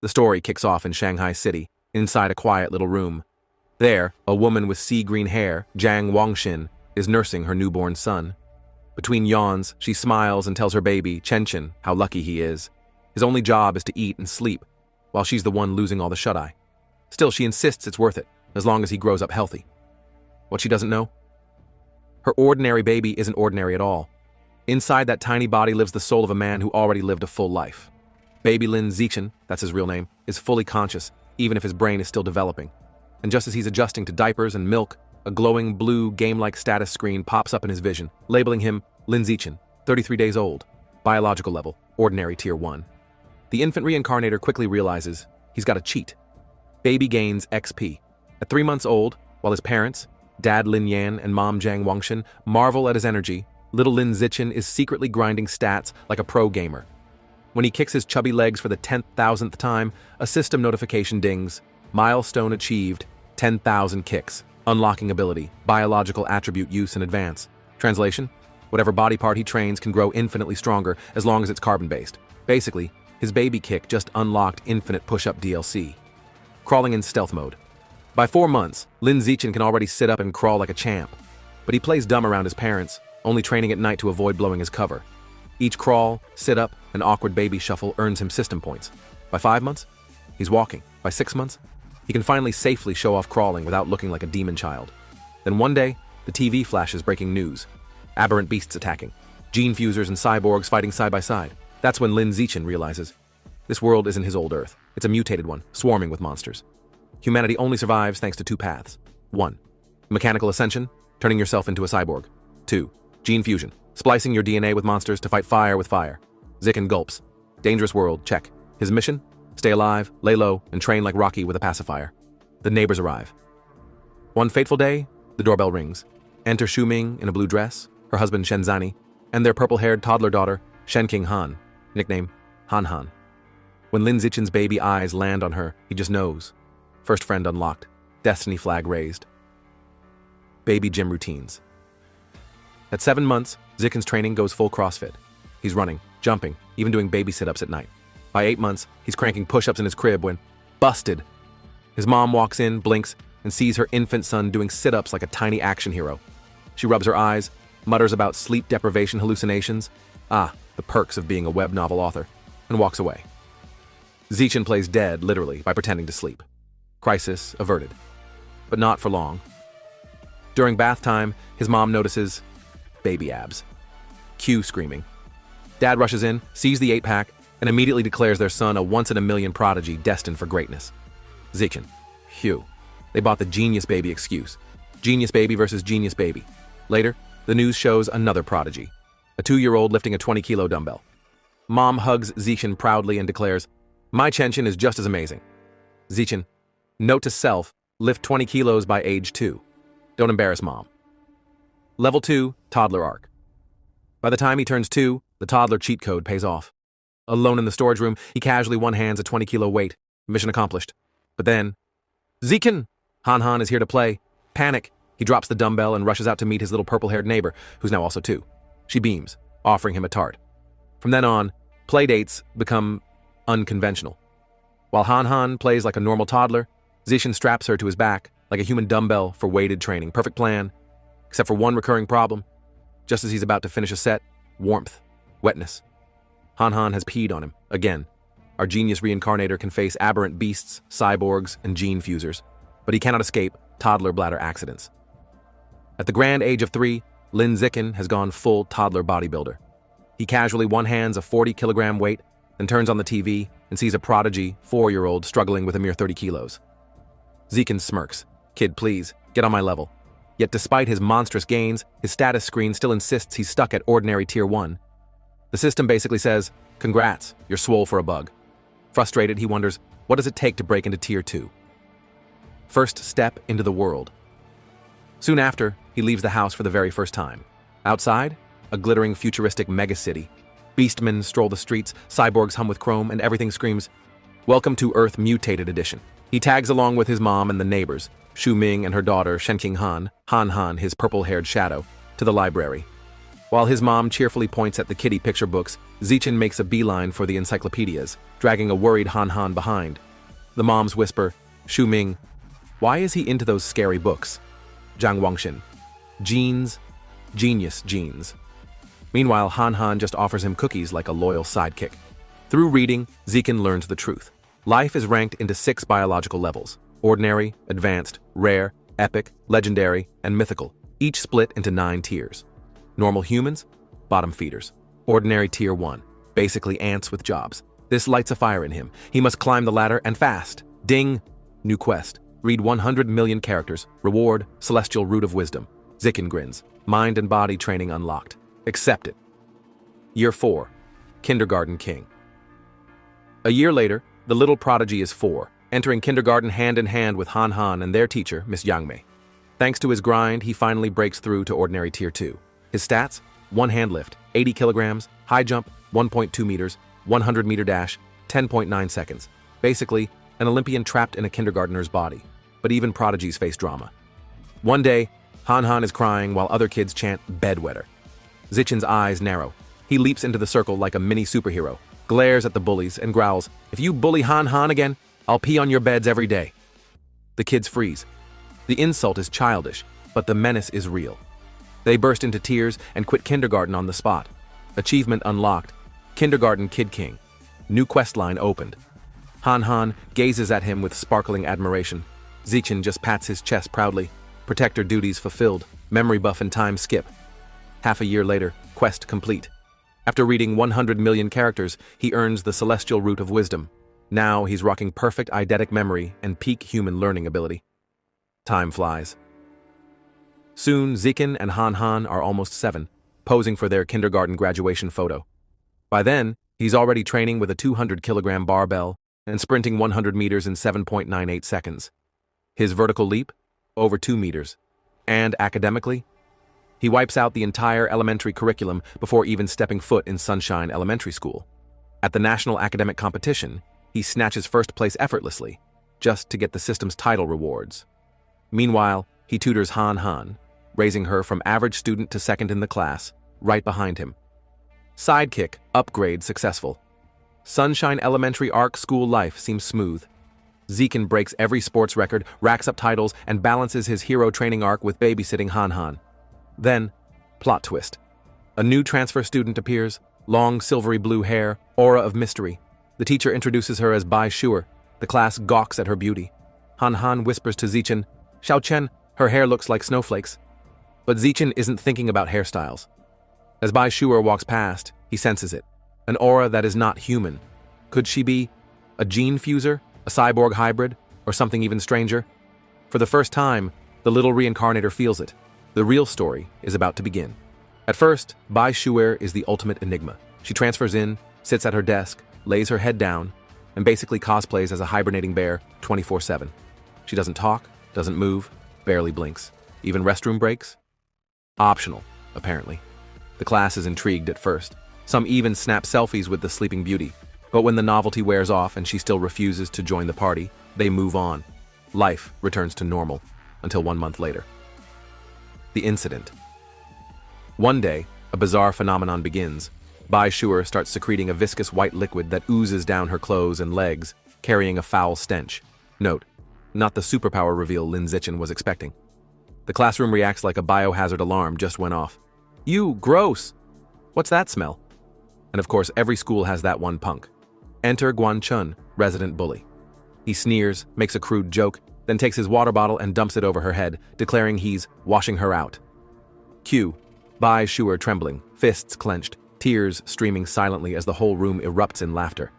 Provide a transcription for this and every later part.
The story kicks off in Shanghai City, inside a quiet little room. There, a woman with sea-green hair, Jiang Wangxin, is nursing her newborn son. Between yawns, she smiles and tells her baby, Chenchen, how lucky he is. His only job is to eat and sleep, while she's the one losing all the shut-eye. Still, she insists it's worth it, as long as he grows up healthy. What she doesn't know? Her ordinary baby isn't ordinary at all. Inside that tiny body lives the soul of a man who already lived a full life. Baby Lin Zichen, that's his real name, is fully conscious, even if his brain is still developing. And just as he's adjusting to diapers and milk, a glowing blue game-like status screen pops up in his vision, labeling him Lin Zichen, 33 days old, biological level, ordinary tier 1. The infant reincarnator quickly realizes he's got to cheat. Baby gains XP. At 3 months old, while his parents, Dad Lin Yan and Mom Jiang Wangxin, marvel at his energy, little Lin Zichen is secretly grinding stats like a pro gamer. When he kicks his chubby legs for the 10,000th time, a system notification dings. Milestone achieved, 10,000 kicks. Unlocking ability, biological attribute use in advance. Translation: whatever body part he trains can grow infinitely stronger as long as it's carbon-based. Basically, his baby kick just unlocked infinite push-up DLC. Crawling in stealth mode. By 4 months, Lin Zichen can already sit up and crawl like a champ. But he plays dumb around his parents, only training at night to avoid blowing his cover. Each crawl, sit-up, and awkward baby shuffle earns him system points. By 5 months, he's walking. By 6 months, he can finally safely show off crawling without looking like a demon child. Then one day, the TV flashes breaking news. Aberrant beasts attacking. Gene fusers and cyborgs fighting side by side. That's when Lin Zichen realizes this world isn't his old Earth. It's a mutated one, swarming with monsters. Humanity only survives thanks to 2 paths. 1. Mechanical ascension, turning yourself into a cyborg. 2. Gene fusion, splicing your DNA with monsters to fight fire with fire. Zichen gulps. Dangerous world, check. His mission? Stay alive, lay low, and train like Rocky with a pacifier. The neighbors arrive. One fateful day, the doorbell rings. Enter Shu Ming in a blue dress, her husband Shenzani, and their purple-haired toddler daughter, Shenking Han, nickname Han Han. When Lin Zichen's baby eyes land on her, he just knows. First friend unlocked, destiny flag raised. Baby gym routines. At 7 months, Zichen's training goes full CrossFit. He's running, jumping, even doing baby sit-ups at night. By 8 months, he's cranking push-ups in his crib when, busted! His mom walks in, blinks, and sees her infant son doing sit-ups like a tiny action hero. She rubs her eyes, mutters about sleep deprivation hallucinations, the perks of being a web novel author, and walks away. Zichen plays dead, literally, by pretending to sleep. Crisis averted. But not for long. During bath time, his mom notices baby abs. Cue screaming. Dad rushes in, sees the 8-pack, and immediately declares their son a once-in-a-million prodigy destined for greatness. Zichen. Phew. They bought the genius baby excuse. Genius baby versus genius baby. Later, the news shows another prodigy. A 2-year-old lifting a 20-kilo dumbbell. Mom hugs Zichen proudly and declares, "My Chenchen is just as amazing." Zichen. Note to self, lift 20 kilos by age 2. Don't embarrass mom. Level 2, toddler arc. By the time he turns 2, the toddler cheat code pays off. Alone in the storage room, he casually one-hands a 20-kilo weight. Mission accomplished. But then, Zichen! Han Han is here to play. Panic. He drops the dumbbell and rushes out to meet his little purple-haired neighbor, who's now also 2. She beams, offering him a tart. From then on, playdates become unconventional. While Han Han plays like a normal toddler, Zichen straps her to his back like a human dumbbell for weighted training. Perfect plan, except for one recurring problem. Just as he's about to finish a set, warmth, wetness. Han Han has peed on him, again. Our genius reincarnator can face aberrant beasts, cyborgs, and gene fusers, but he cannot escape toddler bladder accidents. At the grand age of 3, Lin Zichen has gone full toddler bodybuilder. He casually one-hands a 40-kilogram weight, then turns on the TV and sees a prodigy 4-year-old struggling with a mere 30 kilos. Zichen smirks. Kid, please, get on my level. Yet despite his monstrous gains, his status screen still insists he's stuck at ordinary tier 1. The system basically says, congrats, you're swole for a bug. Frustrated, he wonders, what does it take to break into tier 2? First step into the world. Soon after, he leaves the house for the very first time. Outside, a glittering futuristic megacity. Beastmen stroll the streets, cyborgs hum with chrome, and everything screams, "Welcome to Earth Mutated Edition." He tags along with his mom and the neighbors, Shu Ming and her daughter Shenking Han, Han Han, his purple-haired shadow, to the library. While his mom cheerfully points at the kiddie picture books, Zichin makes a beeline for the encyclopedias, dragging a worried Han Han behind. The moms whisper, Shu Ming, why is he into those scary books? Zhang Wangxin, genes, genius genes. Meanwhile, Han Han just offers him cookies like a loyal sidekick. Through reading, Zichin learns the truth. Life is ranked into 6 biological levels: ordinary, advanced, rare, epic, legendary, and mythical, each split into 9 tiers. Normal humans, bottom feeders. Ordinary tier 1, basically ants with jobs. This lights a fire in him. He must climb the ladder and fast. Ding! New quest. Read 100 million characters. Reward, celestial root of wisdom. Zichin grins. Mind and body training unlocked. Accept it. Year 4. Kindergarten King. A year later, the little prodigy is 4, entering kindergarten hand in hand with Han Han and their teacher, Miss Yang Mei. Thanks to his grind, he finally breaks through to ordinary tier 2. His stats: 1 hand lift, 80 kilograms, high jump, 1.2 meters, 100-meter dash, 10.9 seconds. Basically, an Olympian trapped in a kindergartner's body. But even prodigies face drama. One day, Han Han is crying while other kids chant bedwetter. Zichin's eyes narrow. He leaps into the circle like a mini superhero, glares at the bullies, and growls, "If you bully Han Han again, I'll pee on your beds every day." The kids freeze. The insult is childish, but the menace is real. They burst into tears and quit kindergarten on the spot. Achievement unlocked. Kindergarten Kid King. New questline opened. Han Han gazes at him with sparkling admiration. Zichin just pats his chest proudly. Protector duties fulfilled. Memory buff and time skip. Half a year later, quest complete. After reading 100 million characters, he earns the celestial root of wisdom. Now he's rocking perfect eidetic memory and peak human learning ability. Time flies. Soon, Zichin and Han Han are almost 7, posing for their kindergarten graduation photo. By then, he's already training with a 200-kilogram barbell and sprinting 100 meters in 7.98 seconds. His vertical leap? Over 2 meters. And academically? He wipes out the entire elementary curriculum before even stepping foot in Sunshine Elementary School. At the national academic competition, he snatches first place effortlessly, just to get the system's title rewards. Meanwhile, he tutors Han Han, raising her from average student to second in the class, right behind him. Sidekick, upgrade successful. Sunshine Elementary Arc school life seems smooth. Zichin breaks every sports record, racks up titles, and balances his hero training arc with babysitting Han Han. Then, plot twist. A new transfer student appears, long silvery blue hair, aura of mystery. The teacher introduces her as Bai Shuer. The class gawks at her beauty. Han Han whispers to Zichin, "Xiao Chen, her hair looks like snowflakes." But Zichin isn't thinking about hairstyles. As Bai Shuer walks past, he senses it. An aura that is not human. Could she be a gene fuser, a cyborg hybrid, or something even stranger? For the first time, the little reincarnator feels it. The real story is about to begin. At first, Bai Shuer is the ultimate enigma. She transfers in, sits at her desk, lays her head down, and basically cosplays as a hibernating bear 24/7. She doesn't talk, doesn't move, barely blinks. Even restroom breaks? Optional, apparently. The class is intrigued at first. Some even snap selfies with the sleeping beauty. But when the novelty wears off and she still refuses to join the party, they move on. Life returns to normal, until 1 month later. The incident. One day, a bizarre phenomenon begins. Bai Shuer starts secreting a viscous white liquid that oozes down her clothes and legs, carrying a foul stench. Note, not the superpower reveal Lin Zichin was expecting. The classroom reacts like a biohazard alarm just went off. "You, gross! What's that smell?" And of course, every school has that one punk. Enter Guan Chun, resident bully. He sneers, makes a crude joke, then takes his water bottle and dumps it over her head, declaring he's washing her out. Cue. Bai Shuer trembling, fists clenched, tears streaming silently as the whole room erupts in laughter.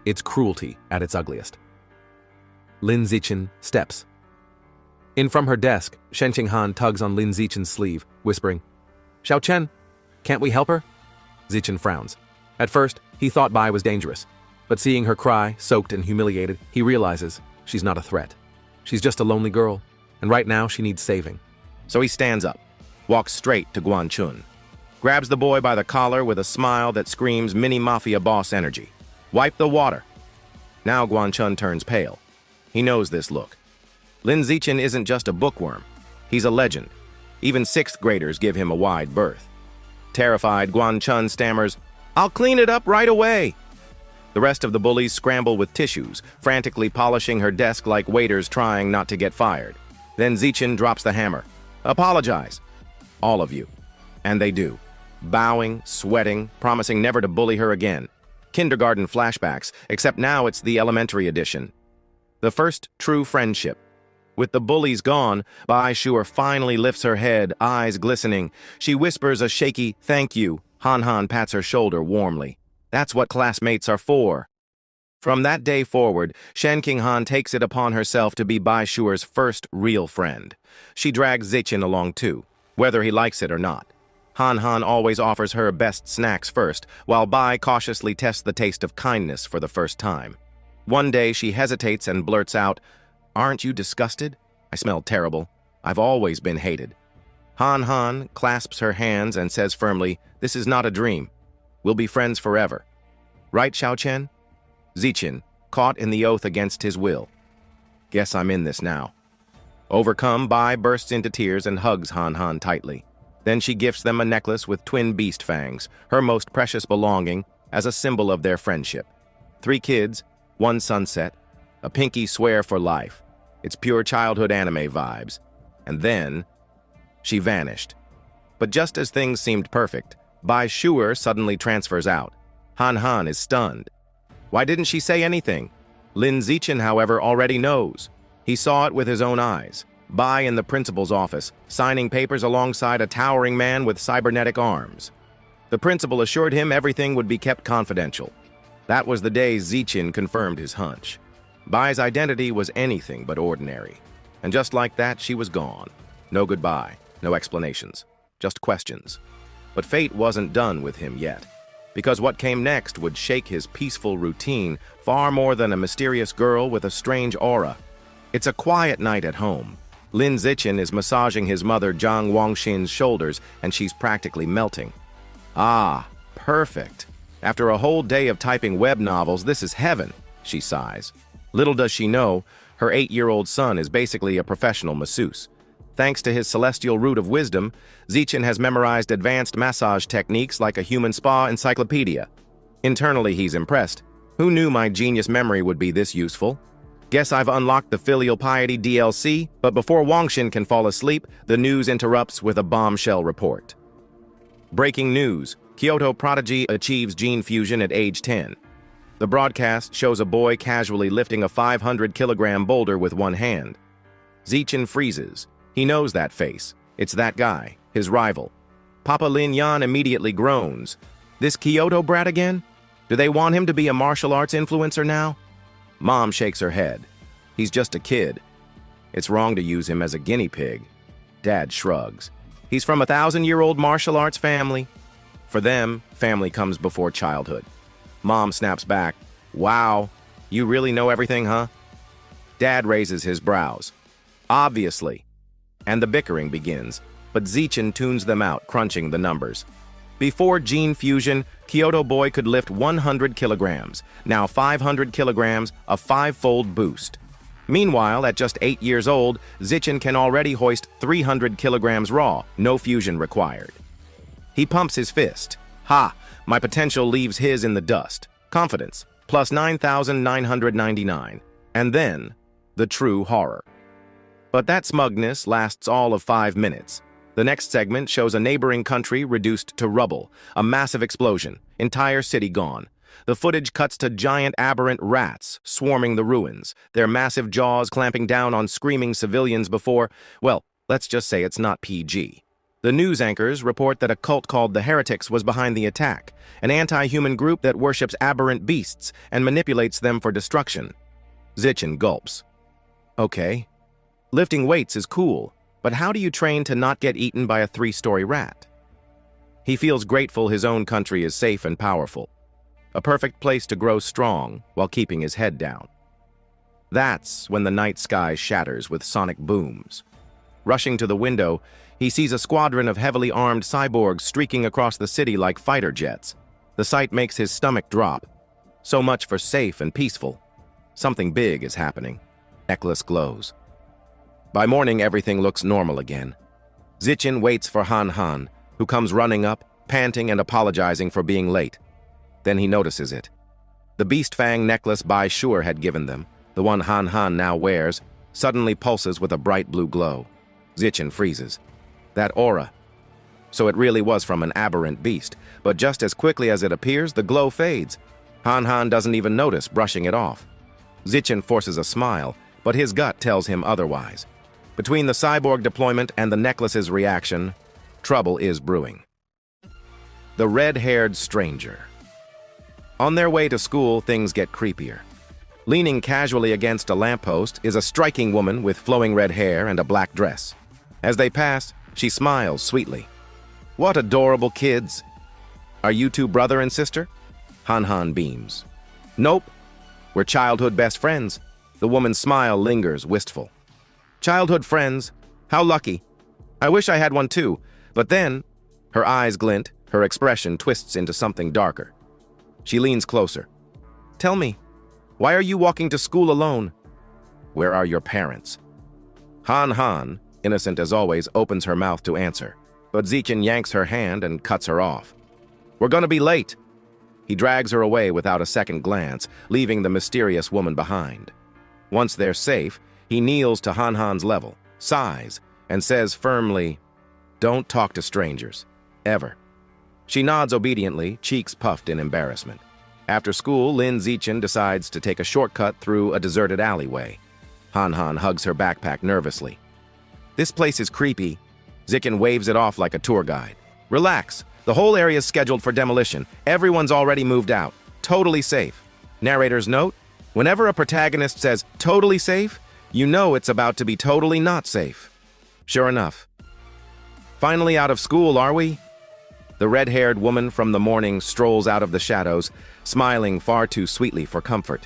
It's cruelty at its ugliest. Lin Zichin steps. In from her desk, Shen Qinghan tugs on Lin Zichin's sleeve, whispering, "Xiao Chen, can't we help her?" Zichin frowns. At first, he thought Bai was dangerous, but seeing her cry, soaked and humiliated, he realizes she's not a threat. She's just a lonely girl, and right now she needs saving. So he stands up, walks straight to Guan Chun, grabs the boy by the collar with a smile that screams mini-mafia boss energy. "Wipe the water." Now Guan Chun turns pale. He knows this look. Lin Zichin isn't just a bookworm. He's a legend. Even 6th graders give him a wide berth. Terrified, Guan-chun stammers, "I'll clean it up right away." The rest of the bullies scramble with tissues, frantically polishing her desk like waiters trying not to get fired. Then Zichin drops the hammer. "Apologize. All of you." And they do. Bowing, sweating, promising never to bully her again. Kindergarten flashbacks, except now it's the elementary edition. The first true friendship. With the bullies gone, Bai Shuer finally lifts her head, eyes glistening. She whispers a shaky "thank you." Han Han pats her shoulder warmly. That's what classmates are for. From that day forward, Shen King Han takes it upon herself to be Bai Shuer's first real friend. She drags Zichin along too, whether he likes it or not. Han Han always offers her best snacks first, while Bai cautiously tests the taste of kindness for the first time. One day she hesitates and blurts out, "Aren't you disgusted? I smell terrible. I've always been hated." Han Han clasps her hands and says firmly, "This is not a dream. We'll be friends forever. Right, Xiao Chen?" Zichin, caught in the oath against his will. "Guess I'm in this now." Overcome, Bai bursts into tears and hugs Han Han tightly. Then she gifts them a necklace with twin beast fangs, her most precious belonging, as a symbol of their friendship. 3 kids, 1 sunset, a pinky swear for life. It's pure childhood anime vibes. And then she vanished. But just as things seemed perfect, Bai Shuer suddenly transfers out. Han Han is stunned. Why didn't she say anything? Lin Zichin, however, already knows. He saw it with his own eyes. Bai in the principal's office, signing papers alongside a towering man with cybernetic arms. The principal assured him everything would be kept confidential. That was the day Zichin confirmed his hunch. Bai's identity was anything but ordinary. And just like that, she was gone. No goodbye, no explanations, just questions. But fate wasn't done with him yet, because what came next would shake his peaceful routine far more than a mysterious girl with a strange aura. It's a quiet night at home. Lin Zichin is massaging his mother Zhang Wangxin's shoulders, and she's practically melting. "Ah, perfect. After a whole day of typing web novels, this is heaven," she sighs. Little does she know, her 8-year-old son is basically a professional masseuse. Thanks to his celestial root of wisdom, Zichin has memorized advanced massage techniques like a human spa encyclopedia. Internally, he's impressed. Who knew my genius memory would be this useful? Guess I've unlocked the filial piety DLC, but before Wangxin can fall asleep, the news interrupts with a bombshell report. Breaking news: Kyoto prodigy achieves gene fusion at age 10. The broadcast shows a boy casually lifting a 500-kilogram boulder with one hand. Zichin freezes. He knows that face. It's that guy, his rival. Papa Lin Yan immediately groans. This Kyoto brat again? Do they want him to be a martial arts influencer now? Mom shakes her head. He's just a kid. It's wrong to use him as a guinea pig. Dad shrugs. He's from a 1,000-year-old martial arts family. For them, family comes before childhood. Mom snaps back. Wow, you really know everything, huh? Dad raises his brows. Obviously. And the bickering begins, but Zichin tunes them out, crunching the numbers. Before gene fusion, Kyoto boy could lift 100 kilograms. Now 500 kilograms, a 5-fold boost. Meanwhile, at just 8 years old, Zichin can already hoist 300 kilograms raw, no fusion required. He pumps his fist. Ha! My potential leaves his in the dust. Confidence, plus 9,999. And then, the true horror. But that smugness lasts all of 5 minutes. The next segment shows a neighboring country reduced to rubble, a massive explosion, entire city gone. The footage cuts to giant aberrant rats swarming the ruins, their massive jaws clamping down on screaming civilians before, well, let's just say it's not PG. The news anchors report that a cult called the Heretics was behind the attack, an anti-human group that worships aberrant beasts and manipulates them for destruction. Zichin gulps. Okay, lifting weights is cool, but how do you train to not get eaten by a 3-story rat? He feels grateful his own country is safe and powerful, a perfect place to grow strong while keeping his head down. That's when the night sky shatters with sonic booms. Rushing to the window, he sees a squadron of heavily armed cyborgs streaking across the city like fighter jets. The sight makes his stomach drop. So much for safe and peaceful. Something big is happening. Necklace glows. By morning, everything looks normal again. Zichin waits for Han Han, who comes running up, panting and apologizing for being late. Then he notices it. The beast fang necklace Bai Shur had given them, the one Han Han now wears, suddenly pulses with a bright blue glow. Zichen freezes. That aura. So it really was from an aberrant beast, but just as quickly as it appears, the glow fades. Han Han doesn't even notice, brushing it off. Zichen forces a smile, but his gut tells him otherwise. Between the cyborg deployment and the necklace's reaction, trouble is brewing. The red-haired stranger. On their way to school, things get creepier. Leaning casually against a lamppost is a striking woman with flowing red hair and a black dress. As they pass, she smiles sweetly. What adorable kids! Are you two brother and sister? Han Han beams. Nope. We're childhood best friends. The woman's smile lingers wistful. Childhood friends? How lucky. I wish I had one too, but then, her eyes glint, her expression twists into something darker. She leans closer. Tell me, why are you walking to school alone? Where are your parents? Han Han, innocent as always, opens her mouth to answer, but Zichen yanks her hand and cuts her off. We're gonna be late. He drags her away without a second glance, leaving the mysterious woman behind. Once they're safe, he kneels to Han Han's level, sighs, and says firmly, Don't talk to strangers. Ever. She nods obediently, cheeks puffed in embarrassment. After school, Lin Zichen decides to take a shortcut through a deserted alleyway. Han Han hugs her backpack nervously. This place is creepy. Zichen waves it off like a tour guide. Relax. The whole area is scheduled for demolition. Everyone's already moved out. Totally safe. Narrator's note, whenever a protagonist says totally safe, you know it's about to be totally not safe. Sure enough. Finally out of school, are we? The red-haired woman from the morning strolls out of the shadows, smiling far too sweetly for comfort.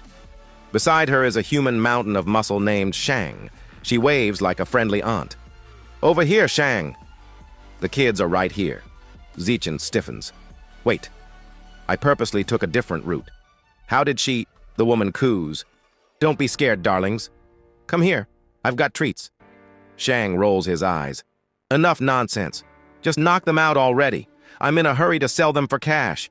Beside her is a human mountain of muscle named Shang. She waves like a friendly aunt. Over here, Shang. The kids are right here. Zichen stiffens. Wait. I purposely took a different route. How did she... The woman coos. Don't be scared, darlings. Come here. I've got treats. Shang rolls his eyes. Enough nonsense. Just knock them out already. I'm in a hurry to sell them for cash.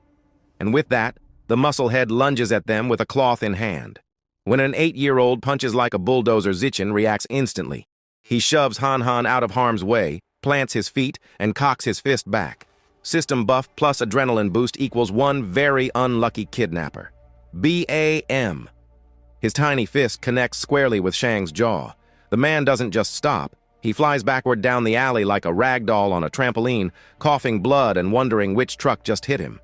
And with that, the musclehead lunges at them with a cloth in hand. When an 8-year-old punches like a bulldozer, Zichen reacts instantly. He shoves Han Han out of harm's way, plants his feet, and cocks his fist back. System buff plus adrenaline boost equals one very unlucky kidnapper. BAM. His tiny fist connects squarely with Shang's jaw. The man doesn't just stop. He flies backward down the alley like a rag doll on a trampoline, coughing blood and wondering which truck just hit him.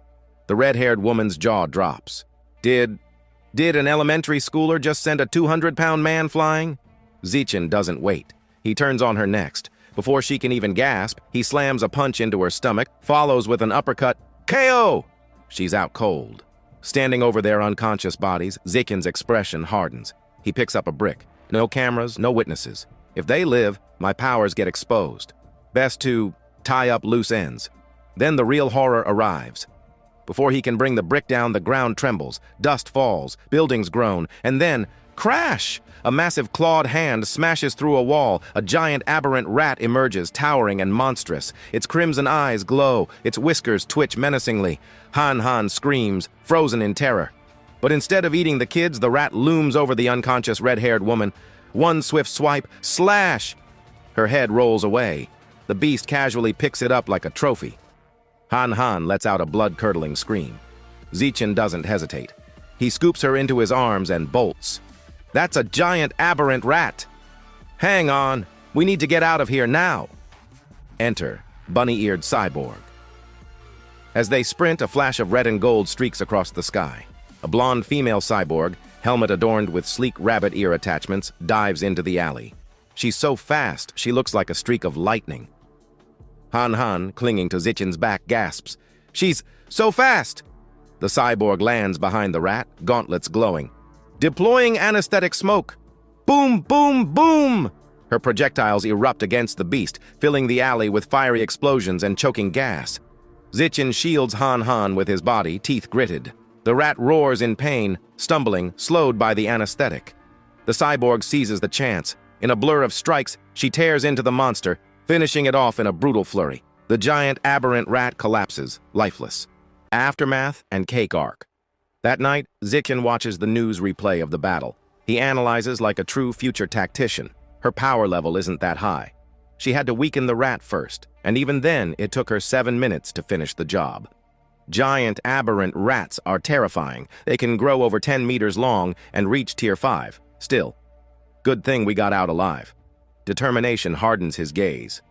The red-haired woman's jaw drops. Did an elementary schooler just send a 200-pound man flying? Zichen doesn't wait. He turns on her next. Before she can even gasp, he slams a punch into her stomach, follows with an uppercut. KO! She's out cold. Standing over their unconscious bodies, Zichen's expression hardens. He picks up a brick. No cameras, no witnesses. If they live, my powers get exposed. Best to tie up loose ends. Then the real horror arrives. Before he can bring the brick down, the ground trembles, dust falls, buildings groan, and then, crash! A massive clawed hand smashes through a wall. A giant aberrant rat emerges, towering and monstrous. Its crimson eyes glow, its whiskers twitch menacingly. Han Han screams, frozen in terror. But instead of eating the kids, the rat looms over the unconscious red-haired woman. One swift swipe, slash! Her head rolls away. The beast casually picks it up like a trophy. Han Han lets out a blood-curdling scream. Zichen doesn't hesitate. He scoops her into his arms and bolts. That's a giant aberrant rat. Hang on, we need to get out of here now. Enter bunny-eared cyborg. As they sprint, a flash of red and gold streaks across the sky. A blonde female cyborg, helmet adorned with sleek rabbit ear attachments, dives into the alley. She's so fast, she looks like a streak of lightning. Han Han, clinging to Zichen's back, gasps. She's so fast! The cyborg lands behind the rat, gauntlets glowing. Deploying anesthetic smoke. Boom, boom, boom! Her projectiles erupt against the beast, filling the alley with fiery explosions and choking gas. Zichen shields Han Han with his body, teeth gritted. The rat roars in pain, stumbling, slowed by the anesthetic. The cyborg seizes the chance. In a blur of strikes, she tears into the monster, finishing it off in a brutal flurry. The giant aberrant rat collapses, lifeless. Aftermath and cake arc. That night, Zikin watches the news replay of the battle. He analyzes like a true future tactician. Her power level isn't that high. She had to weaken the rat first, and even then it took her 7 minutes to finish the job. Giant aberrant rats are terrifying. They can grow over 10 meters long and reach tier 5. Still, good thing we got out alive. Determination hardens his gaze.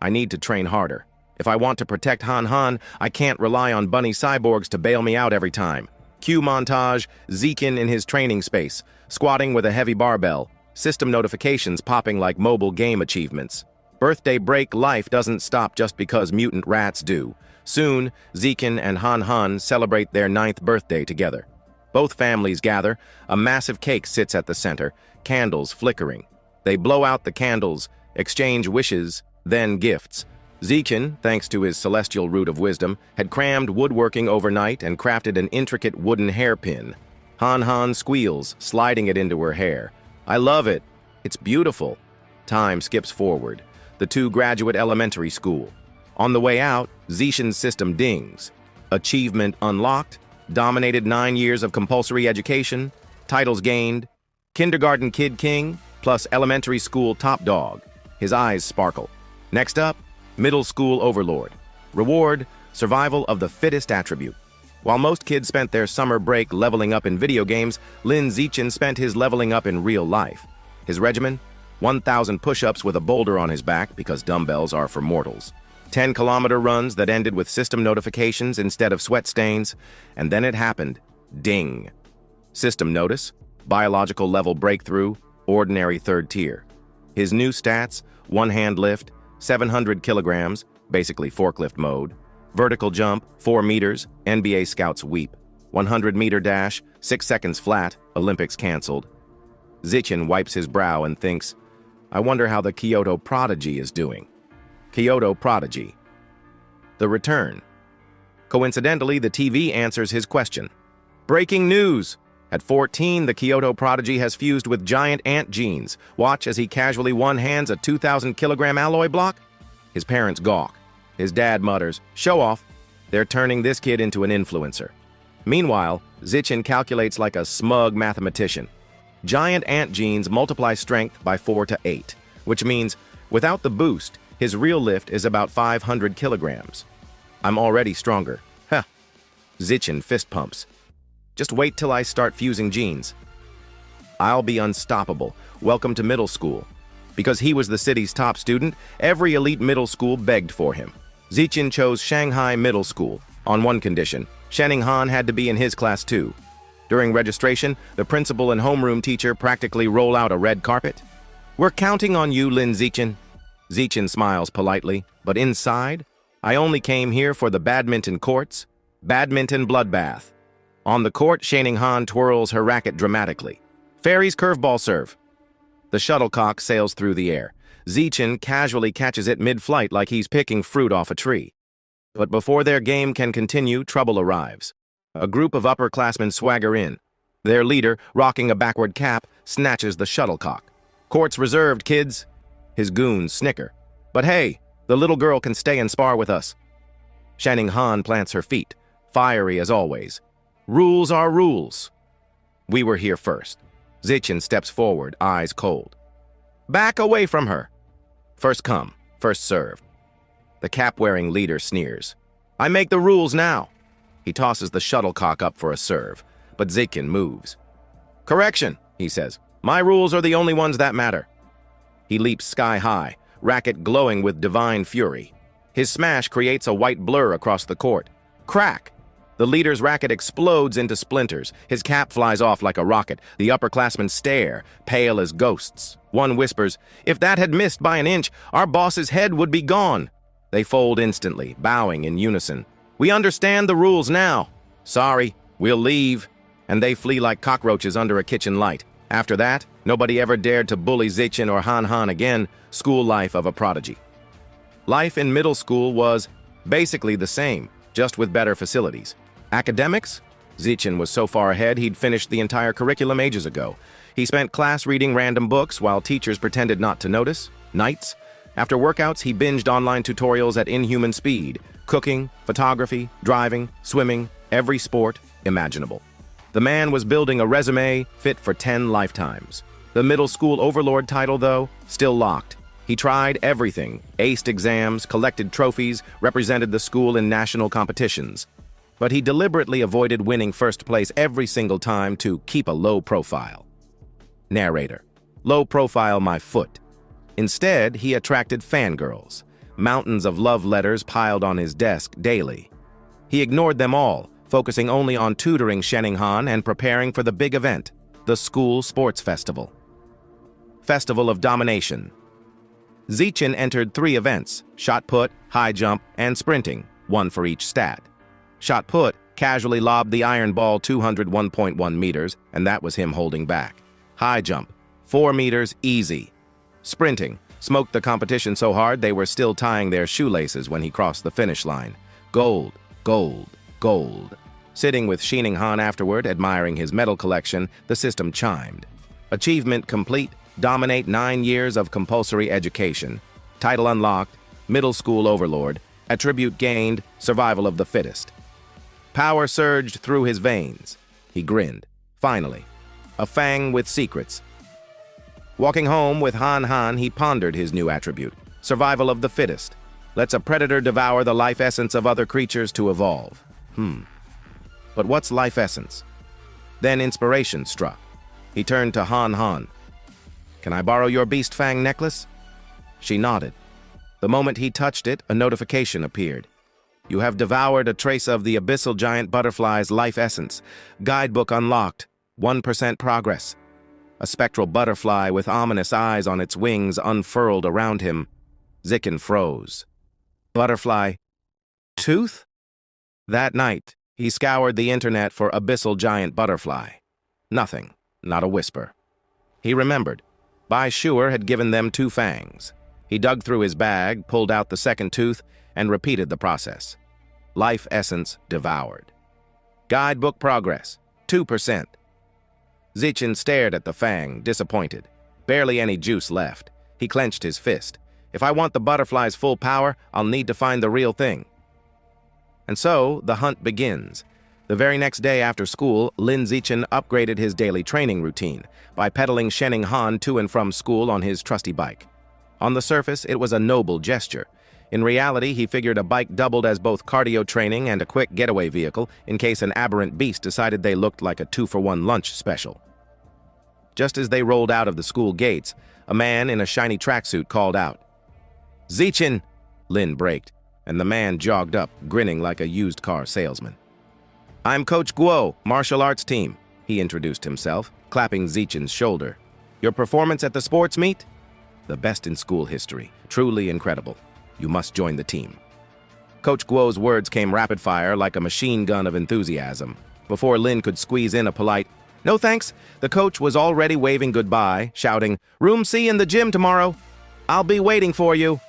I need to train harder. If I want to protect Han Han, I can't rely on bunny cyborgs to bail me out every time. Cue montage, Zikin in his training space, squatting with a heavy barbell, system notifications popping like mobile game achievements. Birthday break life doesn't stop just because mutant rats do. Soon, Zikin and Han Han celebrate their 9th birthday together. Both families gather, a massive cake sits at the center, candles flickering. They blow out the candles, exchange wishes, then gifts. Zikin, thanks to his celestial root of wisdom, had crammed woodworking overnight and crafted an intricate wooden hairpin. Han Han squeals, sliding it into her hair. I love it. It's beautiful. Time skips forward. The two graduate elementary school. On the way out, Zikin's system dings. Achievement unlocked, dominated 9 years of compulsory education, titles gained, kindergarten kid king, plus elementary school top dog. His eyes sparkle. Next up, middle school overlord. Reward, survival of the fittest attribute. While most kids spent their summer break leveling up in video games, Lin Zikin spent his leveling up in real life. His regimen? 1,000 push-ups with a boulder on his back because dumbbells are for mortals. 10-kilometer runs that ended with system notifications instead of sweat stains. And then it happened. Ding. System notice, biological level breakthrough, ordinary 3rd tier. His new stats, one-hand lift, 700 kilograms, basically forklift mode. Vertical jump, 4 meters, NBA scouts weep. 100-meter dash, 6 seconds flat, Olympics canceled. Zikin wipes his brow and thinks, I wonder how the Kyoto Prodigy is doing. Kyoto Prodigy. The return. Coincidentally, the TV answers his question. Breaking news! At 14, the Kyoto Prodigy has fused with giant ant genes. Watch as he casually one-hands a 2,000-kilogram alloy block. His parents gawk. His dad mutters, show off. They're turning this kid into an influencer. Meanwhile, Zikin calculates like a smug mathematician. Giant ant genes multiply strength by 4 to 8, which means, without the boost, his real lift is about 500 kilograms. I'm already stronger. Huh. Zikin fist pumps. Just wait till I start fusing genes. I'll be unstoppable. Welcome to middle school. Because he was the city's top student, every elite middle school begged for him. Zikin chose Shanghai Middle School, on one condition. Shening Han had to be in his class too. During registration, the principal and homeroom teacher practically roll out a red carpet. We're counting on you, Lin Zikin. Zikin smiles politely, but inside, I only came here for the badminton courts. Badminton bloodbath. On the court, Shening Han twirls her racket dramatically. Fairy's curveball serve. The shuttlecock sails through the air. Zikin casually catches it mid-flight like he's picking fruit off a tree. But before their game can continue, trouble arrives. A group of upperclassmen swagger in. Their leader, rocking a backward cap, snatches the shuttlecock. Court's reserved, kids. His goons snicker. But hey, the little girl can stay and spar with us. Shening Han plants her feet, fiery as always. Rules are rules. We were here first. Zikin steps forward, eyes cold. Back away from her. First come, first served. The cap-wearing leader sneers. I make the rules now. He tosses the shuttlecock up for a serve, but Zikin moves. Correction, he says. My rules are the only ones that matter. He leaps sky high, racket glowing with divine fury. His smash creates a white blur across the court. Crack! The leader's racket explodes into splinters. His cap flies off like a rocket. The upperclassmen stare, pale as ghosts. One whispers, if that had missed by an inch, our boss's head would be gone. They fold instantly, bowing in unison. We understand the rules now. Sorry, we'll leave. And they flee like cockroaches under a kitchen light. After that, nobody ever dared to bully Zikin or Han Han again. School life of a prodigy. Life in middle school was basically the same, just with better facilities. Academics? Zikin was so far ahead he'd finished the entire curriculum ages ago. He spent class reading random books while teachers pretended not to notice. Nights? After workouts, he binged online tutorials at inhuman speed, cooking, photography, driving, swimming, every sport imaginable. The man was building a resume fit for 10 lifetimes. The middle school overlord title, though, still locked. He tried everything, aced exams, collected trophies, represented the school in national competitions. But he deliberately avoided winning first place every single time to keep a low profile. Narrator: low profile my foot. Instead, he attracted fangirls, mountains of love letters piled on his desk daily. He ignored them all, focusing only on tutoring Shening Han and preparing for the big event, the school sports festival. Festival of Domination. Zichin entered 3 events: shot put, high jump, and sprinting, 1 for each stat. Shot put casually lobbed the iron ball 201.1 meters, and that was him holding back. High jump, 4 meters, easy. Sprinting smoked the competition so hard they were still tying their shoelaces when he crossed the finish line. Gold, gold, gold. Sitting with Shening Han afterward, admiring his medal collection, the system chimed. Achievement complete, dominate 9 years of compulsory education. Title unlocked, middle school overlord. Attribute gained, survival of the fittest. Power surged through his veins. He grinned. Finally, a fang with secrets. Walking home with Han, he pondered his new attribute, survival of the fittest. Lets a predator devour the life essence of other creatures to evolve. But what's life essence? Then inspiration struck. He turned to Han. Can I borrow your beast fang necklace? She nodded. The moment he touched it, a notification appeared. You have devoured a trace of the abyssal giant butterfly's life essence. Guidebook unlocked. 1% progress. A spectral butterfly with ominous eyes on its wings unfurled around him. Zichin froze. Butterfly. Tooth? That night, he scoured the internet for abyssal giant butterfly. Nothing. Not a whisper. He remembered. Bai Shuer had given them 2 fangs. He dug through his bag, pulled out the second tooth, and repeated the process. Life essence devoured. Guidebook progress. 2%. Zichin stared at the fang, disappointed. Barely any juice left. He clenched his fist. If I want the butterfly's full power, I'll need to find the real thing. And so, the hunt begins. The very next day after school, Lin Zichin upgraded his daily training routine by pedaling Shening Han to and from school on his trusty bike. On the surface, it was a noble gesture. In reality, he figured a bike doubled as both cardio training and a quick getaway vehicle in case an aberrant beast decided they looked like a 2-for-1 lunch special. Just as they rolled out of the school gates, a man in a shiny tracksuit called out. Zichin! Lin braked, and the man jogged up, grinning like a used car salesman. I'm Coach Guo, martial arts team, he introduced himself, clapping Zichin's shoulder. Your performance at the sports meet? The best in school history. Truly incredible. You must join the team. Coach Guo's words came rapid fire like a machine gun of enthusiasm. Before Lin could squeeze in a polite, no thanks, the coach was already waving goodbye, shouting, Room C in the gym tomorrow. I'll be waiting for you.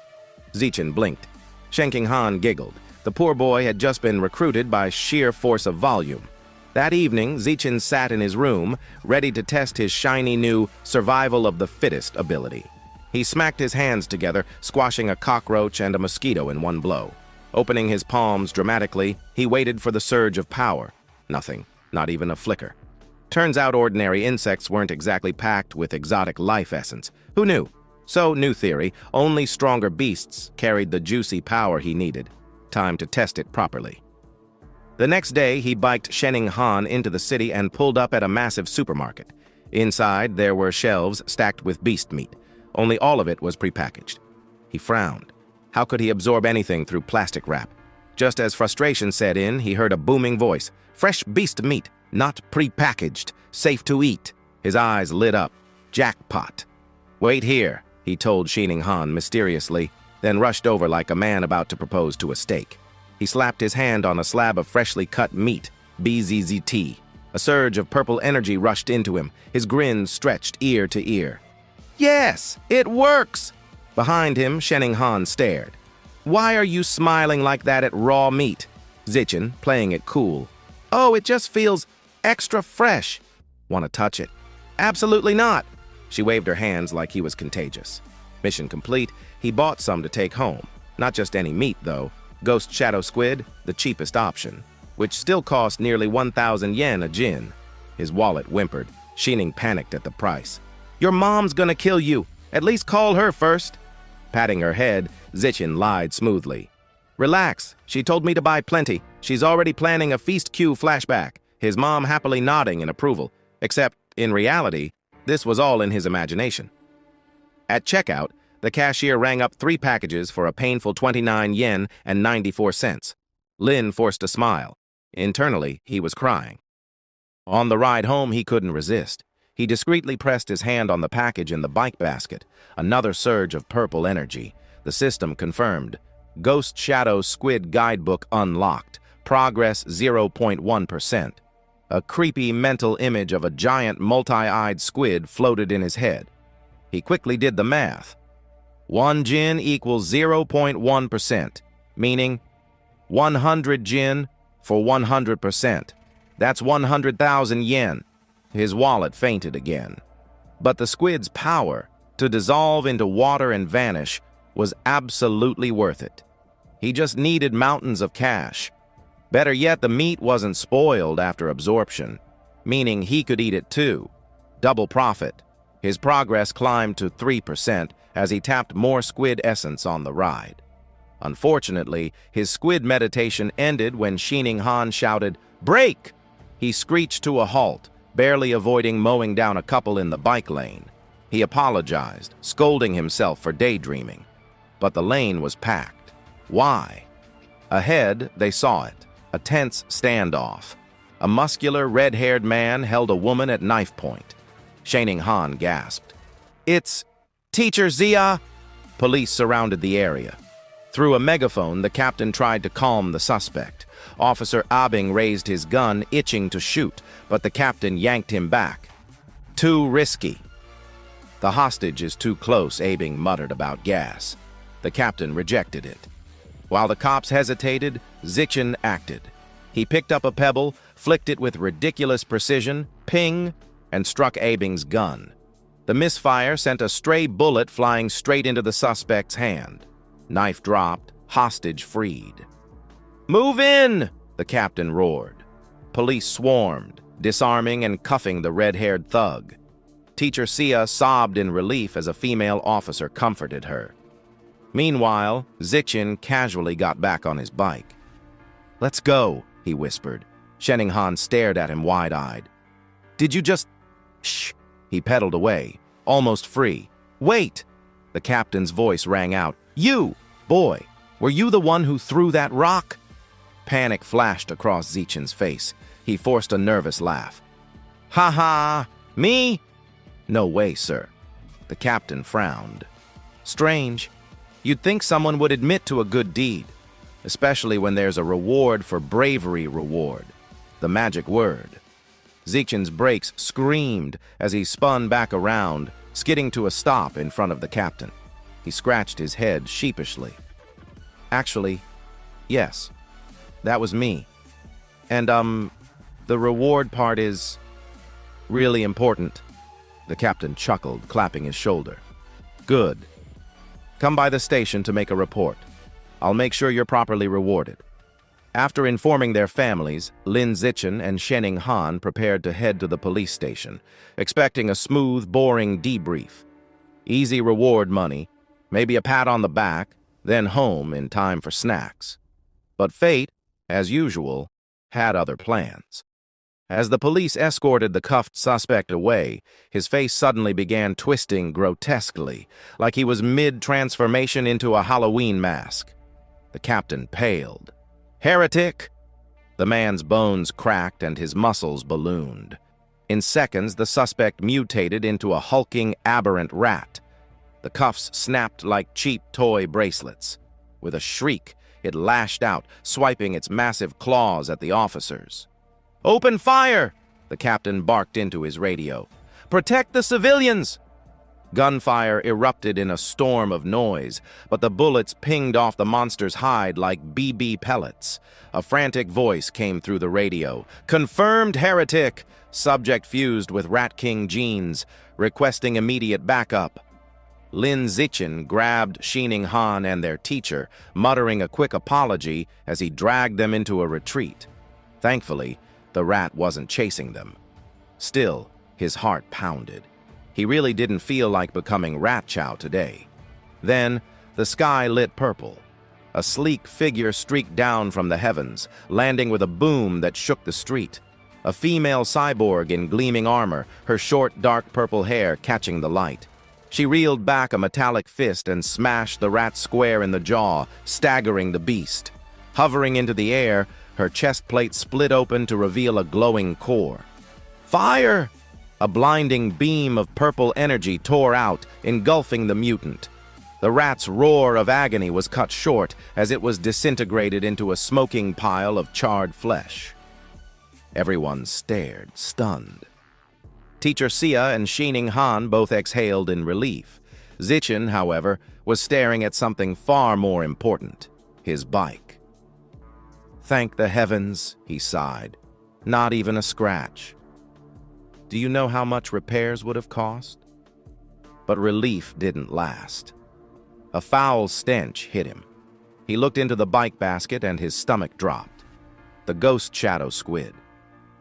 Zichin blinked. Shening Han giggled. The poor boy had just been recruited by sheer force of volume. That evening, Zichin sat in his room, ready to test his shiny new survival of the fittest ability. He smacked his hands together, squashing a cockroach and a mosquito in one blow. Opening his palms dramatically, he waited for the surge of power. Nothing, not even a flicker. Turns out ordinary insects weren't exactly packed with exotic life essence. Who knew? So, new theory, only stronger beasts carried the juicy power he needed. Time to test it properly. The next day, he biked Shening Han into the city and pulled up at a massive supermarket. Inside, there were shelves stacked with beast meat. Only all of it was prepackaged. He frowned. How could he absorb anything through plastic wrap? Just as frustration set in, he heard a booming voice. Fresh beast meat, not prepackaged, safe to eat. His eyes lit up. Jackpot. Wait here, he told Shening Han mysteriously, then rushed over like a man about to propose to a steak. He slapped his hand on a slab of freshly cut meat, BZZT. A surge of purple energy rushed into him, his grin stretched ear to ear. Yes, it works! Behind him, Shening Han stared. Why are you smiling like that at raw meat? Zichin, playing it cool. Oh, it just feels extra fresh. Want to touch it? Absolutely not. She waved her hands like he was contagious. Mission complete, he bought some to take home. Not just any meat, though. Ghost Shadow Squid, the cheapest option, which still cost nearly 1,000 yen a jin. His wallet whimpered. Shining panicked at the price. "Your mom's gonna kill you. At least call her first." Patting her head, Zichin lied smoothly. "Relax. She told me to buy plenty. She's already planning a feast queue flashback." His mom happily nodding in approval. Except, in reality, this was all in his imagination. At checkout, the cashier rang up 3 packages for a painful 29 yen and 94 cents. Lin forced a smile. Internally, he was crying. On the ride home, he couldn't resist. He discreetly pressed his hand on the package in the bike basket. Another surge of purple energy. The system confirmed. Ghost Shadow Squid Guidebook unlocked. Progress 0.1%. A creepy mental image of a giant multi-eyed squid floated in his head. He quickly did the math. 1 jin equals 0.1%, meaning 100 jin for 100%. That's 100,000 yen. His wallet fainted again. But the squid's power to dissolve into water and vanish was absolutely worth it. He just needed mountains of cash. Better yet, the meat wasn't spoiled after absorption, meaning he could eat it too. Double profit. His progress climbed to 3% as he tapped more squid essence on the ride. Unfortunately, his squid meditation ended when Shining Han shouted, "Brake!" He screeched to a halt, barely avoiding mowing down a couple in the bike lane. He apologized, scolding himself for daydreaming. But the lane was packed. Why? Ahead, they saw it. A tense standoff. A muscular, red-haired man held a woman at knife point. Shining Han gasped. "It's Teacher Zia!" Police surrounded the area. Through a megaphone, the captain tried to calm the suspect. Officer Abing raised his gun, itching to shoot, but the captain yanked him back. "Too risky." "The hostage is too close," Abing muttered about gas. The captain rejected it. While the cops hesitated, Zichin acted. He picked up a pebble, flicked it with ridiculous precision, ping, and struck Abing's gun. The misfire sent a stray bullet flying straight into the suspect's hand. Knife dropped, hostage freed. "Move in!" the captain roared. Police swarmed, disarming and cuffing the red-haired thug. Teacher Sia sobbed in relief as a female officer comforted her. Meanwhile, Zichin casually got back on his bike. "Let's go," he whispered. Shining Han stared at him wide-eyed. "Did you just—" "Shh!" He pedaled away, almost free. "Wait!" The captain's voice rang out. "You! Boy, were you the one who threw that rock?" Panic flashed across Zichin's face. He forced a nervous laugh. "Ha ha! Me? No way, sir." The captain frowned. "Strange. You'd think someone would admit to a good deed, especially when there's a reward for bravery reward. The magic word." Zichin's brakes screamed as he spun back around, skidding to a stop in front of the captain. He scratched his head sheepishly. "Actually, yes, that was me. And, the reward part is really important." The captain chuckled, clapping his shoulder. "Good. Come by the station to make a report. I'll make sure you're properly rewarded." After informing their families, Lin Zichin and Shining Han prepared to head to the police station, expecting a smooth, boring debrief. Easy reward money, maybe a pat on the back, then home in time for snacks. But fate, as usual, had other plans. As the police escorted the cuffed suspect away, his face suddenly began twisting grotesquely, like he was mid-transformation into a Halloween mask. The captain paled. "Heretic!" The man's bones cracked and his muscles ballooned. In seconds, the suspect mutated into a hulking, aberrant rat. The cuffs snapped like cheap toy bracelets. With a shriek, it lashed out, swiping its massive claws at the officers. "Open fire!" the captain barked into his radio. "Protect the civilians!" Gunfire erupted in a storm of noise, but the bullets pinged off the monster's hide like BB pellets. A frantic voice came through the radio. "Confirmed heretic! Subject fused with Rat King genes, requesting immediate backup." Lin Zichen grabbed Shining Han and their teacher, muttering a quick apology as he dragged them into a retreat. Thankfully, the rat wasn't chasing them. Still, his heart pounded. He really didn't feel like becoming rat chow today. Then, the sky lit purple. A sleek figure streaked down from the heavens, landing with a boom that shook the street. A female cyborg in gleaming armor, her short, dark purple hair catching the light. She reeled back a metallic fist and smashed the rat square in the jaw, staggering the beast. Hovering into the air, her chest plate split open to reveal a glowing core. Fire! A blinding beam of purple energy tore out, engulfing the mutant. The rat's roar of agony was cut short as it was disintegrated into a smoking pile of charred flesh. Everyone stared, stunned. Teacher Sia and Shining Han both exhaled in relief. Zichen, however, was staring at something far more important, his bike. Thank the heavens, he sighed. Not even a scratch. Do you know how much repairs would have cost? But relief didn't last. A foul stench hit him. He looked into the bike basket and his stomach dropped. The ghost shadow squid.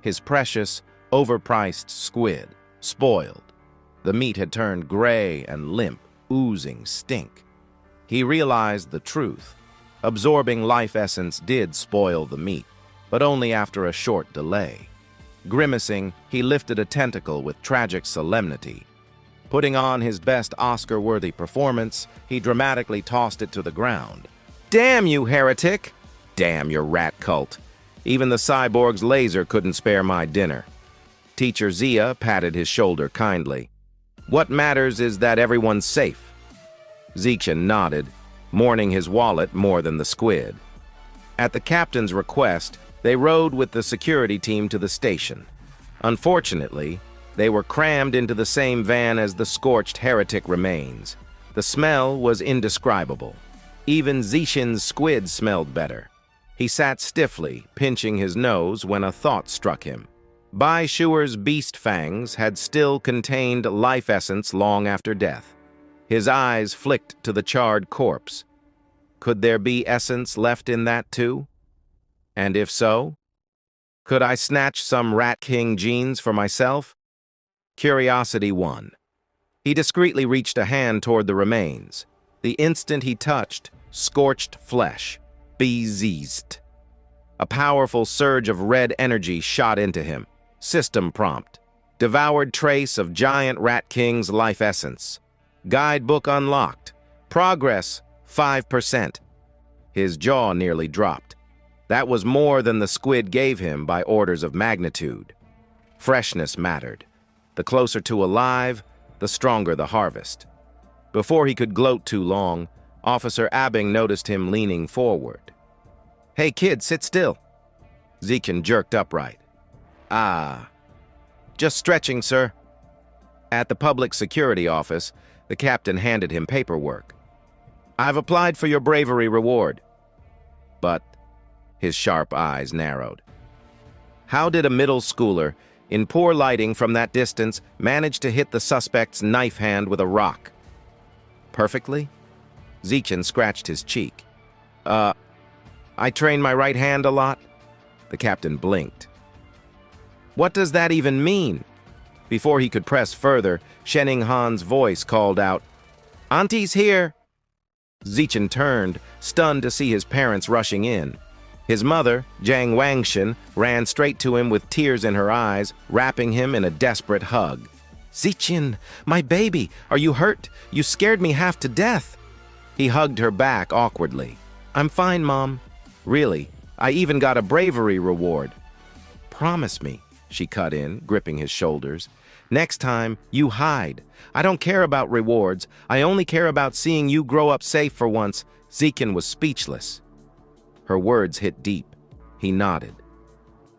His precious, overpriced squid, spoiled. The meat had turned gray and limp, oozing stink. He realized the truth. Absorbing life essence did spoil the meat, but only after a short delay. Grimacing, he lifted a tentacle with tragic solemnity. Putting on his best Oscar-worthy performance, he dramatically tossed it to the ground. Damn you, heretic! Damn your rat cult! Even the cyborg's laser couldn't spare my dinner. Teacher Zia patted his shoulder kindly. What matters is that everyone's safe. Zichen nodded, mourning his wallet more than the squid. At the captain's request, they rode with the security team to the station. Unfortunately, they were crammed into the same van as the scorched heretic remains. The smell was indescribable. Even Zichen's squid smelled better. He sat stiffly, pinching his nose when a thought struck him. Bai Shuer's beast fangs had still contained life essence long after death. His eyes flicked to the charred corpse. Could there be essence left in that too? And if so, could I snatch some Rat King genes for myself? Curiosity won. He discreetly reached a hand toward the remains. The instant he touched, scorched flesh, bezizt. A powerful surge of red energy shot into him. System prompt. Devoured trace of giant Rat King's life essence. Guidebook unlocked. Progress, 5%. His jaw nearly dropped. That was more than the squid gave him by orders of magnitude. Freshness mattered. The closer to alive, the stronger the harvest. Before he could gloat too long, Officer Abing noticed him leaning forward. Hey kid, sit still. Zichen jerked upright. Ah. Just stretching, sir. At the public security office, the captain handed him paperwork. I've applied for your bravery reward. But his sharp eyes narrowed. How did a middle schooler, in poor lighting from that distance, manage to hit the suspect's knife hand with a rock? Perfectly? Zichen scratched his cheek. I train my right hand a lot? The captain blinked. What does that even mean? Before he could press further, Shining Han's voice called out, Auntie's here! Zichen turned, stunned to see his parents rushing in. His mother, Jiang Wangshan, ran straight to him with tears in her eyes, wrapping him in a desperate hug. Zichen, my baby, are you hurt? You scared me half to death. He hugged her back awkwardly. I'm fine, Mom. Really, I even got a bravery reward. Promise me, she cut in, gripping his shoulders. Next time, you hide. I don't care about rewards. I only care about seeing you grow up safe for once. Zichen was speechless. Her words hit deep. He nodded.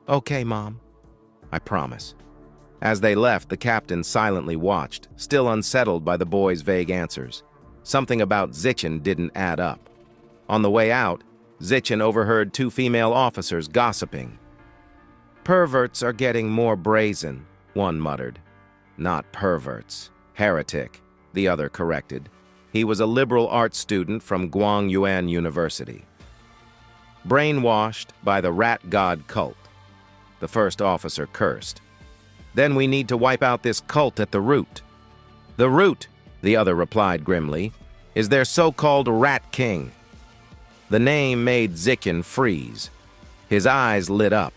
Okay, Mom. I promise. As they left, the captain silently watched, still unsettled by the boy's vague answers. Something about Zichen didn't add up. On the way out, Zichen overheard two female officers gossiping. Perverts are getting more brazen, one muttered. Not perverts. Heretic, the other corrected. He was a liberal arts student from Guangyuan University. Brainwashed by the rat god cult. The first officer cursed. Then we need to wipe out this cult at the root. The root, the other replied grimly, is their so-called Rat King. The name made Zikin freeze. His eyes lit up.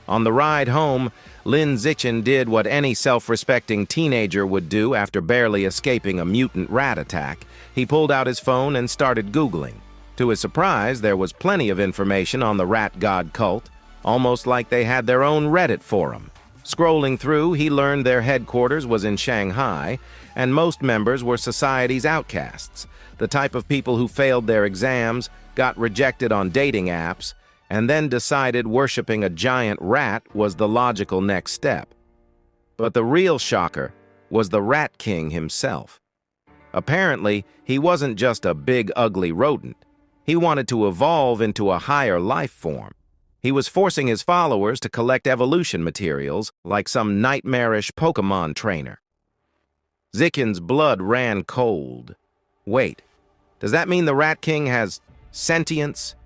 On the ride home, Lin Zichen did what any self-respecting teenager would do after barely escaping a mutant rat attack. He pulled out his phone and started Googling. To his surprise, there was plenty of information on the rat god cult, almost like they had their own Reddit forum. Scrolling through, he learned their headquarters was in Shanghai, and most members were society's outcasts, the type of people who failed their exams, got rejected on dating apps, and then decided worshiping a giant rat was the logical next step. But the real shocker was the Rat King himself. Apparently, he wasn't just a big, ugly rodent. He wanted to evolve into a higher life form. He was forcing his followers to collect evolution materials like some nightmarish Pokemon trainer. Zikin's blood ran cold. Wait, does that mean the Rat King has sentience?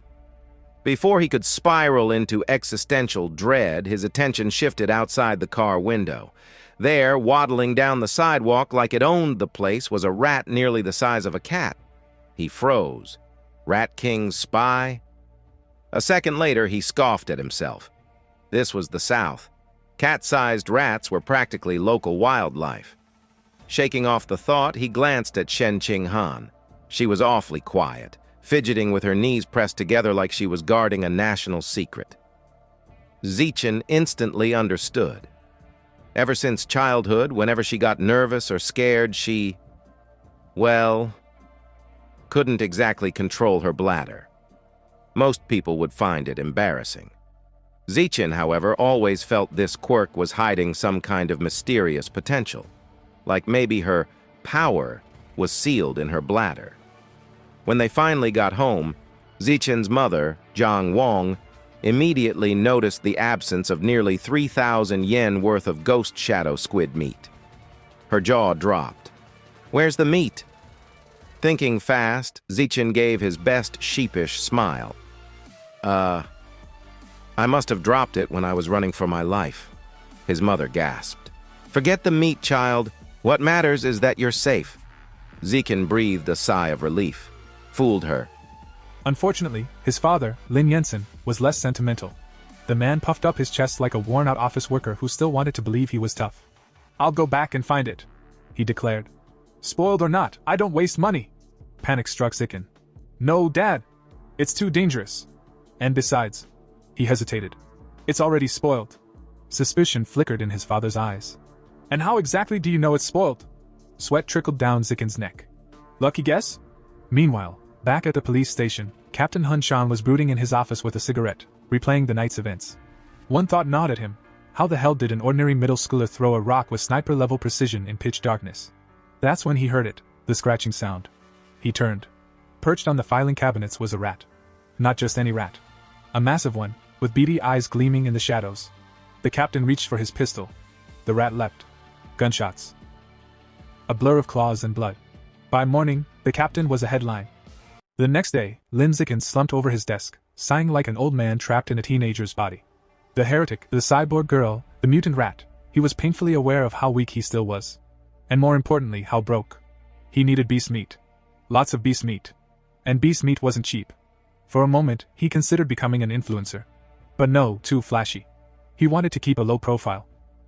Before he could spiral into existential dread, his attention shifted outside the car window. There, waddling down the sidewalk like it owned the place, was a rat nearly the size of a cat. He froze. Rat King's spy? A second later, he scoffed at himself. This was the South. Cat-sized rats were practically local wildlife. Shaking off the thought, he glanced at Shen Qinghan. She was awfully quiet, fidgeting with her knees pressed together like she was guarding a national secret. Zichen instantly understood. Ever since childhood, whenever she got nervous or scared, she, well, couldn't exactly control her bladder. Most people would find it embarrassing. Zichen, however, always felt this quirk was hiding some kind of mysterious potential, like maybe her power was sealed in her bladder. When they finally got home, Zichen's mother, Zhang Wang, immediately noticed the absence of nearly 3,000 yen worth of ghost shadow squid meat. Her jaw dropped. "Where's the meat?" Thinking fast, Zichen gave his best sheepish smile. I must have dropped it when I was running for my life." His mother gasped. "Forget the meat, child. What matters is that you're safe." Zichen breathed a sigh of relief. Fooled her. Unfortunately, his father, Lin Yensen, was less sentimental. The man puffed up his chest like a worn-out office worker who still wanted to believe he was tough. "I'll go back and find it," he declared. "Spoiled or not, I don't waste money." Panic struck Zichen. "No, Dad. It's too dangerous. And besides," he hesitated, "it's already spoiled." Suspicion flickered in his father's eyes. "And how exactly do you know it's spoiled?" Sweat trickled down Zichen's neck. "Lucky guess?" Meanwhile, back at the police station, Captain Hun Shan was brooding in his office with a cigarette, replaying the night's events. One thought gnawed at him. How the hell did an ordinary middle schooler throw a rock with sniper-level precision in pitch darkness? That's when he heard it, the scratching sound. He turned. Perched on the filing cabinets was a rat. Not just any rat. A massive one, with beady eyes gleaming in the shadows. The captain reached for his pistol. The rat leapt. Gunshots. A blur of claws and blood. By morning, the captain was a headline. The next day, Lin Zichen slumped over his desk, sighing like an old man trapped in a teenager's body. The heretic, the cyborg girl, the mutant rat, he was painfully aware of how weak he still was. And more importantly, how broke. He needed beast meat. Lots of beast meat. And beast meat wasn't cheap. For a moment, he considered becoming an influencer. But no, too flashy. He wanted to keep a low profile.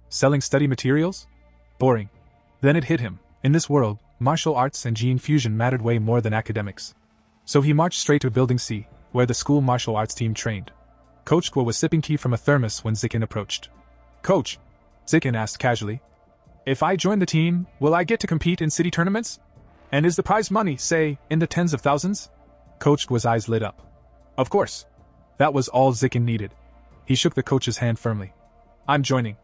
Selling study materials? Boring. Then it hit him. In this world, martial arts and gene fusion mattered way more than academics. So he marched straight to Building C, where the school martial arts team trained. Coach Guo was sipping tea from a thermos when Zichen approached. "Coach," Zichen asked casually, "if I join the team, will I get to compete in city tournaments? And is the prize money, say, in the tens of thousands?" Coach Guo's eyes lit up. Of course. That was all Zichen needed. He shook the coach's hand firmly. "I'm joining."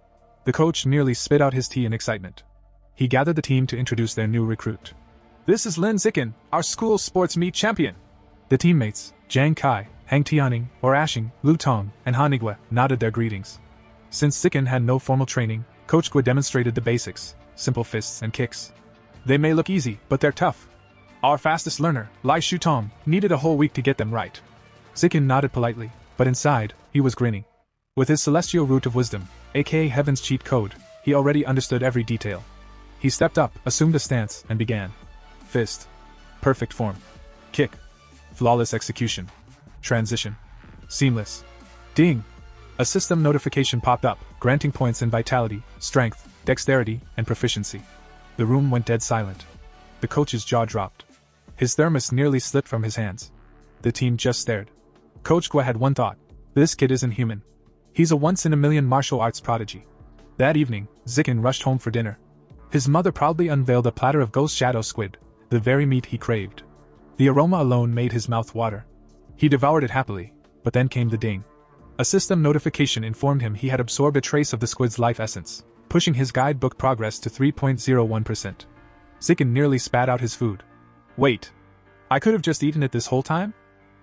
The coach nearly spit out his tea in excitement. He gathered the team to introduce their new recruit. "This is Lin Zichen, our school sports meet champion." The teammates, Zhang Kai, Hang Tianing, or Ashing, Lu Tong, and Hanigua, nodded their greetings. Since Zichen had no formal training, Coach Guo demonstrated the basics, simple fists and kicks. "They may look easy, but they're tough. Our fastest learner, Lai Shutong, needed a whole week to get them right. Zikin nodded politely, but inside, he was grinning. With his celestial root of wisdom, aka Heaven's cheat code, he already understood every detail. He stepped up, assumed a stance, and began. Fist. Perfect form. Kick. Flawless execution. Transition. Seamless. Ding! A system notification popped up, granting points in vitality, strength, dexterity, and proficiency. The room went dead silent. The coach's jaw dropped. His thermos nearly slipped from his hands. The team just stared. Coach Gua had one thought. This kid isn't human. He's a once-in-a-million martial arts prodigy. That evening, Zikin rushed home for dinner. His mother proudly unveiled a platter of ghost shadow squid, the very meat he craved. The aroma alone made his mouth water. He devoured it happily, but then came the ding. A system notification informed him he had absorbed a trace of the squid's life essence, pushing his guidebook progress to 3.01%. Zikin nearly spat out his food. Wait. I could have just eaten it this whole time?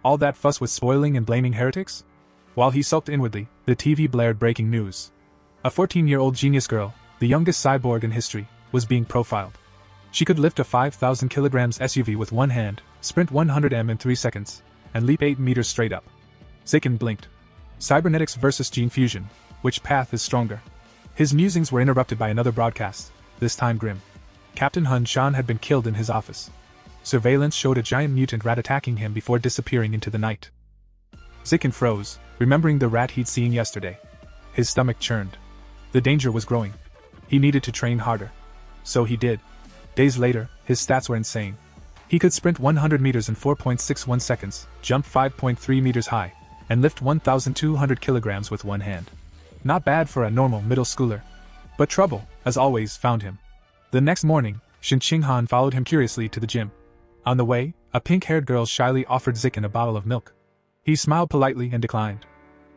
All that fuss with spoiling and blaming heretics? While he sulked inwardly, the TV blared breaking news. A 14-year-old genius girl, the youngest cyborg in history, was being profiled. She could lift a 5,000 kilograms SUV with one hand, sprint 100 m in 3 seconds, and leap 8 meters straight up. Zikin blinked. Cybernetics versus gene fusion. Which path is stronger? His musings were interrupted by another broadcast, this time grim. Captain Hun Shan had been killed in his office. Surveillance showed a giant mutant rat attacking him before disappearing into the night. Zikin froze, remembering the rat he'd seen yesterday. His stomach churned. The danger was growing. He needed to train harder. So he did. Days later, his stats were insane. He could sprint 100 meters in 4.61 seconds, jump 5.3 meters high, and lift 1,200 kilograms with one hand. Not bad for a normal middle schooler. But trouble, as always, found him. The next morning, Shin Qinghan followed him curiously to the gym. On the way, a pink-haired girl shyly offered Zikin a bottle of milk. He smiled politely and declined.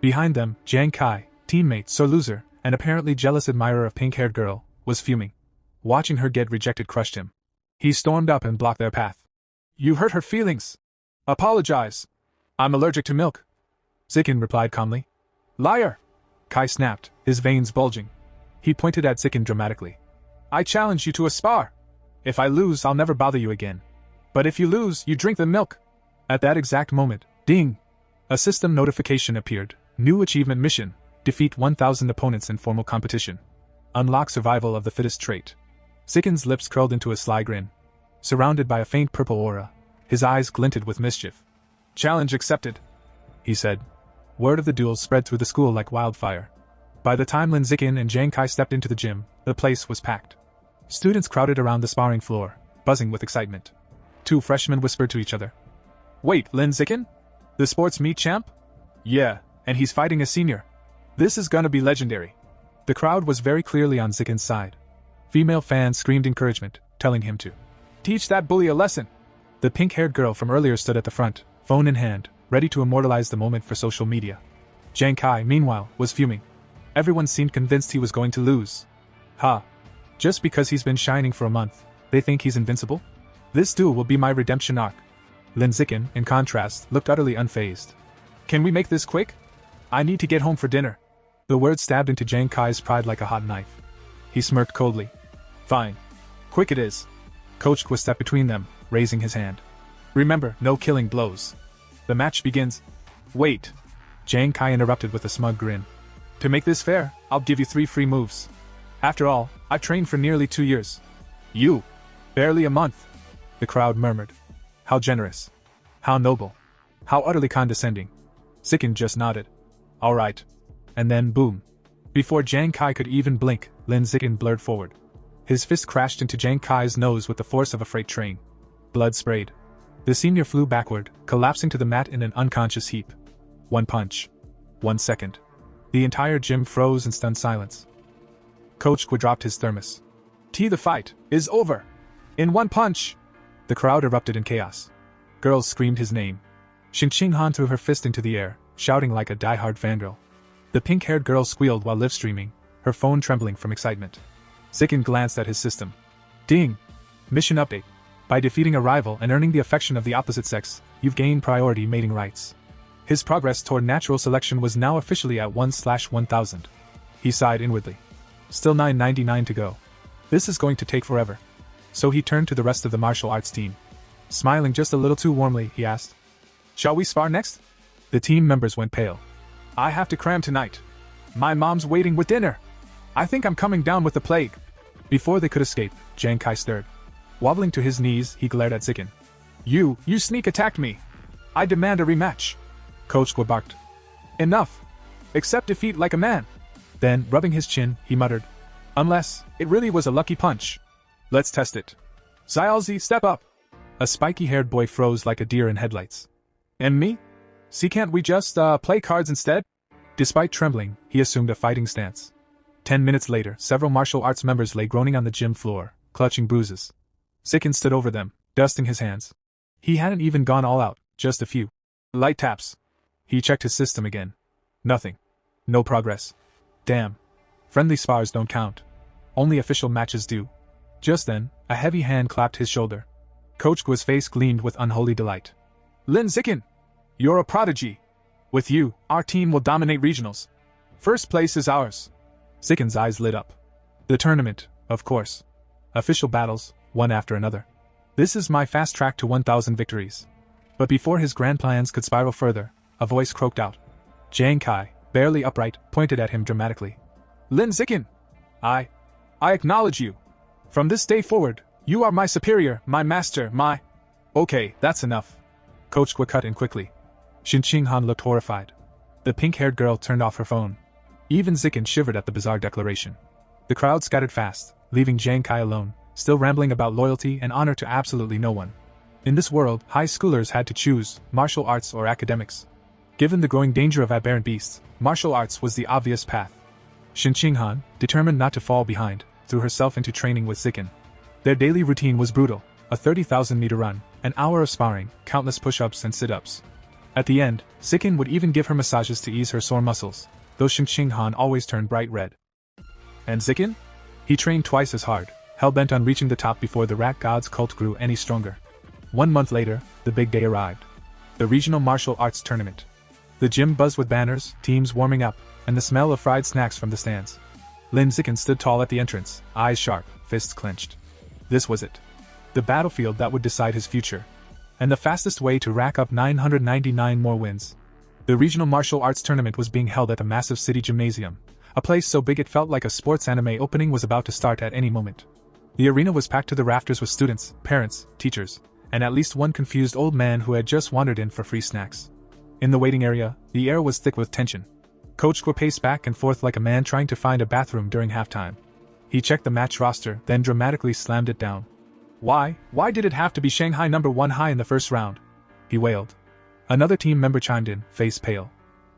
Behind them, Jiang Kai, teammate, sore loser, and apparently jealous admirer of pink-haired girl, was fuming. Watching her get rejected crushed him. He stormed up and blocked their path. You hurt her feelings. Apologize. I'm allergic to milk. Zikin replied calmly. Liar! Kai snapped, his veins bulging. He pointed at Zikin dramatically. I challenge you to a spar. If I lose, I'll never bother you again. But if you lose, you drink the milk. At that exact moment, ding! A system notification appeared. New achievement mission. Defeat 1,000 opponents in formal competition. Unlock survival of the fittest trait. Zikin's lips curled into a sly grin. Surrounded by a faint purple aura, his eyes glinted with mischief. Challenge accepted, he said. Word of the duel spread through the school like wildfire. By the time Lin Zikin and Jiang Kai stepped into the gym, the place was packed. Students crowded around the sparring floor, buzzing with excitement. Two freshmen whispered to each other. Wait, Lin Zikin? The sports meet champ? Yeah, and he's fighting a senior. This is gonna be legendary. The crowd was very clearly on Zikin's side. Female fans screamed encouragement, telling him to teach that bully a lesson. The pink-haired girl from earlier stood at the front, phone in hand, ready to immortalize the moment for social media. Jiang Kai, meanwhile, was fuming. Everyone seemed convinced he was going to lose. Ha! Just because he's been shining for a month, they think he's invincible? This duel will be my redemption arc. Lin Zikin, in contrast, looked utterly unfazed. Can we make this quick? I need to get home for dinner. The word stabbed into Jiang Kai's pride like a hot knife. He smirked coldly. Fine. Quick it is. Coach Gua stepped between them, raising his hand. Remember, no killing blows. The match begins. Wait. Jiang Kai interrupted with a smug grin. To make this fair, I'll give you 3 free moves. After all, I've trained for nearly 2 years. You? Barely a month. The crowd murmured. How generous. How noble. How utterly condescending. Zikin just nodded. All right. And then boom. Before Jiang Kai could even blink, Lin Zikin blurred forward. His fist crashed into Jiang Kai's nose with the force of a freight train. Blood sprayed. The senior flew backward, collapsing to the mat in an unconscious heap. 1 punch. 1 second. The entire gym froze in stunned silence. Coach Gua dropped his thermos. The fight is over. In 1 punch. The crowd erupted in chaos. Girls screamed his name. Shin Qinghan threw her fist into the air, shouting like a die-hard fangirl. The pink-haired girl squealed while live-streaming, her phone trembling from excitement. Zikin glanced at his system. Ding! Mission update. By defeating a rival and earning the affection of the opposite sex, you've gained priority mating rights. His progress toward natural selection was now officially at 1/1000. He sighed inwardly. Still 999 to go. This is going to take forever. So he turned to the rest of the martial arts team. Smiling just a little too warmly, he asked, "Shall we spar next?" The team members went pale. "I have to cram tonight. My mom's waiting with dinner. I think I'm coming down with the plague." Before they could escape, Jang Kai stirred. Wobbling to his knees, he glared at Zikin. You sneak attacked me. I demand a rematch." Coach Gua barked. "Enough. Accept defeat like a man." Then, rubbing his chin, he muttered, "Unless it really was a lucky punch. Let's test it. Xiaozi, step up." A spiky-haired boy froze like a deer in headlights. "And me? See, can't we just, play cards instead?" Despite trembling, he assumed a fighting stance. 10 minutes later, several martial arts members lay groaning on the gym floor, clutching bruises. Zikin stood over them, dusting his hands. He hadn't even gone all out, just a few light taps. He checked his system again. Nothing. No progress. Damn. Friendly spars don't count. Only official matches do. Just then, a heavy hand clapped his shoulder. Coach Gua's face gleamed with unholy delight. "Lin Zikin! You're a prodigy! With you, our team will dominate regionals. First place is ours." Zikin's eyes lit up. The tournament, of course. Official battles, one after another. This is my fast track to 1,000 victories. But before his grand plans could spiral further, a voice croaked out. Jang Kai, barely upright, pointed at him dramatically. "Lin Zikin! I acknowledge you. From this day forward, you are my superior, my master, my—" "Okay, that's enough." Coach Gua cut in quickly. Xin Qinghan looked horrified. The pink-haired girl turned off her phone. Even Zikin shivered at the bizarre declaration. The crowd scattered fast, leaving Jang Kai alone, still rambling about loyalty and honor to absolutely no one. In this world, high schoolers had to choose martial arts or academics. Given the growing danger of aberrant beasts, martial arts was the obvious path. Xin Qinghan, determined not to fall behind, threw herself into training with Zikin. Their daily routine was brutal: a 30,000-meter run, an hour of sparring, countless push-ups and sit-ups. At the end, Zikin would even give her massages to ease her sore muscles, though Xin Qinghan always turned bright red. And Zikin? He trained twice as hard, hell-bent on reaching the top before the rat god's cult grew any stronger. 1 month later, the big day arrived. The regional martial arts tournament. The gym buzzed with banners, teams warming up, and the smell of fried snacks from the stands. Lin Zikin stood tall at the entrance, eyes sharp, fists clenched. This was it. The battlefield that would decide his future. And the fastest way to rack up 999 more wins. The regional martial arts tournament was being held at a massive city gymnasium, a place so big it felt like a sports anime opening was about to start at any moment. The arena was packed to the rafters with students, parents, teachers, and at least one confused old man who had just wandered in for free snacks. In the waiting area, the air was thick with tension. Coach Gua paced back and forth like a man trying to find a bathroom during halftime. He checked the match roster, then dramatically slammed it down. Why did it have to be Shanghai #1 high in the first round? He wailed. Another team member chimed in, face pale.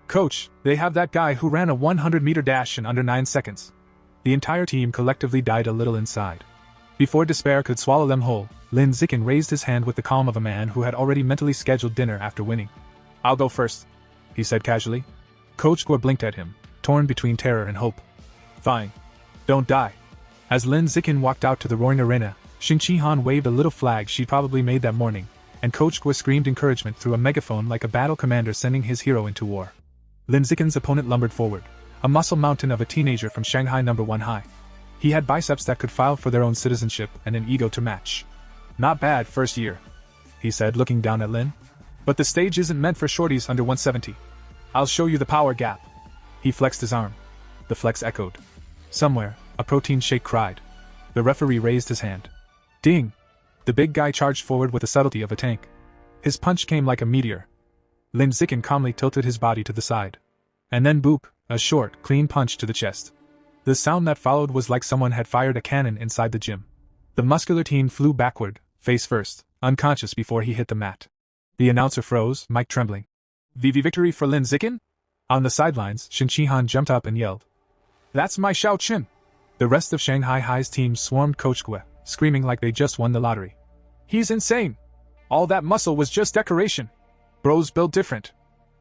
Coach, they have that guy who ran a 100-meter dash in under 9 seconds. The entire team collectively died a little inside. Before despair could swallow them whole, Lin Zikin raised his hand with the calm of a man who had already mentally scheduled dinner after winning. I'll go first, he said casually. Coach Gua blinked at him, torn between terror and hope. Fine. Don't die. As Lin Zikin walked out to the roaring arena, Xin Qinghan waved a little flag she'd probably made that morning, and Coach Gua screamed encouragement through a megaphone like a battle commander sending his hero into war. Lin Zikin's opponent lumbered forward, a muscle mountain of a teenager from Shanghai #1 high. He had biceps that could file for their own citizenship and an ego to match. Not bad first year, he said, looking down at Lin. But the stage isn't meant for shorties under 170. I'll show you the power gap. He flexed his arm. The flex echoed. Somewhere, a protein shake cried. The referee raised his hand. Ding! The big guy charged forward with the subtlety of a tank. His punch came like a meteor. Lin Zikin calmly tilted his body to the side. And then boop, a short, clean punch to the chest. The sound that followed was like someone had fired a cannon inside the gym. The muscular teen flew backward, face first, unconscious before he hit the mat. The announcer froze, mic trembling. VV victory for Lin Zikin? On the sidelines, Xin Qinghan jumped up and yelled. That's my Xiao Qin! The rest of Shanghai High's team swarmed Coach Gua, screaming like they just won the lottery. He's insane! All that muscle was just decoration! Bro's built different.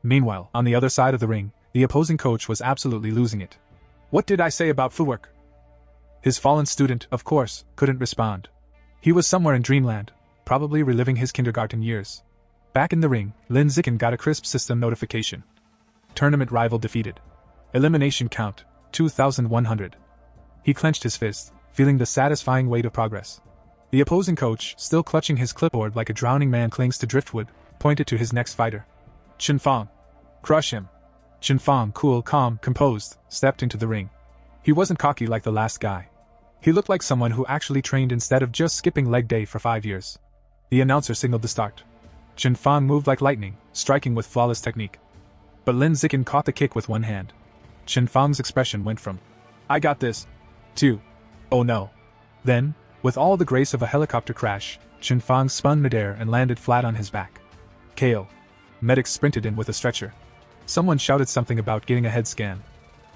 Meanwhile, on the other side of the ring, the opposing coach was absolutely losing it. What did I say about footwork? His fallen student, of course, couldn't respond. He was somewhere in dreamland, probably reliving his kindergarten years. Back in the ring, Lin Zikin got a crisp system notification. Tournament rival defeated. Elimination count, 2,100. He clenched his fist, feeling the satisfying weight of progress. The opposing coach, still clutching his clipboard like a drowning man clings to driftwood, pointed to his next fighter. Chen Fang. Crush him. Chen Fang, cool, calm, composed, stepped into the ring. He wasn't cocky like the last guy. He looked like someone who actually trained instead of just skipping leg day for 5 years. The announcer signaled the start. Chen Fang moved like lightning, striking with flawless technique. But Lin Zikin caught the kick with one hand. Chen Fang's expression went from, "I got this," to, "Oh no." Then, with all the grace of a helicopter crash, Chen Fang spun midair and landed flat on his back. KO. Medics sprinted in with a stretcher. Someone shouted something about getting a head scan.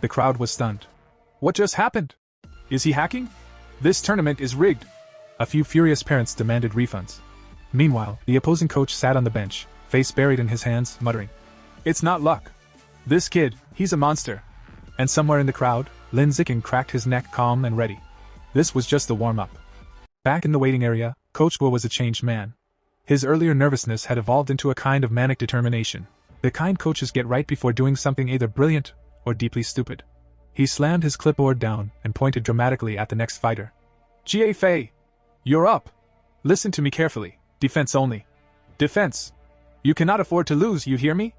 The crowd was stunned. What just happened? Is he hacking? This tournament is rigged. A few furious parents demanded refunds. Meanwhile, the opposing coach sat on the bench, face buried in his hands, muttering, "It's not luck. This kid, he's a monster." And somewhere in the crowd, Lin Zikin cracked his neck, calm and ready. This was just the warm-up. Back in the waiting area, Coach Guo was a changed man. His earlier nervousness had evolved into a kind of manic determination, the kind coaches get right before doing something either brilliant or deeply stupid. He slammed his clipboard down and pointed dramatically at the next fighter. "Jie Fei! You're up! Listen to me carefully. Defense only. Defense! You cannot afford to lose, you hear me?"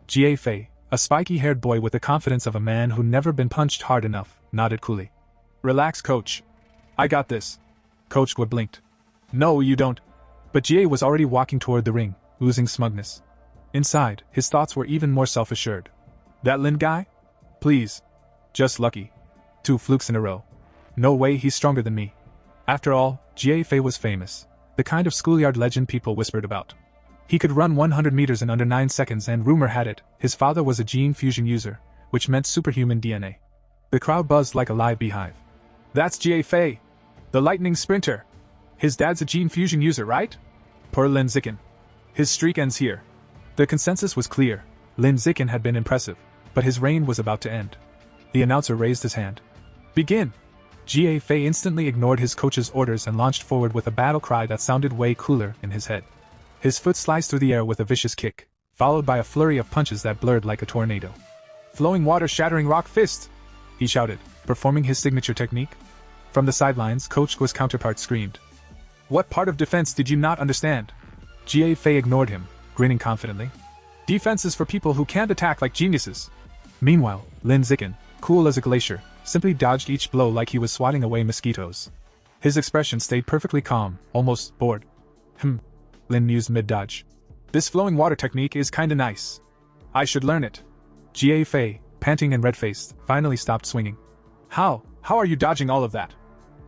Jie Fei, a spiky-haired boy with the confidence of a man who never been punched hard enough, nodded coolly. "Relax, coach. I got this." Coach Guo blinked. "No, you don't." But Jie was already walking toward the ring, oozing smugness. Inside, his thoughts were even more self-assured. "That Lin guy? Please. Just lucky. 2 flukes in a row. No way he's stronger than me." After all, Jie Fei was famous, the kind of schoolyard legend people whispered about. He could run 100 meters in under 9 seconds, and rumor had it, his father was a gene fusion user, which meant superhuman DNA. The crowd buzzed like a live beehive. "That's Jie Fei, the lightning sprinter. His dad's a gene fusion user, right? Poor Lin Zikin. His streak ends here." The consensus was clear. Lin Zikin had been impressive, but his reign was about to end. The announcer raised his hand. "Begin!" Jie Fei instantly ignored his coach's orders and launched forward with a battle cry that sounded way cooler in his head. His foot sliced through the air with a vicious kick, followed by a flurry of punches that blurred like a tornado. "Flowing water shattering rock fist!" he shouted, performing his signature technique. From the sidelines, Coach Guo's counterpart screamed. "What part of defense did you not understand?" Jie Fei ignored him, grinning confidently. "Defense is for people who can't attack like geniuses." Meanwhile, Lin Zikin, cool as a glacier, simply dodged each blow like he was swatting away mosquitoes. His expression stayed perfectly calm, almost bored. Lin mused mid-dodge. "This flowing water technique is kinda nice. I should learn it." Jie Fei, panting and red-faced, finally stopped swinging. How are you dodging all of that?"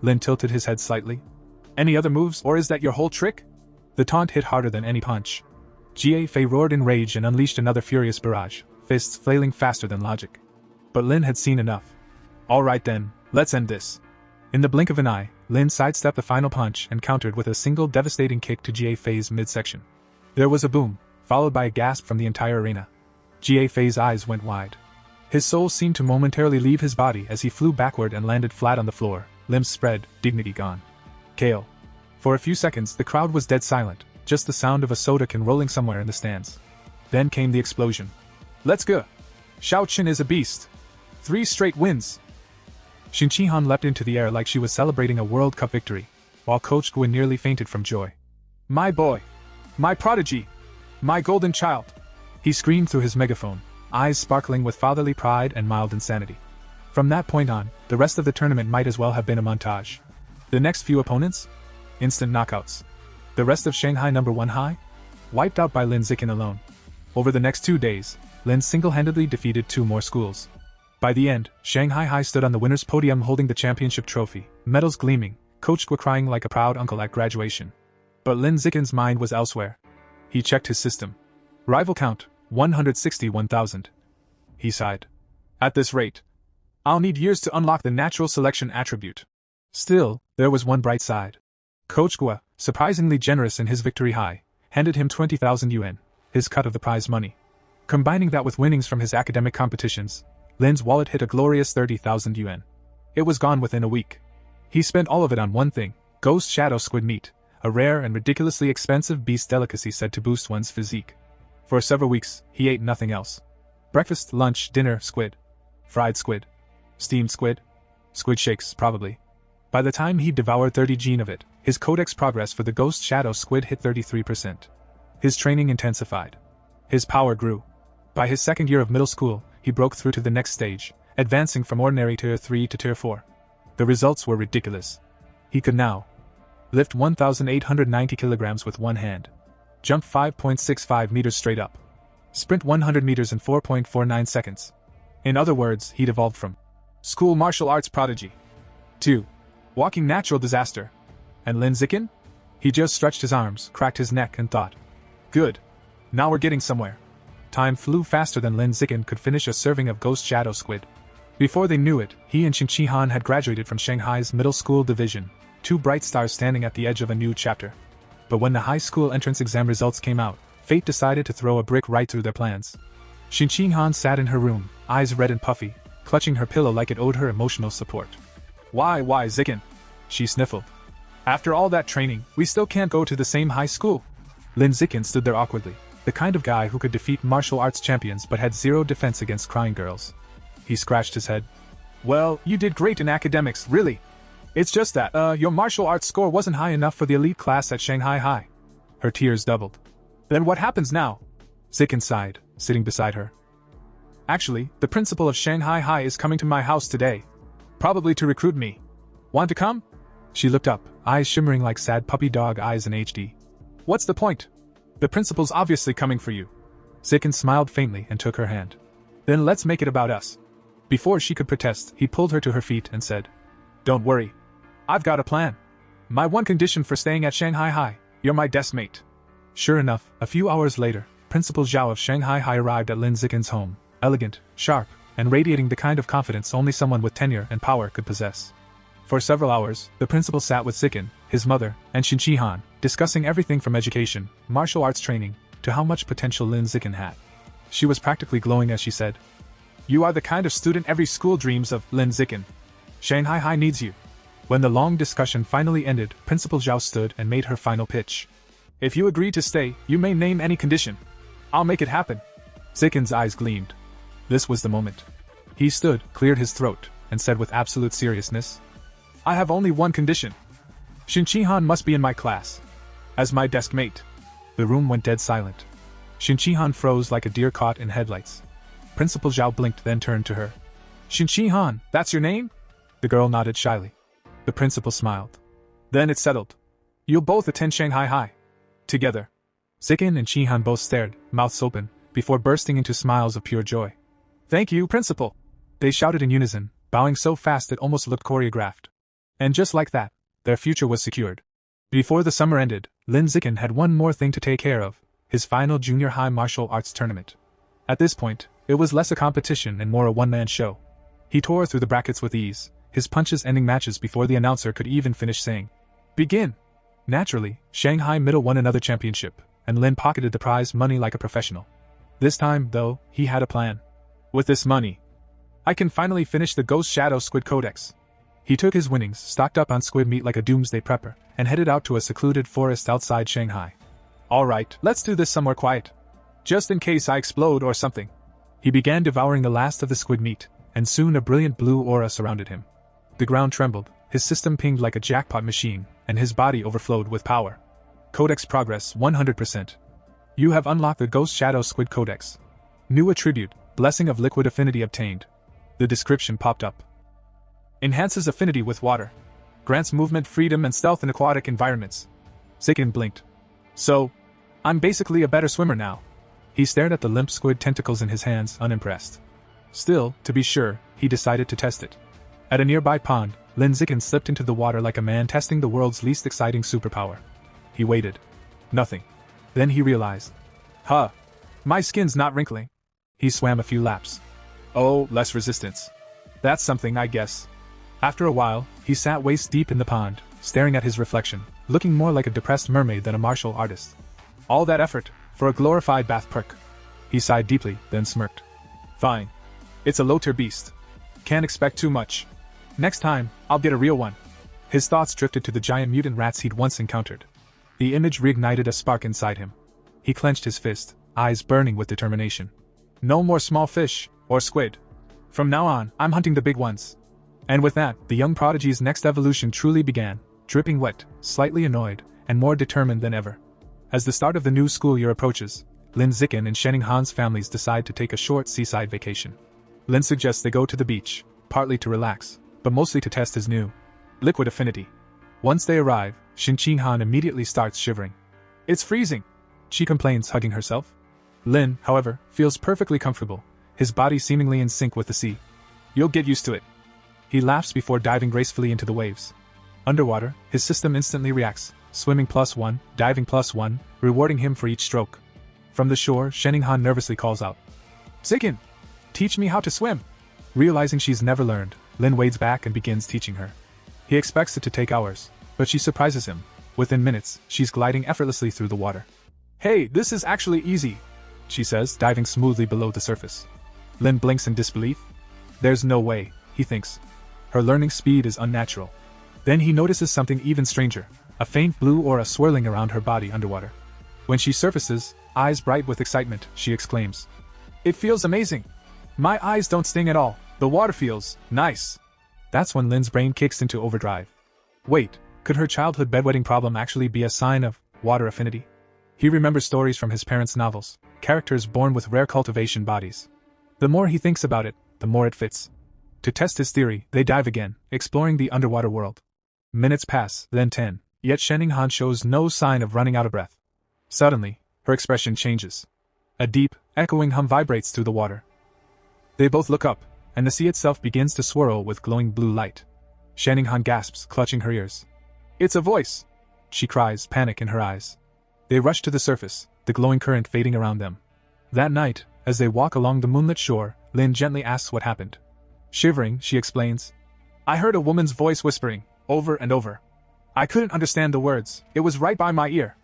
Lin tilted his head slightly. "Any other moves, or is that your whole trick?" The taunt hit harder than any punch. Jie Fei roared in rage and unleashed another furious barrage, fists flailing faster than logic. But Lin had seen enough. "All right then, let's end this." In the blink of an eye, Lin sidestepped the final punch and countered with a single devastating kick to Jie Fei's midsection. There was a boom, followed by a gasp from the entire arena. Jie Fei's eyes went wide. His soul seemed to momentarily leave his body as he flew backward and landed flat on the floor, limbs spread, dignity gone. KO. For a few seconds the crowd was dead silent, just the sound of a soda can rolling somewhere in the stands. Then came the explosion. "Let's go! Xiao Qin is a beast! 3 straight wins!" Xin Qihan leapt into the air like she was celebrating a World Cup victory, while Coach Guo nearly fainted from joy. "My boy! My prodigy! My golden child!" he screamed through his megaphone, eyes sparkling with fatherly pride and mild insanity. From that point on, the rest of the tournament might as well have been a montage. The next few opponents? Instant knockouts. The rest of Shanghai #1 High? Wiped out by Lin Zikin alone. Over the next 2 days, Lin single-handedly defeated 2 more schools. By the end, Shanghai High stood on the winner's podium holding the championship trophy, medals gleaming, Coach Guo crying like a proud uncle at graduation. But Lin Zikin's mind was elsewhere. He checked his system. Rival count, 161,000. He sighed. "At this rate, I'll need years to unlock the natural selection attribute." Still, there was one bright side. Coach Guo, surprisingly generous in his victory high, handed him 20,000 yuan, his cut of the prize money. Combining that with winnings from his academic competitions, Lin's wallet hit a glorious 30,000 yuan. It was gone within a week. He spent all of it on one thing, ghost shadow squid meat, a rare and ridiculously expensive beast delicacy said to boost one's physique. For several weeks, he ate nothing else. Breakfast, lunch, dinner, squid. Fried squid. Steamed squid. Squid shakes, probably. By the time he'd devoured 30 gene of it, His codex progress for the Ghost Shadow Squid hit 33%. His training intensified. His power grew. By his second year of middle school, he broke through to the next stage, advancing from ordinary Tier 3 to Tier 4. The results were ridiculous. He could now lift 1,890 kilograms with one hand, jump 5.65 meters straight up, sprint 100 meters in 4.49 seconds. In other words, he'd evolved from school martial arts prodigy to walking natural disaster. And Lin Zikin? He just stretched his arms, cracked his neck, and thought, good. Now we're getting somewhere. Time flew faster than Lin Zikin could finish a serving of Ghost Shadow Squid. Before they knew it, he and Qin Han had graduated from Shanghai's middle school division, two bright stars standing at the edge of a new chapter. But when the high school entrance exam results came out, fate decided to throw a brick right through their plans. Qin Han sat in her room, eyes red and puffy, clutching her pillow like it owed her emotional support. Why, Zikin? She sniffled. After all that training, we still can't go to the same high school. Lin Zikin stood there awkwardly, the kind of guy who could defeat martial arts champions but had zero defense against crying girls. He scratched his head. Well, you did great in academics, really. It's just that, your martial arts score wasn't high enough for the elite class at Shanghai High. Her tears doubled. Then what happens now? Zikin sighed, sitting beside her. Actually, the principal of Shanghai High is coming to my house today. Probably to recruit me. Want to come? She looked up, eyes shimmering like sad puppy dog eyes in HD. What's the point? The principal's obviously coming for you. Zikin smiled faintly and took her hand. Then let's make it about us. Before she could protest, he pulled her to her feet and said, Don't worry. I've got a plan. My one condition for staying at Shanghai High, you're my desk mate. Sure enough, a few hours later, Principal Zhao of Shanghai High arrived at Lin Zikin's home, elegant, sharp, and radiating the kind of confidence only someone with tenure and power could possess. For several hours, the principal sat with Zikin, his mother, and Qin Han, discussing everything from education, martial arts training, to how much potential Lin Zikin had. She was practically glowing as she said, You are the kind of student every school dreams of, Lin Zikin. Shanghai High needs you. When the long discussion finally ended, Principal Zhao stood and made her final pitch. If you agree to stay, you may name any condition. I'll make it happen. Zikin's eyes gleamed. This was the moment. He stood, cleared his throat, and said with absolute seriousness, I have only one condition. Qin Han must be in my class. As my desk mate. The room went dead silent. Qin Han froze like a deer caught in headlights. Principal Zhao blinked, then turned to her. Qin Han, that's your name? The girl nodded shyly. The principal smiled. Then it's settled. You'll both attend Shanghai High. Together. Zikin and Qin Han both stared, mouths open, before bursting into smiles of pure joy. Thank you, Principal. They shouted in unison, bowing so fast it almost looked choreographed. And just like that, their future was secured. Before the summer ended, Lin Zikin had one more thing to take care of, his final junior high martial arts tournament. At this point, it was less a competition and more a one-man show. He tore through the brackets with ease, his punches ending matches before the announcer could even finish saying, Begin! Naturally, Shanghai Middle won another championship, and Lin pocketed the prize money like a professional. This time, though, he had a plan. With this money, I can finally finish the Ghost Shadow Squid Codex. He took his winnings, stocked up on squid meat like a doomsday prepper, and headed out to a secluded forest outside Shanghai. Alright, let's do this somewhere quiet. Just in case I explode or something. He began devouring the last of the squid meat, and soon a brilliant blue aura surrounded him. The ground trembled, his system pinged like a jackpot machine, and his body overflowed with power. Codex progress 100%. You have unlocked the Ghost Shadow Squid Codex. New attribute, Blessing of Liquid Affinity obtained. The description popped up. Enhances affinity with water. Grants movement freedom and stealth in aquatic environments. Zikin blinked. So, I'm basically a better swimmer now. He stared at the limp squid tentacles in his hands, unimpressed. Still, to be sure, he decided to test it. At a nearby pond, Lin Zikin slipped into the water like a man testing the world's least exciting superpower. He waited. Nothing. Then he realized. My skin's not wrinkling. He swam a few laps. Oh, less resistance. That's something, I guess. After a while, he sat waist deep in the pond, staring at his reflection, looking more like a depressed mermaid than a martial artist. All that effort, for a glorified bath perk. He sighed deeply, then smirked. Fine. It's a low-tier beast. Can't expect too much. Next time, I'll get a real one. His thoughts drifted to the giant mutant rats he'd once encountered. The image reignited a spark inside him. He clenched his fist, eyes burning with determination. No more small fish, or squid. From now on, I'm hunting the big ones. And with that, the young prodigy's next evolution truly began, dripping wet, slightly annoyed, and more determined than ever. As the start of the new school year approaches, Lin Zikin and Shenning Han's families decide to take a short seaside vacation. Lin suggests they go to the beach, partly to relax, but mostly to test his new liquid affinity. Once they arrive, Shin Han immediately starts shivering. "It's freezing," she complains, hugging herself. Lin, however, feels perfectly comfortable, his body seemingly in sync with the sea. "You'll get used to it." He laughs before diving gracefully into the waves. Underwater, his system instantly reacts, swimming +1, diving +1, rewarding him for each stroke. From the shore, Shenning Han nervously calls out, "Zikin, teach me how to swim." Realizing she's never learned, Lin wades back and begins teaching her. He expects it to take hours, but she surprises him. Within minutes, she's gliding effortlessly through the water. "Hey, this is actually easy," she says, diving smoothly below the surface. Lin blinks in disbelief. There's no way, he thinks. Her learning speed is unnatural. Then he notices something even stranger, a faint blue aura swirling around her body underwater. When she surfaces, eyes bright with excitement, she exclaims, "It feels amazing! My eyes don't sting at all, the water feels nice." That's when Lin's brain kicks into overdrive. Wait, could her childhood bedwetting problem actually be a sign of water affinity? He remembers stories from his parents' novels, characters born with rare cultivation bodies. The more he thinks about it, the more it fits. To test his theory, they dive again, exploring the underwater world. Minutes pass, then 10, yet Shenning Han shows no sign of running out of breath. Suddenly, her expression changes. A deep, echoing hum vibrates through the water. They both look up, and the sea itself begins to swirl with glowing blue light. Shenning Han gasps, clutching her ears. "It's a voice!" she cries, panic in her eyes. They rush to the surface, the glowing current fading around them. That night, as they walk along the moonlit shore, Lin gently asks what happened. Shivering, she explains, "I heard a woman's voice whispering, over and over. I couldn't understand the words, it was right by my ear."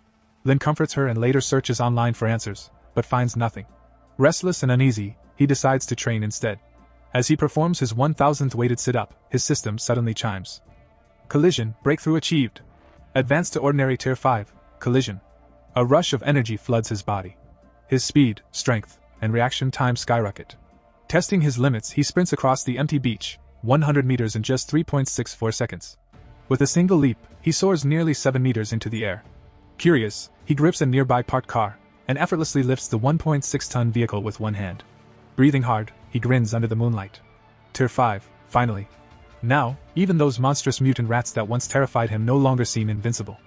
Lin comforts her and later searches online for answers, but finds nothing. Restless and uneasy, he decides to train instead. As he performs his 1000th weighted sit-up, his system suddenly chimes. Collision, breakthrough achieved. Advance to ordinary tier 5, collision. A rush of energy floods his body. His speed, strength, and reaction time skyrocket. Testing his limits, he sprints across the empty beach, 100 meters in just 3.64 seconds. With a single leap, he soars nearly 7 meters into the air. Curious, he grips a nearby parked car, and effortlessly lifts the 1.6-ton vehicle with one hand. Breathing hard, he grins under the moonlight. Tier 5, finally. Now, even those monstrous mutant rats that once terrified him no longer seem invincible.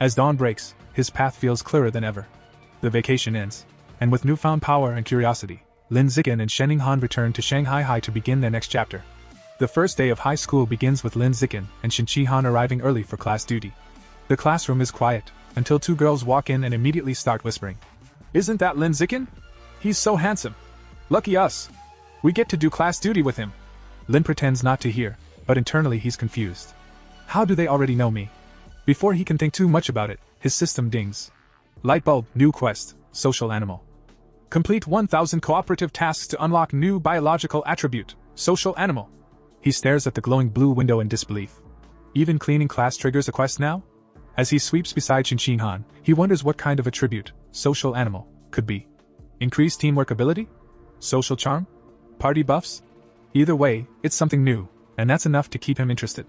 As dawn breaks, his path feels clearer than ever. The vacation ends, and with newfound power and curiosity, Lin Zikin and Shenning Han return to Shanghai High to begin their next chapter. The first day of high school begins with Lin Zikin and Shin Han arriving early for class duty. The classroom is quiet, until two girls walk in and immediately start whispering. "Isn't that Lin Zikin? He's so handsome. Lucky us. We get to do class duty with him." Lin pretends not to hear, but internally he's confused. How do they already know me? Before he can think too much about it, his system dings. Lightbulb, new quest, social animal. Complete 1000 cooperative tasks to unlock new biological attribute, social animal. He stares at the glowing blue window in disbelief. Even cleaning class triggers a quest now? As he sweeps beside Shin Han, he wonders what kind of attribute, social animal, could be. Increased teamwork ability? Social charm? Party buffs? Either way, it's something new, and that's enough to keep him interested.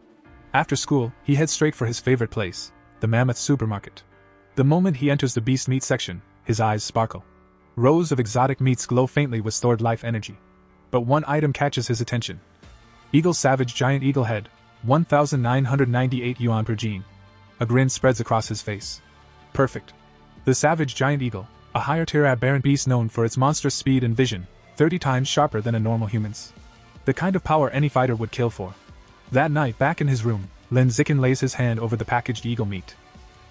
After school, he heads straight for his favorite place, the Mammoth Supermarket. The moment he enters the beast meat section, his eyes sparkle. Rows of exotic meats glow faintly with stored life energy. But one item catches his attention. Eagle Savage Giant Eagle Head, 1,998 yuan per gene. A grin spreads across his face. Perfect. The Savage Giant Eagle, a higher tier aberrant beast known for its monstrous speed and vision, 30 times sharper than a normal human's. The kind of power any fighter would kill for. That night, back in his room, Lin Zikin lays his hand over the packaged eagle meat.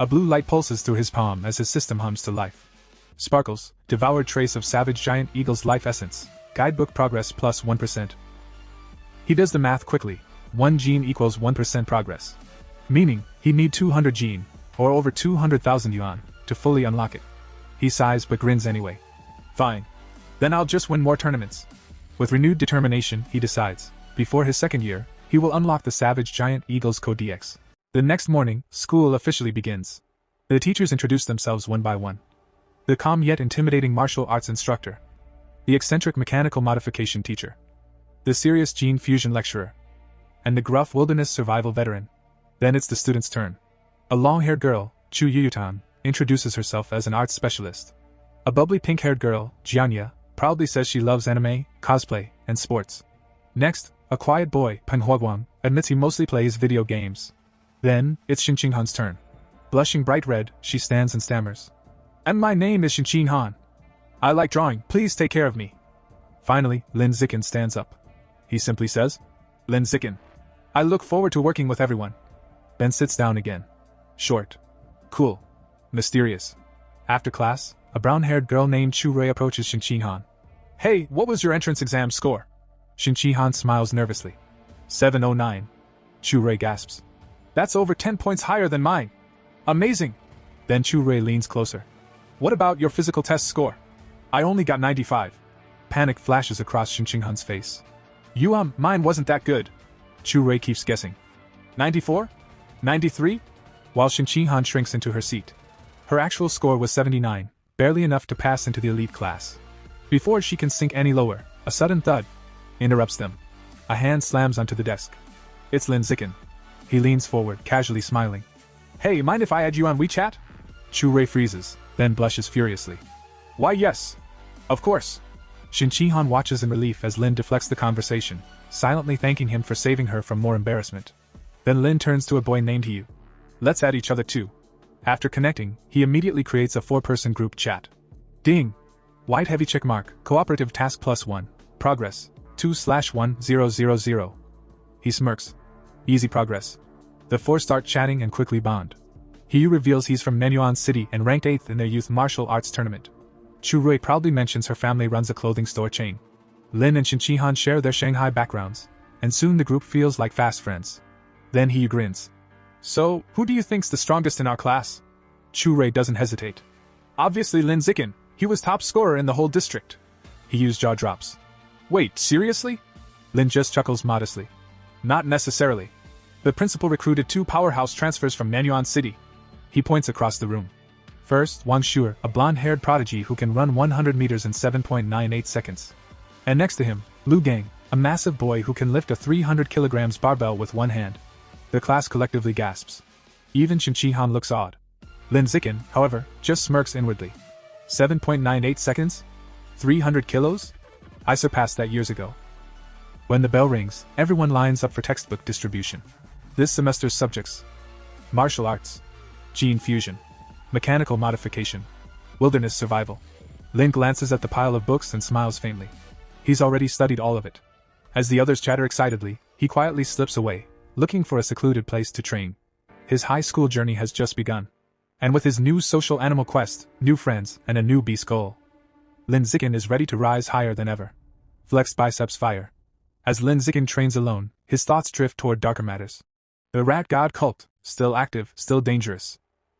A blue light pulses through his palm as his system hums to life. Sparkles, devoured trace of Savage Giant Eagle's life essence. Guidebook progress plus 1%. He does the math quickly. 1 gene equals 1% progress. Meaning, he'd need 200 gene, or over 200,000 yuan, to fully unlock it. He sighs but grins anyway. Fine. Then I'll just win more tournaments. With renewed determination, he decides, before his second year, he will unlock the Savage Giant Eagle's Code DX. The next morning, school officially begins. The teachers introduce themselves one by one. The calm yet intimidating martial arts instructor. The eccentric mechanical modification teacher. The serious gene fusion lecturer. And the gruff wilderness survival veteran. Then it's the student's turn. A long-haired girl, Chu Yuyutan, introduces herself as an arts specialist. A bubbly pink-haired girl, Jianya, proudly says she loves anime, cosplay, and sports. Next, a quiet boy, Manhwa, admits he mostly plays video games. Then, it's Shinqinghan's turn. Blushing bright red, she stands and stammers. "And my name is Shinqinghan. I like drawing, please take care of me." Finally, Lin Zikin stands up. He simply says, "Lin Zikin. I look forward to working with everyone." Then sits down again. Short. Cool. Mysterious. After class, a brown-haired girl named Chu Rui approaches Shinqinghan. "Hey, what was your entrance exam score?" Shinqinghan smiles nervously. 709. Chu Rui gasps. "That's over 10 points higher than mine. Amazing." Then Chu Rui leans closer. "What about your physical test score?" "I only got 95. Panic flashes across Shinqinghan's face. Mine wasn't that good." Chu Rui keeps guessing. 94? 93? While Shinqinghan shrinks into her seat. Her actual score was 79, barely enough to pass into the elite class. Before she can sink any lower, a sudden thud interrupts them. A hand slams onto the desk. It's Lin Zikin. He leans forward, casually smiling. "Hey, mind if I add you on WeChat?" Chu Rui freezes, then blushes furiously. "Why yes. Of course." Shinqinghan watches in relief as Lin deflects the conversation, silently thanking him for saving her from more embarrassment. Then Lin turns to a boy named Yu. "Let's add each other too." After connecting, he immediately creates a 4-person group chat. Ding! White heavy checkmark, cooperative task +1, progress, 2/1000. He smirks. Easy progress. The 4 start chatting and quickly bond. Yu reveals he's from Menyuan City and ranked 8th in their youth martial arts tournament. Chu Rui proudly mentions her family runs a clothing store chain. Lin and Shinqinghan share their Shanghai backgrounds, and soon the group feels like fast friends. Then Yu grins. "So, who do you think's the strongest in our class?" Chu Rui doesn't hesitate. "Obviously Lin Zikin, he was top scorer in the whole district." Yu's jaw drops. "Wait, seriously?" Lin just chuckles modestly. "Not necessarily. The principal recruited 2 powerhouse transfers from Menyuan City." He points across the room. First, Wang Shuer, a blonde-haired prodigy who can run 100 meters in 7.98 seconds. And next to him, Lu Gang, a massive boy who can lift a 300 kilograms barbell with one hand. The class collectively gasps. Even Shinqinghan looks awed. Lin Zikin, however, just smirks inwardly. 7.98 seconds? 300 kilos? I surpassed that years ago. When the bell rings, everyone lines up for textbook distribution. This semester's subjects: martial arts, gene fusion, mechanical modification, wilderness survival. Lin glances at the pile of books and smiles faintly. He's already studied all of it. As the others chatter excitedly, he quietly slips away, looking for a secluded place to train. His high school journey has just begun. And with his new social animal quest, new friends, and a new beast goal, Lin Zikin is ready to rise higher than ever. Flexed biceps fire. As Lin Zikin trains alone, his thoughts drift toward darker matters. The rat god cult, still active, still dangerous.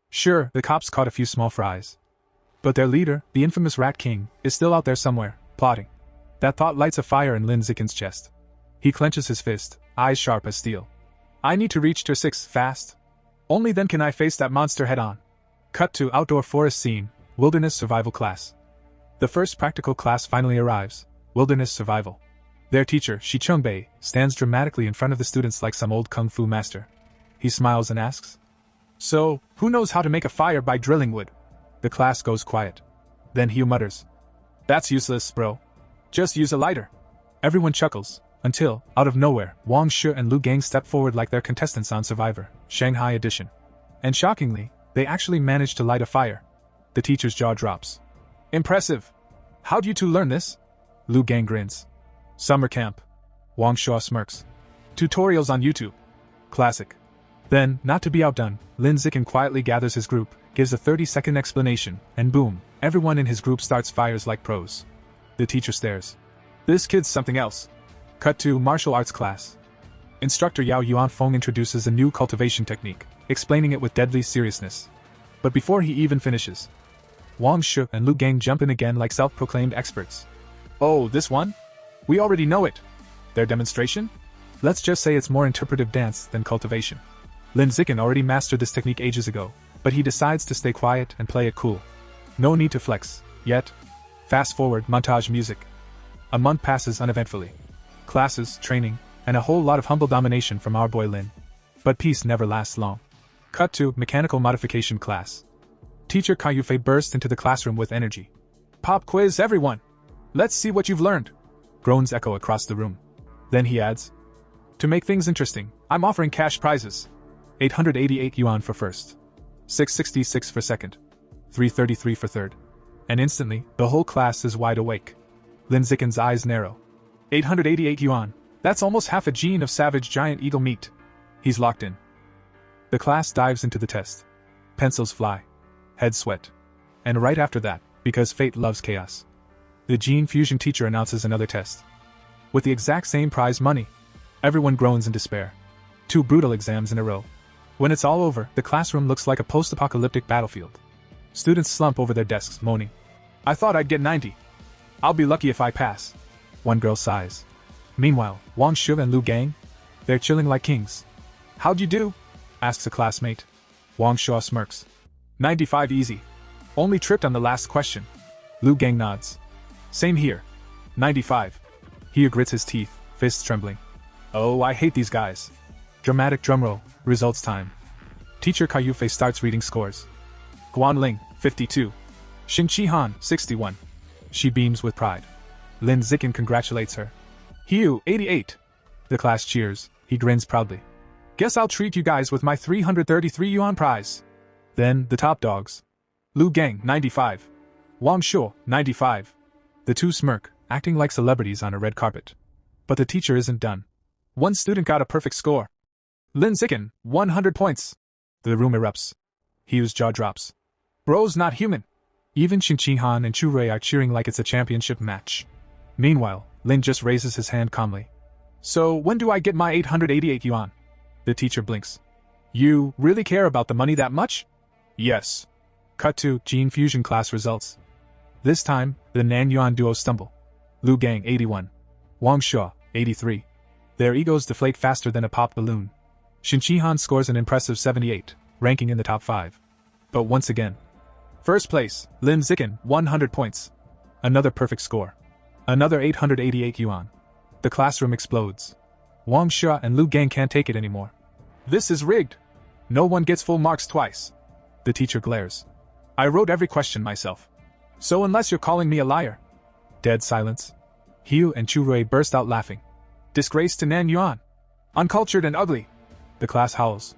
Sure, the cops caught a few small fries. But their leader, the infamous Rat King, is still out there somewhere, plotting. That thought lights a fire in Lin Zikin's chest. He clenches his fist, eyes sharp as steel. I need to reach Tier 6 fast. Only then can I face that monster head-on. Cut to outdoor forest scene, wilderness survival class. The first practical class finally arrives, wilderness survival. Their teacher, Shi Chungbei, stands dramatically in front of the students like some old kung fu master. He smiles and asks, "So, who knows how to make a fire by drilling wood?" The class goes quiet. Then Hugh mutters, "That's useless, bro. Just use a lighter." Everyone chuckles, until, out of nowhere, Wang Shi and Lu Gang step forward like they're contestants on Survivor, Shanghai edition. And shockingly, they actually manage to light a fire. The teacher's jaw drops. "Impressive. How'd you two learn this?" Lu Gang grins. "Summer camp." Wang Shi smirks. "Tutorials on YouTube." Classic. Then, not to be outdone, Lin Zikin quietly gathers his group, gives a 30-second explanation, and boom, everyone in his group starts fires like pros. The teacher stares. This kid's something else. Cut to martial arts class. Instructor Yao Yuanfeng introduces a new cultivation technique, explaining it with deadly seriousness. But before he even finishes, Wang Shi and Lu Gang jump in again like self-proclaimed experts. "Oh, this one? We already know it. Their demonstration? Let's just say it's more interpretive dance than cultivation." Lin Zikin already mastered this technique ages ago, but he decides to stay quiet and play it cool. No need to flex, yet. Fast forward, montage music. A month passes uneventfully. Classes, training, and a whole lot of humble domination from our boy Lin. But peace never lasts long. Cut to mechanical modification class. Teacher Kayufei burst into the classroom with energy. Pop quiz everyone! Let's see what you've learned! Groans echo across the room. Then he adds, to make things interesting, I'm offering cash prizes. 888 yuan for first. 666 for second. 333 for third. And instantly, the whole class is wide awake. Lin Zicken's eyes narrow. 888 yuan. That's almost half a gene of savage giant eagle meat. He's locked in. The class dives into the test. Pencils fly. Heads sweat. And right after that, because fate loves chaos, the gene fusion teacher announces another test. With the exact same prize money. Everyone groans in despair. 2 brutal exams in a row. When it's all over, the classroom looks like a post-apocalyptic battlefield. Students slump over their desks, moaning. I thought I'd get 90. I'll be lucky if I pass. One girl sighs. Meanwhile, Wang Shu and Lu Gang? They're chilling like kings. How'd you do? Asks a classmate. Wang Shu smirks. 95 easy. Only tripped on the last question. Lu Gang nods. Same here. 95. He grits his teeth, fists trembling. Oh, I hate these guys. Dramatic drumroll, results time. Teacher Kayufei starts reading scores. Guanling, 52. Xin Chihan, 61. She beams with pride. Lin Zicken congratulates her. Hiu, 88. The class cheers, he grins proudly. Guess I'll treat you guys with my 333 yuan prize. Then, the top dogs. Lu Gang, 95. Wang Shu, 95. The two smirk, acting like celebrities on a red carpet. But the teacher isn't done. One student got a perfect score. Lin Zicken, 100 points. The room erupts. Hiu's jaw drops. Bro's not human. Even Xin Qihan and Chu Rui are cheering like it's a championship match. Meanwhile, Lin just raises his hand calmly. So, when do I get my 888 yuan? The teacher blinks. You really care about the money that much? Yes. Cut to Gene Fusion class results. This time, the Nan Yuan duo stumble. Lu Gang, 81. Wang Shu, 83. Their egos deflate faster than a popped balloon. Xin Qihan scores an impressive 78, ranking in the top 5. But once again. First place, Lin Zicken, 100 points. Another perfect score. Another 888 yuan. The classroom explodes. Wang Shu and Lu Gang can't take it anymore. This is rigged. No one gets full marks twice. The teacher glares. I wrote every question myself. So unless you're calling me a liar. Dead silence. Hiu and Chu Rui burst out laughing. Disgrace to Nan Yuan. Uncultured and ugly. The class howls.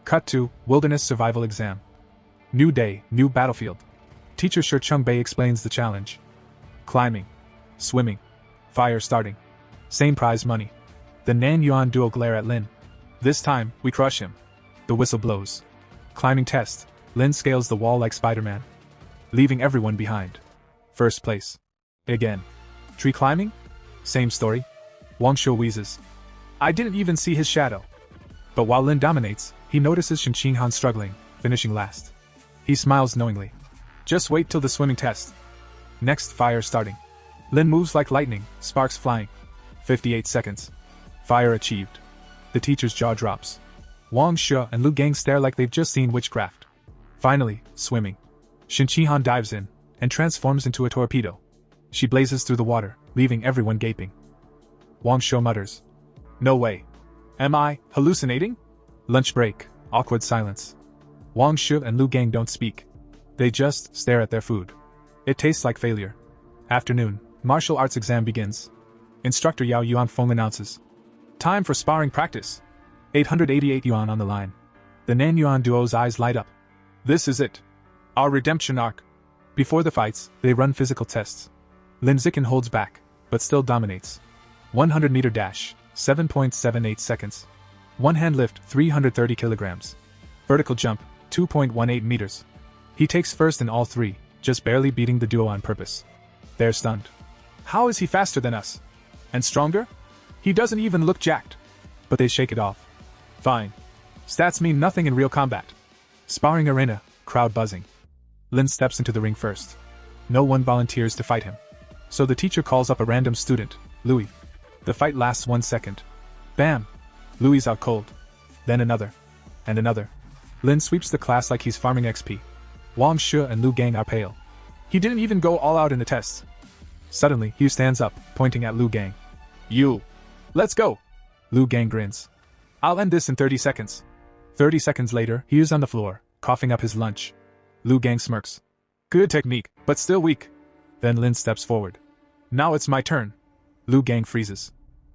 Cut to Wilderness Survival Exam. New day, new battlefield. Teacher Shi Chungbei explains the challenge. Climbing. Swimming. Fire starting. Same prize money. The Nan Yuan duo glare at Lin. This time, we crush him. The whistle blows. Climbing test. Lin scales the wall like Spider-Man. Leaving everyone behind. First place. Again. Tree climbing? Same story. Wang Shu wheezes. I didn't even see his shadow. But while Lin dominates, he notices Xin Qinghan struggling, finishing last. He smiles knowingly. Just wait till the swimming test. Next, fire starting. Lin moves like lightning, sparks flying. 58 seconds. Fire achieved. The teacher's jaw drops. Wang Shu and Lu Gang stare like they've just seen witchcraft. Finally, swimming. Xin Qihan dives in, and transforms into a torpedo. She blazes through the water, leaving everyone gaping. Wang Shu mutters. No way. Am I hallucinating? Lunch break, awkward silence. Wang Shu and Lu Gang don't speak. They just stare at their food. It tastes like failure. Afternoon, martial arts exam begins. Instructor Yao Yuanfeng announces. Time for sparring practice. 888 yuan on the line. The Nan Yuan duo's eyes light up. This is it. Our redemption arc. Before the fights, they run physical tests. Lin Zicken holds back, but still dominates. 100-meter dash, 7.78 seconds. One-hand lift, 330 kilograms. Vertical jump, 2.18 meters. He takes first in all three, just barely beating the duo on purpose. They're stunned. How is he faster than us? And stronger? He doesn't even look jacked. But they shake it off. Fine. Stats mean nothing in real combat. Sparring arena, crowd buzzing. Lin steps into the ring first. No one volunteers to fight him. So the teacher calls up a random student, Louis. The fight lasts 1 second. Bam! Louis out cold. Then another. And another. Lin sweeps the class like he's farming XP. Wang Shu and Lu Gang are pale. He didn't even go all out in the tests. Suddenly, Hugh stands up, pointing at Lu Gang. You! Let's go! Lu Gang grins. I'll end this in 30 seconds. 30 seconds later, he is on the floor, coughing up his lunch. Lu Gang smirks. Good technique, but still weak. Then Lin steps forward. Now it's my turn. Lu Gang freezes.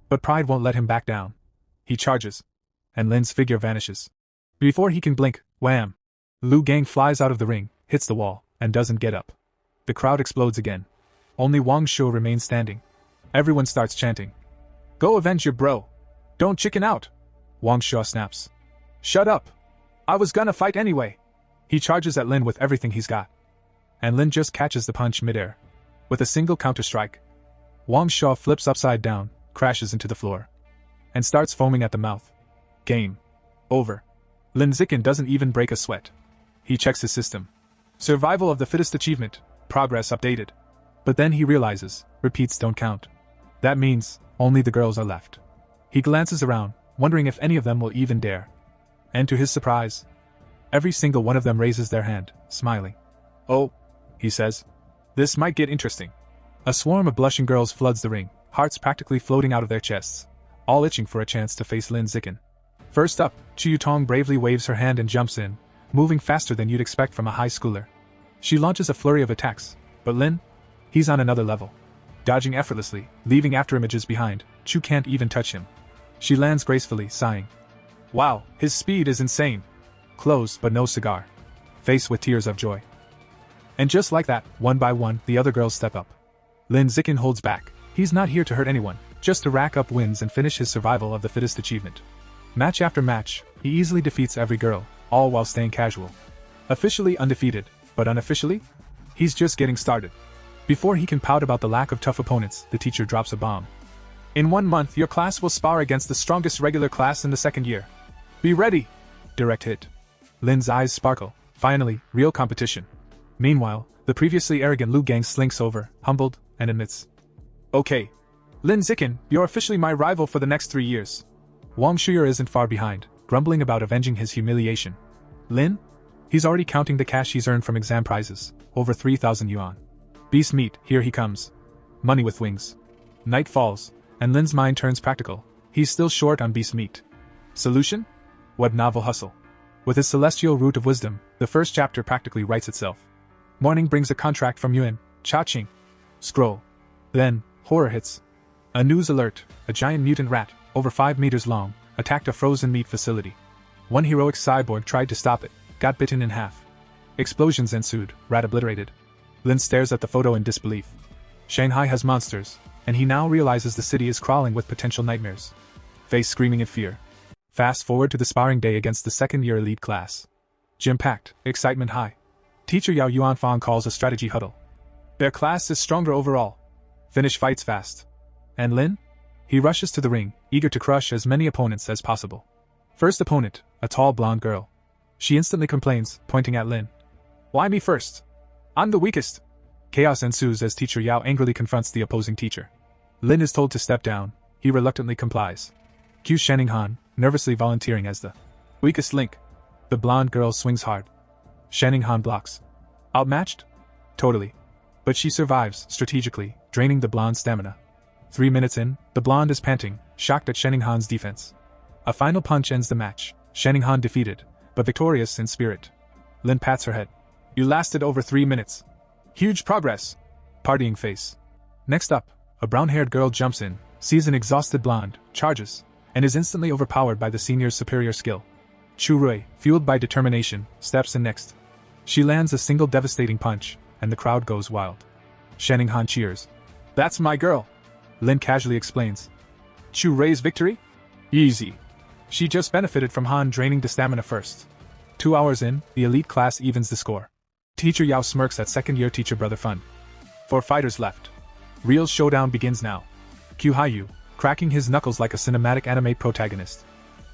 But pride won't let him back down. He charges. And Lin's figure vanishes. Before he can blink, wham! Lu Gang flies out of the ring, hits the wall, and doesn't get up. The crowd explodes again. Only Wang Shu remains standing. Everyone starts chanting. Go avenge your bro. Don't chicken out. Wang Shu snaps. Shut up. I was gonna fight anyway. He charges at Lin with everything he's got. And Lin just catches the punch midair. With a single counter-strike. Wang Shu flips upside down, crashes into the floor. And starts foaming at the mouth. Game. Over. Lin Zikin doesn't even break a sweat. He checks his system. Survival of the fittest achievement. Progress updated. But then he realizes, repeats don't count. That means, only the girls are left. He glances around, wondering if any of them will even dare. And to his surprise, every single one of them raises their hand, smiling. Oh, he says. This might get interesting. A swarm of blushing girls floods the ring, hearts practically floating out of their chests, all itching for a chance to face Lin Zikin. First up, Chu Yutong bravely waves her hand and jumps in, moving faster than you'd expect from a high schooler. She launches a flurry of attacks, but Lin? He's on another level. Dodging effortlessly, leaving afterimages behind, Chu can't even touch him. She lands gracefully, sighing. Wow, his speed is insane. Close but no cigar. Face with tears of joy. And just like that, one by one, the other girls step up. Lin Zikin holds back. He's not here to hurt anyone, just to rack up wins and finish his survival of the fittest achievement. Match after match, he easily defeats every girl, all while staying casual. Officially undefeated, but unofficially? He's just getting started. Before he can pout about the lack of tough opponents, the teacher drops a bomb. In 1 month, your class will spar against the strongest regular class in the second year. Be ready! Direct hit. Lin's eyes sparkle. Finally, real competition. Meanwhile, the previously arrogant Lu Gang slinks over, humbled, and admits. Okay. Lin Zikin, you're officially my rival for the next 3 years. Wang Shuyer isn't far behind, grumbling about avenging his humiliation. Lin? He's already counting the cash he's earned from exam prizes, over 3,000 yuan. Beast meat, here he comes. Money with wings. Night falls, and Lin's mind turns practical. He's still short on beast meat. Solution? What novel hustle. With his celestial root of wisdom, the first chapter practically writes itself. Morning brings a contract from Yuan, Cha-ching. Scroll. Then, horror hits. A news alert, a giant mutant rat, over 5 meters long, attacked a frozen meat facility. One heroic cyborg tried to stop it, got bitten in half. Explosions ensued, rat obliterated. Lin stares at the photo in disbelief. Shanghai has monsters, and he now realizes the city is crawling with potential nightmares. Face screaming in fear. Fast forward to the sparring day against the second-year elite class. Gym packed, excitement high. Teacher Yao Yuanfang calls a strategy huddle. Their class is stronger overall. Finish fights fast. And Lin? He rushes to the ring, eager to crush as many opponents as possible. First opponent, a tall blonde girl. She instantly complains, pointing at Lin. Why me first? I'm the weakest. Chaos ensues as teacher Yao angrily confronts the opposing teacher. Lin is told to step down. He reluctantly complies. Qu Shenning-han, nervously volunteering as the weakest link. The blonde girl swings hard. Shenning-han blocks. Outmatched? Totally. But she survives, strategically, draining the blonde's stamina. 3 minutes in, the blonde is panting, shocked at Shenning-han's defense. A final punch ends the match, Shenning-han defeated, but victorious in spirit. Lin pats her head. You lasted over 3 minutes. Huge progress. Partying face. Next up, a brown-haired girl jumps in, sees an exhausted blonde, charges, and is instantly overpowered by the senior's superior skill. Chu Rui, fueled by determination, steps in next. She lands a single devastating punch, and the crowd goes wild. Shenning-han cheers. That's my girl. Lin casually explains. Chu Rui's victory? Easy. She just benefited from Han draining the stamina first. 2 hours in, the elite class evens the score. Teacher Yao smirks at second-year teacher brother Fun. 4 fighters left. Real showdown begins now. Q Haiyu, cracking his knuckles like a cinematic anime protagonist.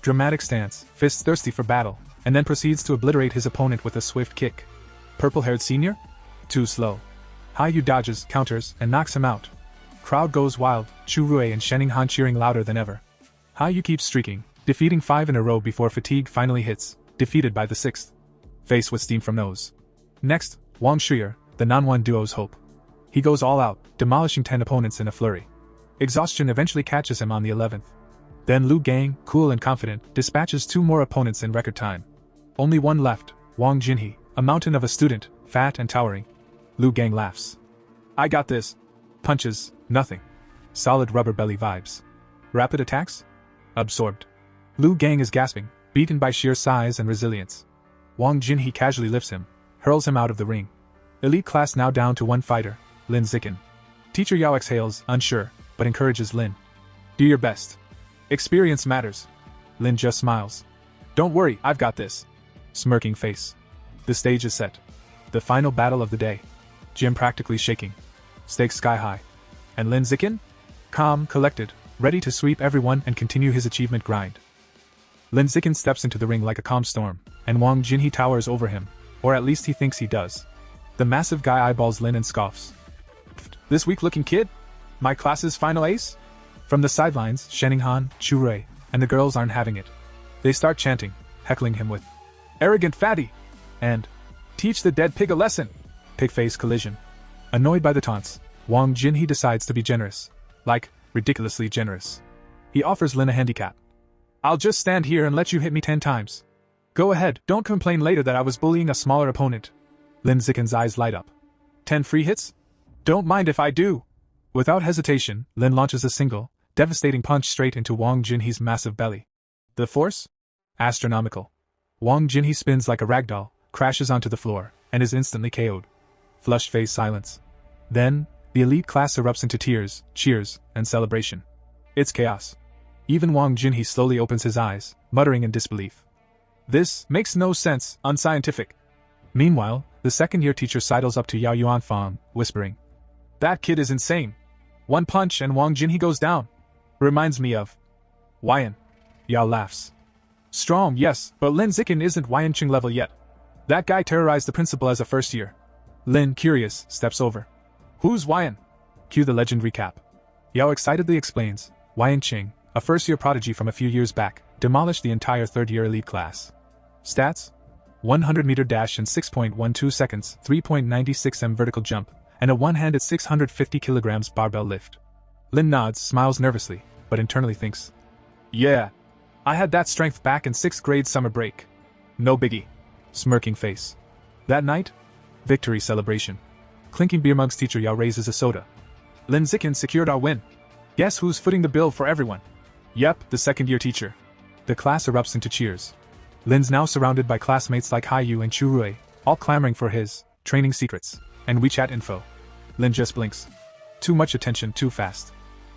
Dramatic stance, fists thirsty for battle, and then proceeds to obliterate his opponent with a swift kick. Purple-haired senior? Too slow. Haiyu dodges, counters, and knocks him out. Crowd goes wild, Chu Rui and Shenning-han cheering louder than ever. Haiyu keeps streaking, defeating 5 in a row before fatigue finally hits, defeated by the 6th. Face with steam from nose. Next, Wang Shuyer, the Nanwan duo's hope. He goes all out, demolishing 10 opponents in a flurry. Exhaustion eventually catches him on the 11th. Then Lu Gang, cool and confident, dispatches 2 more opponents in record time. Only one left, Wang Jinhee, a mountain of a student, fat and towering. Lu Gang laughs. I got this. Punches, nothing. Solid rubber belly vibes. Rapid attacks? Absorbed. Lu Gang is gasping, beaten by sheer size and resilience. Wang Jinhee casually lifts him, hurls him out of the ring. Elite class now down to 1 fighter, Lin Zikin. Teacher Yao exhales, unsure, but encourages Lin. Do your best. Experience matters. Lin just smiles. Don't worry, I've got this. Smirking face. The stage is set. The final battle of the day. Gym practically shaking. Stakes sky high. And Lin Zikin? Calm, collected, ready to sweep everyone and continue his achievement grind. Lin Zikin steps into the ring like a calm storm, and Wang Jinhee towers over him, or at least he thinks he does. The massive guy eyeballs Lin and scoffs. This weak-looking kid? My class's final ace? From the sidelines, Sheninghan, Chu Rui, and the girls aren't having it. They start chanting, heckling him with arrogant fatty, and teach the dead pig a lesson. Pig-face collision. Annoyed by the taunts, Wang Jinhee decides to be generous. Like, ridiculously generous. He offers Lin a handicap. I'll just stand here and let you hit me 10 times. Go ahead, don't complain later that I was bullying a smaller opponent. Lin Zikin's eyes light up. 10 free hits? Don't mind if I do. Without hesitation, Lin launches a single, devastating punch straight into Wang Jinhee's massive belly. The force? Astronomical. Wang Jinhee spins like a ragdoll, crashes onto the floor, and is instantly KO'd. Flushed face silence. Then, the elite class erupts into tears, cheers, and celebration. It's chaos. Even Wang Jinhee slowly opens his eyes, muttering in disbelief. This makes no sense, unscientific. Meanwhile, the second-year teacher sidles up to Yao Yuanfang, whispering, That kid is insane. 1 punch and Wang Jinhee goes down. Reminds me of Wyan. Yao laughs. Strong, yes, but Lin Zikin isn't Wyanching level yet. That guy terrorized the principal as a first year. Lin, curious, steps over. Who's Wyan? Cue the legend recap. Yao excitedly explains, Wyanching, a first-year prodigy from a few years back, demolished the entire third-year elite class. Stats? 100-meter dash in 6.12 seconds, 3.96 m vertical jump, and a one-handed 650 kilograms barbell lift. Lin nods, smiles nervously, but internally thinks, Yeah, I had that strength back in 6th grade summer break. No biggie. Smirking face. That night? Victory celebration. Clinking beer mugs, teacher Yao raises a soda. Lin Zikin secured our win. Guess who's footing the bill for everyone? Yep, the second-year teacher. The class erupts into cheers. Lin's now surrounded by classmates like Haiyu and Chu Rui, all clamoring for his training secrets and WeChat info. Lin just blinks. Too much attention too fast.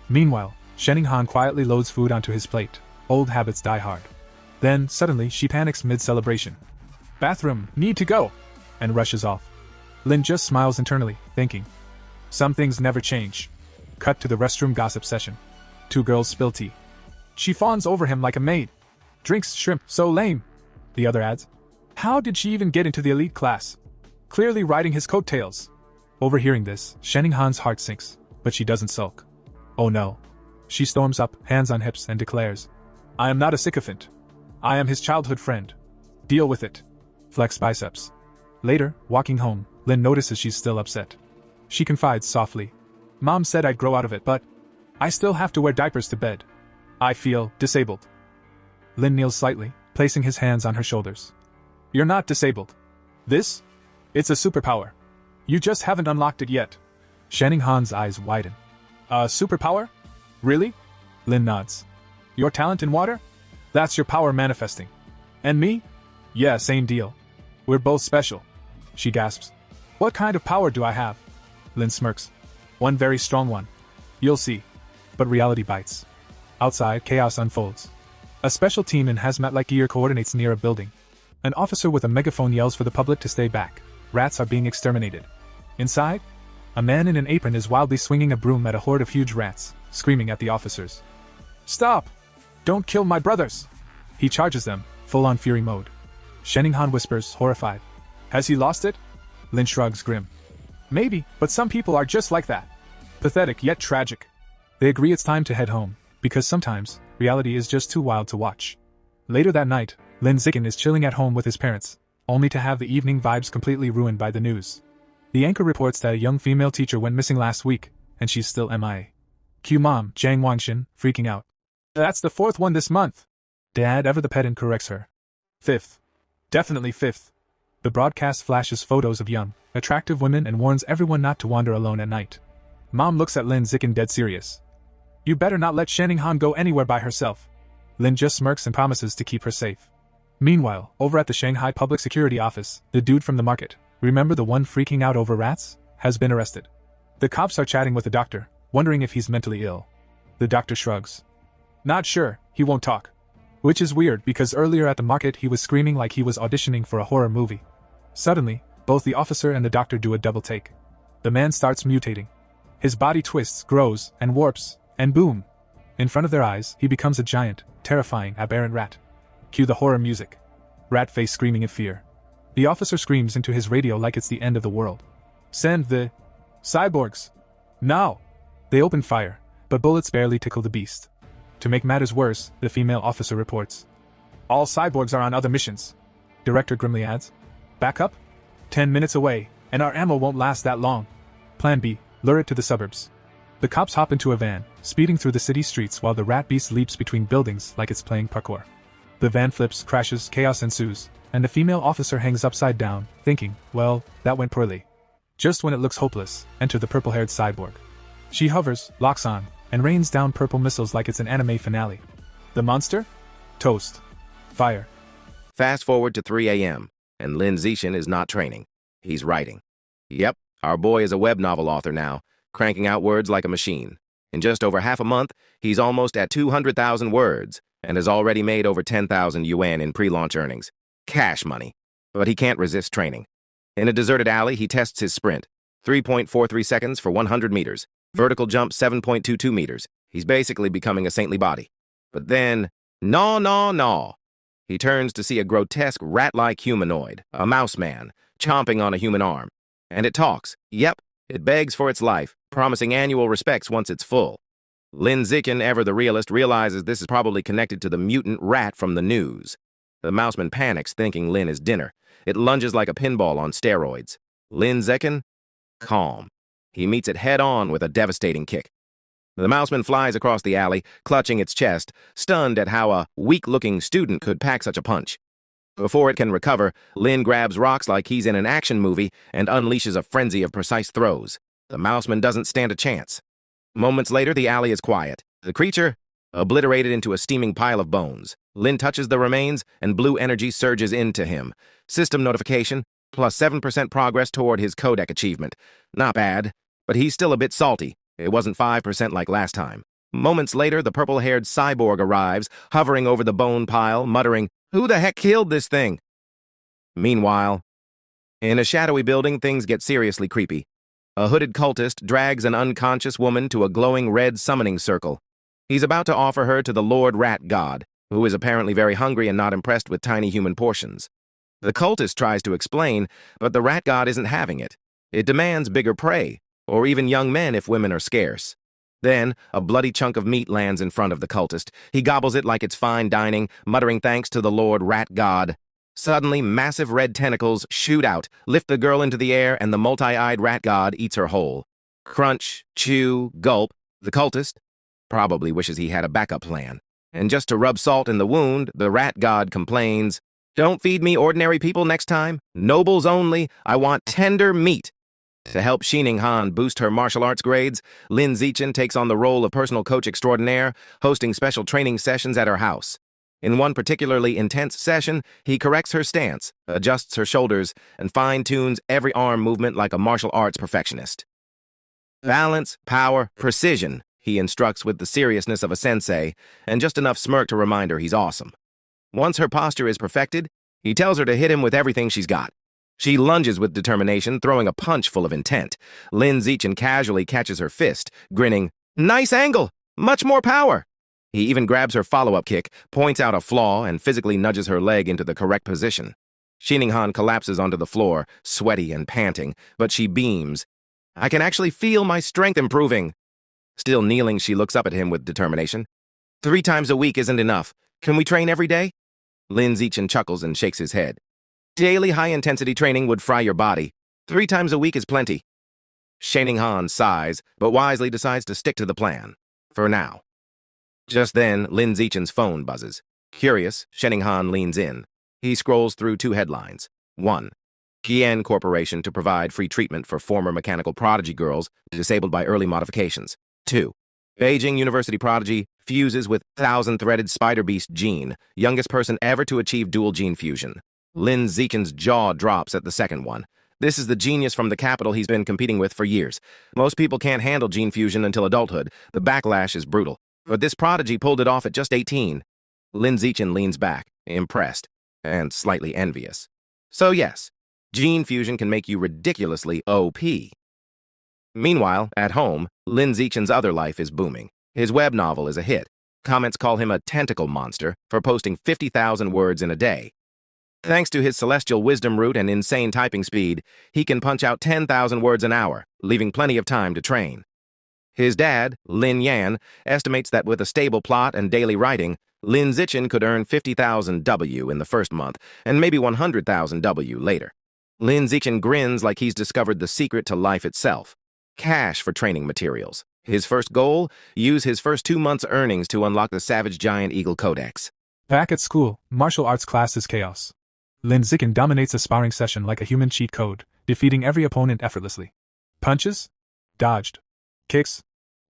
Meanwhile, Sheninghan quietly loads food onto his plate. Old habits die hard. Then, suddenly, she panics mid-celebration. Bathroom, need to go! And rushes off. Lin just smiles internally, thinking. Some things never change. Cut to the restroom gossip session. 2 girls spill tea. She fawns over him like a maid. Drinks shrimp, so lame. The other adds. How did she even get into the elite class? Clearly riding his coattails. Overhearing this, Sheninghan's heart sinks, but she doesn't sulk. Oh no. She storms up, hands on hips, and declares, I am not a sycophant. I am his childhood friend. Deal with it. Flex biceps. Later, walking home, Lin notices she's still upset. She confides softly. Mom said I'd grow out of it, but I still have to wear diapers to bed. I feel disabled. Lin kneels slightly, placing his hands on her shoulders. You're not disabled. This? It's a superpower. You just haven't unlocked it yet. Sheninghan's eyes widen. A superpower? Really? Lin nods. Your talent in water? That's your power manifesting. And me? Yeah, same deal. We're both special. She gasps. What kind of power do I have? Lin smirks. One very strong one. You'll see. But reality bites. Outside, chaos unfolds. A special team in hazmat-like gear coordinates near a building. An officer with a megaphone yells for the public to stay back. Rats are being exterminated. Inside, a man in an apron is wildly swinging a broom at a horde of huge rats, screaming at the officers. Stop! Don't kill my brothers! He charges them, full-on fury mode. Sheninghan whispers, horrified. Has he lost it? Lin shrugs, grim. Maybe, but some people are just like that. Pathetic yet tragic. They agree it's time to head home, because sometimes, reality is just too wild to watch. Later that night, Lin Zikin is chilling at home with his parents, only to have the evening vibes completely ruined by the news. The anchor reports that a young female teacher went missing last week, and she's still MIA. Cue mom, Zhang Wangshin, freaking out. That's the 4th one this month. Dad ever the pedant corrects her. 5th. Definitely 5th. The broadcast flashes photos of young, attractive women and warns everyone not to wander alone at night. Mom looks at Lin Zicken dead serious. You better not let Shanning Han go anywhere by herself. Lin just smirks and promises to keep her safe. Meanwhile, over at the Shanghai Public Security Office, the dude from the market, remember the one freaking out over rats, has been arrested. The cops are chatting with the doctor, wondering if he's mentally ill. The doctor shrugs. Not sure, he won't talk. Which is weird because earlier at the market he was screaming like he was auditioning for a horror movie. Suddenly, both the officer and the doctor do a double take. The man starts mutating. His body twists, grows, and warps, and boom! In front of their eyes, he becomes a giant, terrifying, aberrant rat. Cue the horror music. Rat face screaming in fear. The officer screams into his radio like it's the end of the world. Send the cyborgs. Now! They open fire, but bullets barely tickle the beast. To make matters worse, the female officer reports. All cyborgs are on other missions. Director grimly adds. Back up? 10 minutes away, and our ammo won't last that long. Plan B, lure it to the suburbs. The cops hop into a van, speeding through the city streets while the rat beast leaps between buildings like it's playing parkour. The van flips, crashes, chaos ensues, and the female officer hangs upside down, thinking, well, that went poorly. Just when it looks hopeless, enter the purple-haired cyborg. She hovers, locks on, and rains down purple missiles like it's an anime finale. The monster? Toast. Fire. Fast forward to 3 a.m., and Lin Zichen is not training. He's writing. Yep, our boy is a web novel author now, cranking out words like a machine. In just over half a month, he's almost at 200,000 words, and has already made over 10,000 yuan in pre-launch earnings. Cash money. But he can't resist training. In a deserted alley, he tests his sprint. 3.43 seconds for 100 meters. Vertical jump 7.22 meters. He's basically becoming a saintly body. But then, no. He turns to see a grotesque rat-like humanoid, a mouse man, chomping on a human arm. And it talks. Yep, it begs for its life, promising annual respects once it's full. Lin Zicken, ever the realist, realizes this is probably connected to the mutant rat from the news. The mouseman panics, thinking Lin is dinner. It lunges like a pinball on steroids. Lin Zicken? Calm. He meets it head-on with a devastating kick. The mouseman flies across the alley, clutching its chest, stunned at how a weak-looking student could pack such a punch. Before it can recover, Lin grabs rocks like he's in an action movie and unleashes a frenzy of precise throws. The mouseman doesn't stand a chance. Moments later, the alley is quiet. The creature, obliterated into a steaming pile of bones. Lin touches the remains, and blue energy surges into him. System notification, plus 7% progress toward his codec achievement. Not bad, but he's still a bit salty. It wasn't 5% like last time. Moments later, the purple-haired cyborg arrives, hovering over the bone pile, muttering, "Who the heck killed this thing?" Meanwhile, in a shadowy building, things get seriously creepy. A hooded cultist drags an unconscious woman to a glowing red summoning circle. He's about to offer her to the Lord Rat God, who is apparently very hungry and not impressed with tiny human portions. The cultist tries to explain, but the rat god isn't having it. It demands bigger prey, or even young men if women are scarce. Then, a bloody chunk of meat lands in front of the cultist. He gobbles it like it's fine dining, muttering thanks to the Lord Rat God. Suddenly, massive red tentacles shoot out, lift the girl into the air, and the multi-eyed rat god eats her whole. Crunch, chew, gulp. The cultist probably wishes he had a backup plan. And just to rub salt in the wound, the rat god complains, "Don't feed me ordinary people next time. Nobles only. I want tender meat." To help Xining Han boost her martial arts grades, Lin Zichen takes on the role of personal coach extraordinaire, hosting special training sessions at her house. In one particularly intense session, he corrects her stance, adjusts her shoulders, and fine-tunes every arm movement like a martial arts perfectionist. Balance, power, precision, he instructs with the seriousness of a sensei, and just enough smirk to remind her he's awesome. Once her posture is perfected, he tells her to hit him with everything she's got. She lunges with determination, throwing a punch full of intent. Lin Zichen casually catches her fist, grinning, "Nice angle! Much more power!" He even grabs her follow-up kick, points out a flaw, and physically nudges her leg into the correct position. Xining Han collapses onto the floor, sweaty and panting, but she beams. "I can actually feel my strength improving." Still kneeling, she looks up at him with determination. "3 times a week isn't enough. Can we train every day?" Lin Zichen chuckles and shakes his head. "Daily high-intensity training would fry your body. 3 times a week is plenty." Xining Han sighs, but wisely decides to stick to the plan. For now. Just then, Lin Zichen's phone buzzes. Curious, Han leans in. He scrolls through two headlines. 1. Kian Corporation to provide free treatment for former mechanical prodigy girls disabled by early modifications. 2. Beijing University prodigy fuses with 1,000-threaded spider beast gene, youngest person ever to achieve dual gene fusion. Lin Zichen's jaw drops at the second one. This is the genius from the capital he's been competing with for years. Most people can't handle gene fusion until adulthood. The backlash is brutal. But this prodigy pulled it off at just 18. Lin Zichen leans back, impressed, and slightly envious. So yes, gene fusion can make you ridiculously OP. Meanwhile, at home, Lin Zichen's other life is booming. His web novel is a hit. Comments call him a tentacle monster for posting 50,000 words in a day. Thanks to his celestial wisdom root and insane typing speed, he can punch out 10,000 words an hour, leaving plenty of time to train. His dad, Lin Yan, estimates that with a stable plot and daily writing, Lin Zichen could earn 50,000 W in the first month and maybe 100,000 W later. Lin Zichen grins like he's discovered the secret to life itself. Cash for training materials. His first goal? Use his first 2 months' earnings to unlock the Savage Giant Eagle Codex. Back at school, martial arts class is chaos. Lin Zichen dominates a sparring session like a human cheat code, defeating every opponent effortlessly. Punches? Dodged. Kicks?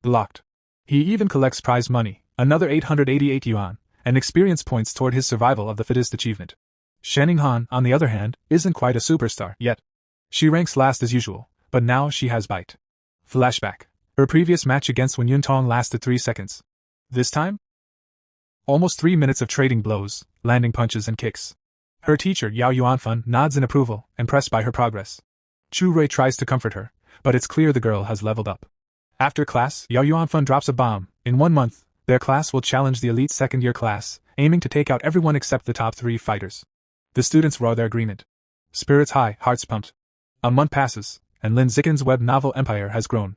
Blocked. He even collects prize money, another 888 yuan, and experience points toward his survival of the fittest achievement. Han, on the other hand, isn't quite a superstar yet. She ranks last as usual, but now she has bite. Flashback. Her previous match against Wen Yuntong lasted 3 seconds. This time? Almost 3 minutes of trading blows, landing punches and kicks. Her teacher, Yao Yuanfan, nods in approval, impressed by her progress. Chu Rui tries to comfort her, but it's clear the girl has leveled up. After class, Yao Yuanfan drops a bomb. In 1 month, their class will challenge the elite second-year class, aiming to take out everyone except the top 3 fighters. The students roar their agreement. Spirits high, hearts pumped. A month passes, and Lin Zichen's web novel empire has grown.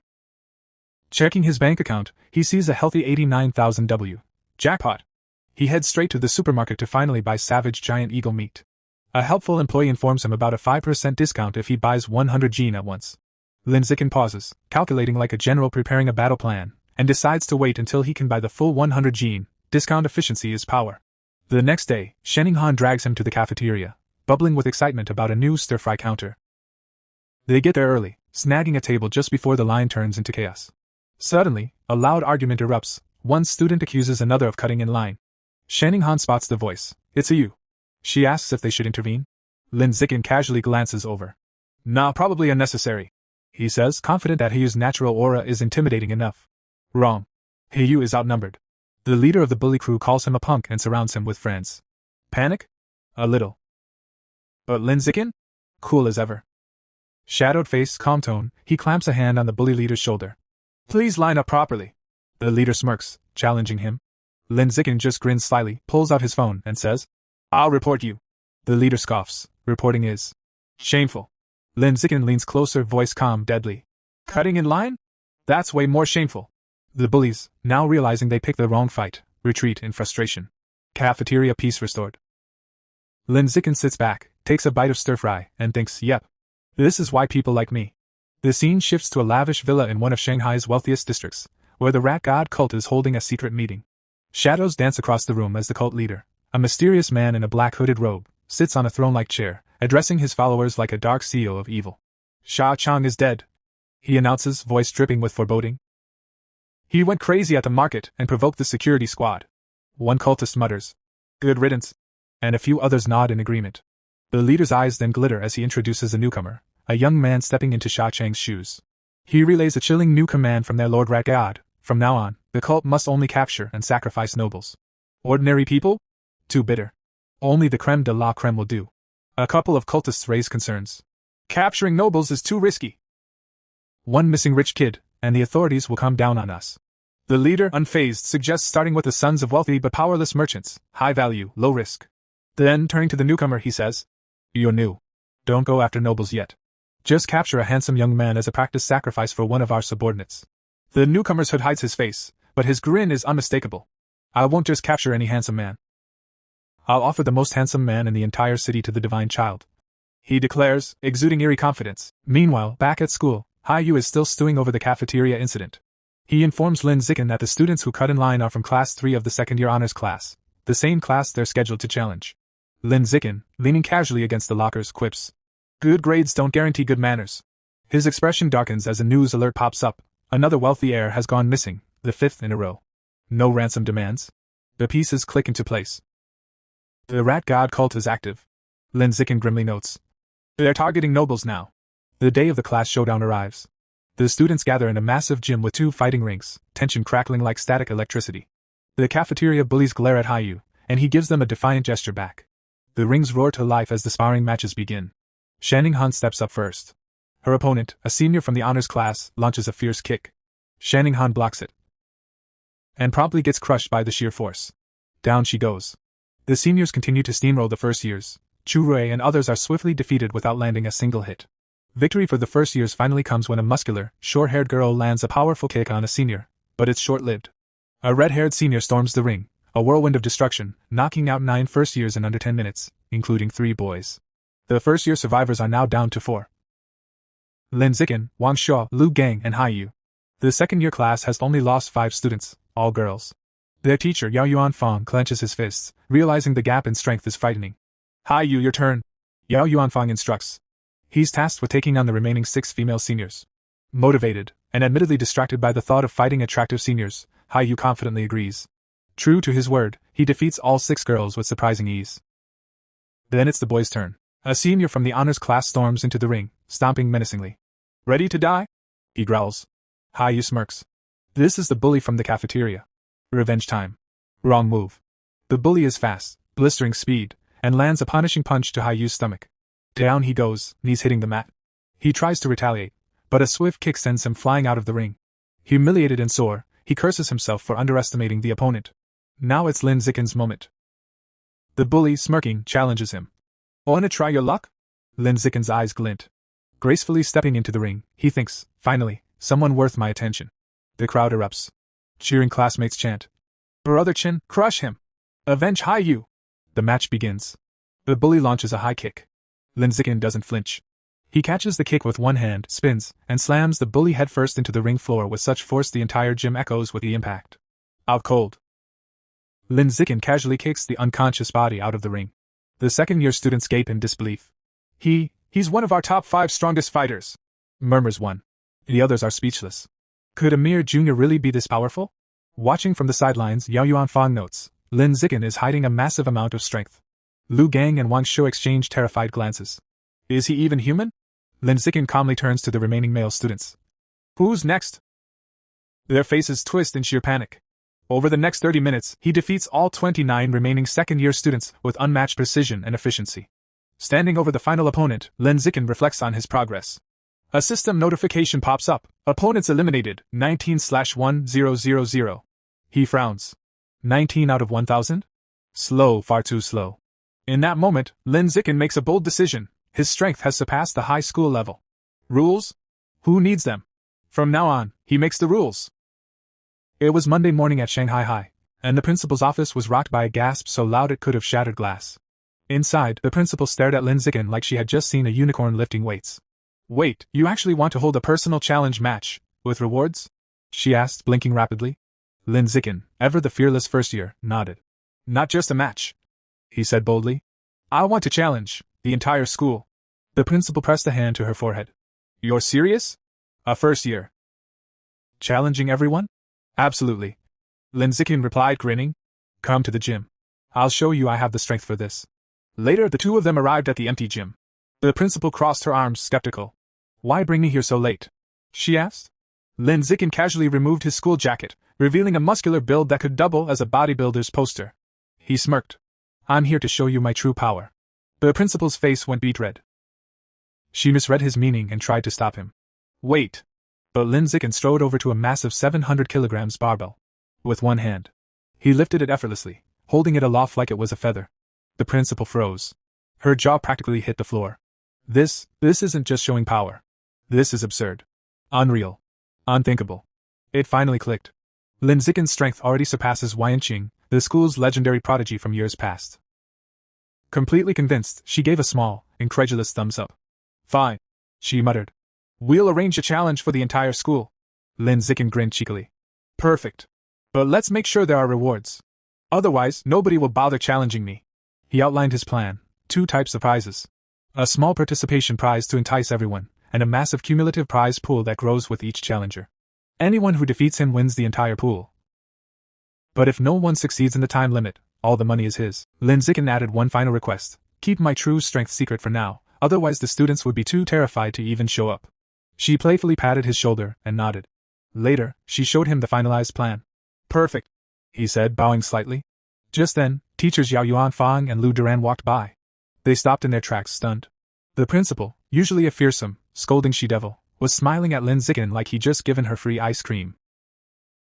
Checking his bank account, he sees a healthy 89,000 W. Jackpot! He heads straight to the supermarket to finally buy Savage Giant Eagle meat. A helpful employee informs him about a 5% discount if he buys 100 gene at once. Lin Zichen pauses, calculating like a general preparing a battle plan, and decides to wait until he can buy the full 100 gene. Discount efficiency is power. The next day, Han drags him to the cafeteria, bubbling with excitement about a new stir-fry counter. They get there early, snagging a table just before the line turns into chaos. Suddenly, a loud argument erupts. One student accuses another of cutting in line. Han spots the voice. It's a you. She asks if they should intervene. Lin Zichen casually glances over. Nah, probably unnecessary. He says, confident that Hiyu's natural aura is intimidating enough. Wrong. Hiyu is outnumbered. The leader of the bully crew calls him a punk and surrounds him with friends. Panic? A little. But Lin Zichen? Cool as ever. Shadowed face, calm tone, he clamps a hand on the bully leader's shoulder. Please line up properly. The leader smirks, challenging him. Lin Zichen just grins slyly, pulls out his phone, and says, I'll report you. The leader scoffs. Reporting is shameful. Lin Zichen leans closer, voice calm, deadly. Cutting in line? That's way more shameful. The bullies, now realizing they picked the wrong fight, retreat in frustration. Cafeteria peace restored. Lin Zichen sits back, takes a bite of stir-fry, and thinks, yep. This is why people like me. The scene shifts to a lavish villa in one of Shanghai's wealthiest districts, where the rat god cult is holding a secret meeting. Shadows dance across the room as the cult leader, a mysterious man in a black hooded robe, sits on a throne-like chair, addressing his followers like a dark CEO of evil. Sha Chang is dead, he announces, voice dripping with foreboding. He went crazy at the market and provoked the security squad. One cultist mutters, good riddance, and a few others nod in agreement. The leader's eyes then glitter as he introduces a newcomer, a young man stepping into Sha Chang's shoes. He relays a chilling new command from their Lord Rat God. From now on, the cult must only capture and sacrifice nobles. Ordinary people? Too bitter. Only the creme de la creme will do. A couple of cultists raise concerns. Capturing nobles is too risky. One missing rich kid, and the authorities will come down on us. The leader, unfazed, suggests starting with the sons of wealthy but powerless merchants, high value, low risk. Then, turning to the newcomer, he says, You're new. Don't go after nobles yet. Just capture a handsome young man as a practice sacrifice for one of our subordinates. The newcomer's hood hides his face, but his grin is unmistakable. I won't just capture any handsome man. I'll offer the most handsome man in the entire city to the divine child, he declares, exuding eerie confidence. Meanwhile, back at school, Haiyu is still stewing over the cafeteria incident. He informs Lin Zicken that the students who cut in line are from Class 3 of the second-year honors class, the same class they're scheduled to challenge. Lin Zicken, leaning casually against the lockers, quips, "Good grades don't guarantee good manners." His expression darkens as a news alert pops up. Another wealthy heir has gone missing, the 5th in a row. No ransom demands. The pieces click into place. The rat god cult is active. Lin Zicken grimly notes. They're targeting nobles now. The day of the class showdown arrives. The students gather in a massive gym with 2 fighting rings, tension crackling like static electricity. The cafeteria bullies glare at Hayu, and he gives them a defiant gesture back. The rings roar to life as the sparring matches begin. Shanning Han steps up first. Her opponent, a senior from the honors class, launches a fierce kick. Shanning Han blocks it and promptly gets crushed by the sheer force. Down she goes. The seniors continue to steamroll the first years. Chu Rui and others are swiftly defeated without landing a single hit. Victory for the first years finally comes when a muscular, short-haired girl lands a powerful kick on a senior, but it's short-lived. A red-haired senior storms the ring, a whirlwind of destruction, knocking out 9 first years in under 10 minutes, including 3 boys. The first-year survivors are now down to 4. Lin Zicken, Wang Shuo, Lu Gang, and Hayu. The second-year class has only lost 5 students, all girls. Their teacher Yao Yuanfang clenches his fists, realizing the gap in strength is frightening. Hayu, your turn. Yao Yuanfang instructs. He's tasked with taking on the remaining 6 female seniors. Motivated, and admittedly distracted by the thought of fighting attractive seniors, Hayu confidently agrees. True to his word, he defeats all 6 girls with surprising ease. Then it's the boys' turn. A senior from the honors class storms into the ring, stomping menacingly. Ready to die? He growls. Hayu smirks. This is the bully from the cafeteria. Revenge time. Wrong move. The bully is fast, blistering speed, and lands a punishing punch to Hayu's stomach. Down he goes, knees hitting the mat. He tries to retaliate, but a swift kick sends him flying out of the ring. Humiliated and sore, he curses himself for underestimating the opponent. Now it's Lin Zicken's moment. The bully, smirking, challenges him. Wanna try your luck? Lin Zicken's eyes glint. Gracefully stepping into the ring, he thinks, finally, someone worth my attention. The crowd erupts. Cheering classmates chant. Brother Chin, crush him! Avenge Hayu! The match begins. The bully launches a high kick. Lin Zicken doesn't flinch. He catches the kick with one hand, spins, and slams the bully headfirst into the ring floor with such force the entire gym echoes with the impact. Out cold. Lin Zicken casually kicks the unconscious body out of the ring. The second-year students gape in disbelief. He's one of our top 5 strongest fighters, murmurs one. The others are speechless. Could a mere junior really be this powerful? Watching from the sidelines, Yao Yuanfang notes, Lin Zicken is hiding a massive amount of strength. Lu Gang and Wang Shuo exchange terrified glances. Is he even human? Lin Zicken calmly turns to the remaining male students. Who's next? Their faces twist in sheer panic. Over the next 30 minutes, he defeats all 29 remaining second-year students with unmatched precision and efficiency. Standing over the final opponent, Lin Zicken reflects on his progress. A system notification pops up. Opponents eliminated, 19/1000. He frowns. 19 out of 1,000? Slow, far too slow. In that moment, Lin Zicken makes a bold decision. His strength has surpassed the high school level. Rules? Who needs them? From now on, he makes the rules. It was Monday morning at Shanghai High, and the principal's office was rocked by a gasp so loud it could have shattered glass. Inside, the principal stared at Lin Zicken like she had just seen a unicorn lifting weights. Wait, you actually want to hold a personal challenge match, with rewards? She asked, blinking rapidly. Lin Zicken, ever the fearless first year, nodded. Not just a match, he said boldly. I want to challenge the entire school. The principal pressed a hand to her forehead. You're serious? A first year. Challenging everyone? Absolutely. Lin Zicken replied, grinning. Come to the gym. I'll show you I have the strength for this. Later, the two of them arrived at the empty gym. The principal crossed her arms, skeptical. Why bring me here so late? She asked. Lin Zicken casually removed his school jacket, revealing a muscular build that could double as a bodybuilder's poster. He smirked. I'm here to show you my true power. The principal's face went beet red. She misread his meaning and tried to stop him. Wait. But Lin Zicken strode over to a massive 700 kilograms barbell. With one hand, he lifted it effortlessly, holding it aloft like it was a feather. The principal froze. Her jaw practically hit the floor. This isn't just showing power. This is absurd. Unreal. Unthinkable. It finally clicked. Lin Zicken's strength already surpasses Yanqing, the school's legendary prodigy from years past. Completely convinced, she gave a small, incredulous thumbs up. Fine, she muttered. We'll arrange a challenge for the entire school. Lin Zicken grinned cheekily. Perfect. But let's make sure there are rewards. Otherwise, nobody will bother challenging me. He outlined his plan: 2 types of prizes. A small participation prize to entice everyone, and a massive cumulative prize pool that grows with each challenger. Anyone who defeats him wins the entire pool. But if no one succeeds in the time limit, all the money is his. Lin Zikin added one final request: keep my true strength secret for now, otherwise the students would be too terrified to even show up. She playfully patted his shoulder and nodded. Later, she showed him the finalized plan. Perfect, he said, bowing slightly. Just then, teachers Yao Yuanfang and Lu Duran walked by. They stopped in their tracks, stunned. The principal, usually a fearsome, scolding she-devil, was smiling at Lin Zikin like he'd just given her free ice cream.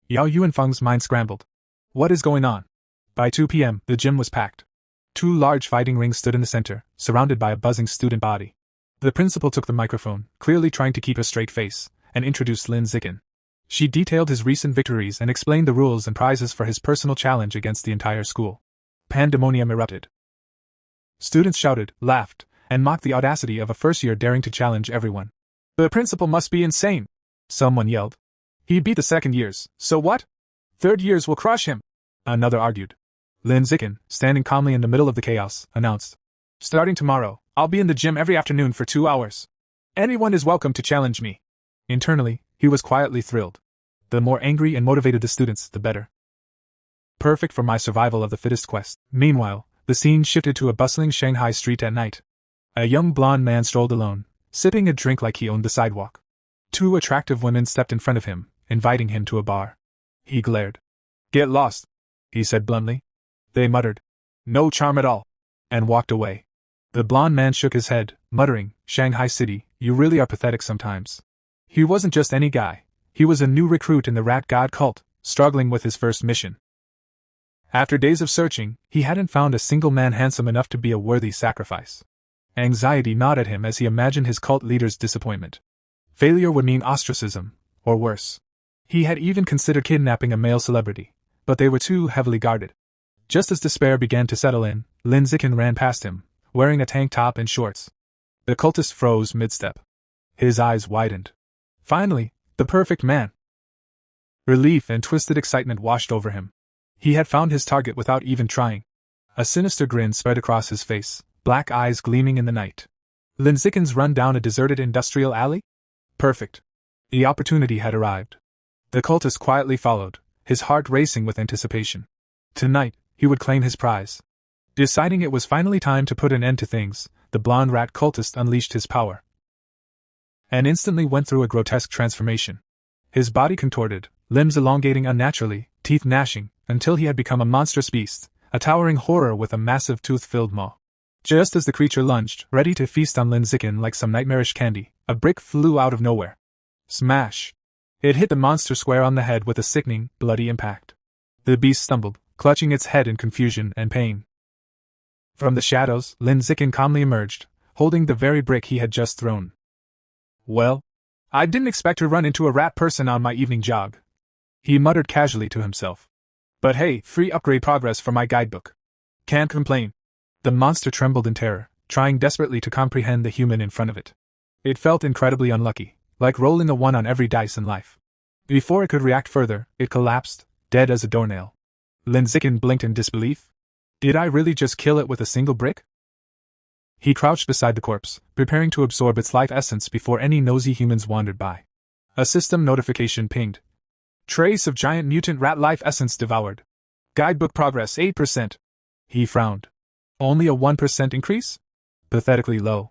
Yao Yuanfang's mind scrambled. What is going on? By 2 p.m., the gym was packed. 2 large fighting rings stood in the center, surrounded by a buzzing student body. The principal took the microphone, clearly trying to keep a straight face, and introduced Lin Zikin. She detailed his recent victories and explained the rules and prizes for his personal challenge against the entire school. Pandemonium erupted. Students shouted, laughed, and mocked the audacity of a first-year daring to challenge everyone. The principal must be insane, someone yelled. He beat the second years, so what? Third years will crush him, another argued. Lin Zikin, standing calmly in the middle of the chaos, announced. Starting tomorrow, I'll be in the gym every afternoon for 2 hours. Anyone is welcome to challenge me. Internally, he was quietly thrilled. The more angry and motivated the students, the better. Perfect for my survival of the fittest quest. Meanwhile, the scene shifted to a bustling Shanghai street at night. A young blonde man strolled alone, sipping a drink like he owned the sidewalk. 2 attractive women stepped in front of him, inviting him to a bar. He glared. Get lost, he said bluntly. They muttered, no charm at all, and walked away. The blonde man shook his head, muttering, Shanghai City, you really are pathetic sometimes. He wasn't just any guy. He was a new recruit in the rat god cult, struggling with his first mission. After days of searching, he hadn't found a single man handsome enough to be a worthy sacrifice. Anxiety gnawed at him as he imagined his cult leader's disappointment. Failure would mean ostracism, or worse. He had even considered kidnapping a male celebrity, but they were too heavily guarded. Just as despair began to settle in, Lin Zikin ran past him, wearing a tank top and shorts. The cultist froze mid-step. His eyes widened. Finally, the perfect man. Relief and twisted excitement washed over him. He had found his target without even trying. A sinister grin spread across his face, black eyes gleaming in the night. Lin Zikin's run down a deserted industrial alley? Perfect. The opportunity had arrived. The cultist quietly followed, his heart racing with anticipation. Tonight, he would claim his prize. Deciding it was finally time to put an end to things, the blonde rat cultist unleashed his power. And instantly went through a grotesque transformation. His body contorted, limbs elongating unnaturally, teeth gnashing, until he had become a monstrous beast, a towering horror with a massive tooth-filled maw. Just as the creature lunged, ready to feast on Lin Zikin like some nightmarish candy, a brick flew out of nowhere. Smash! It hit the monster square on the head with a sickening, bloody impact. The beast stumbled, clutching its head in confusion and pain. From the shadows, Lin Zikin calmly emerged, holding the very brick he had just thrown. Well, I didn't expect to run into a rat person on my evening jog, he muttered casually to himself. But hey, free upgrade progress for my guidebook. Can't complain. The monster trembled in terror, trying desperately to comprehend the human in front of it. It felt incredibly unlucky, like rolling a 1 on every dice in life. Before it could react further, it collapsed, dead as a doornail. Lin Zikin blinked in disbelief. Did I really just kill it with a single brick? He crouched beside the corpse, preparing to absorb its life essence before any nosy humans wandered by. A system notification pinged. Trace of giant mutant rat life essence devoured. Guidebook progress 8%. He frowned. Only a 1% increase? Pathetically low.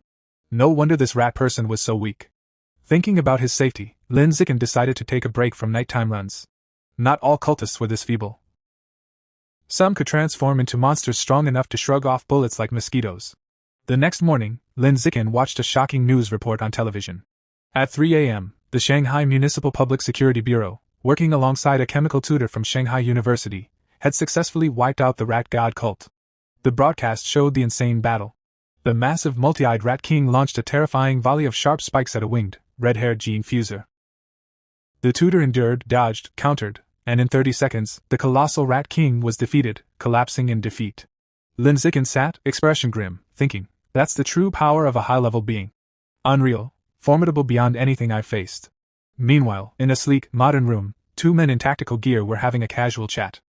No wonder this rat person was so weak. Thinking about his safety, Lin Zikin decided to take a break from nighttime runs. Not all cultists were this feeble. Some could transform into monsters strong enough to shrug off bullets like mosquitoes. The next morning, Lin Zikin watched a shocking news report on television. At 3 a.m., the Shanghai Municipal Public Security Bureau, working alongside a chemical tutor from Shanghai University, had successfully wiped out the rat god cult. The broadcast showed the insane battle. The massive multi-eyed rat king launched a terrifying volley of sharp spikes at a winged, red-haired gene fuser. The tutor endured, dodged, countered, and in 30 seconds, the colossal rat king was defeated, collapsing in defeat. Lin Zikin sat, expression grim, thinking, that's the true power of a high-level being. Unreal, formidable beyond anything I've faced. Meanwhile, in a sleek, modern room, Two men in tactical gear were having a casual chat.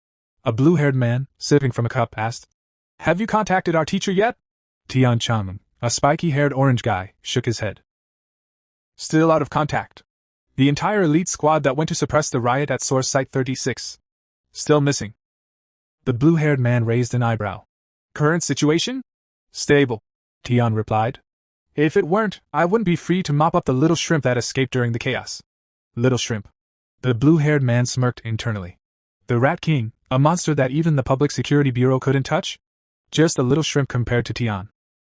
A blue-haired man, sipping from a cup, asked, "Have you contacted our teacher yet?" Tian Chang, a spiky-haired orange guy, shook his head. "Still out of contact. The entire elite squad that went to suppress the riot at Source Site 36. Still missing." The blue-haired man raised an eyebrow. "Current situation?" "Stable," Tian replied. "If it weren't, I wouldn't be free to mop up the little shrimp that escaped during the chaos." Little shrimp. The blue-haired man smirked internally. The Rat King, a monster that even the Public Security Bureau couldn't touch? Just a little shrimp compared to Tian.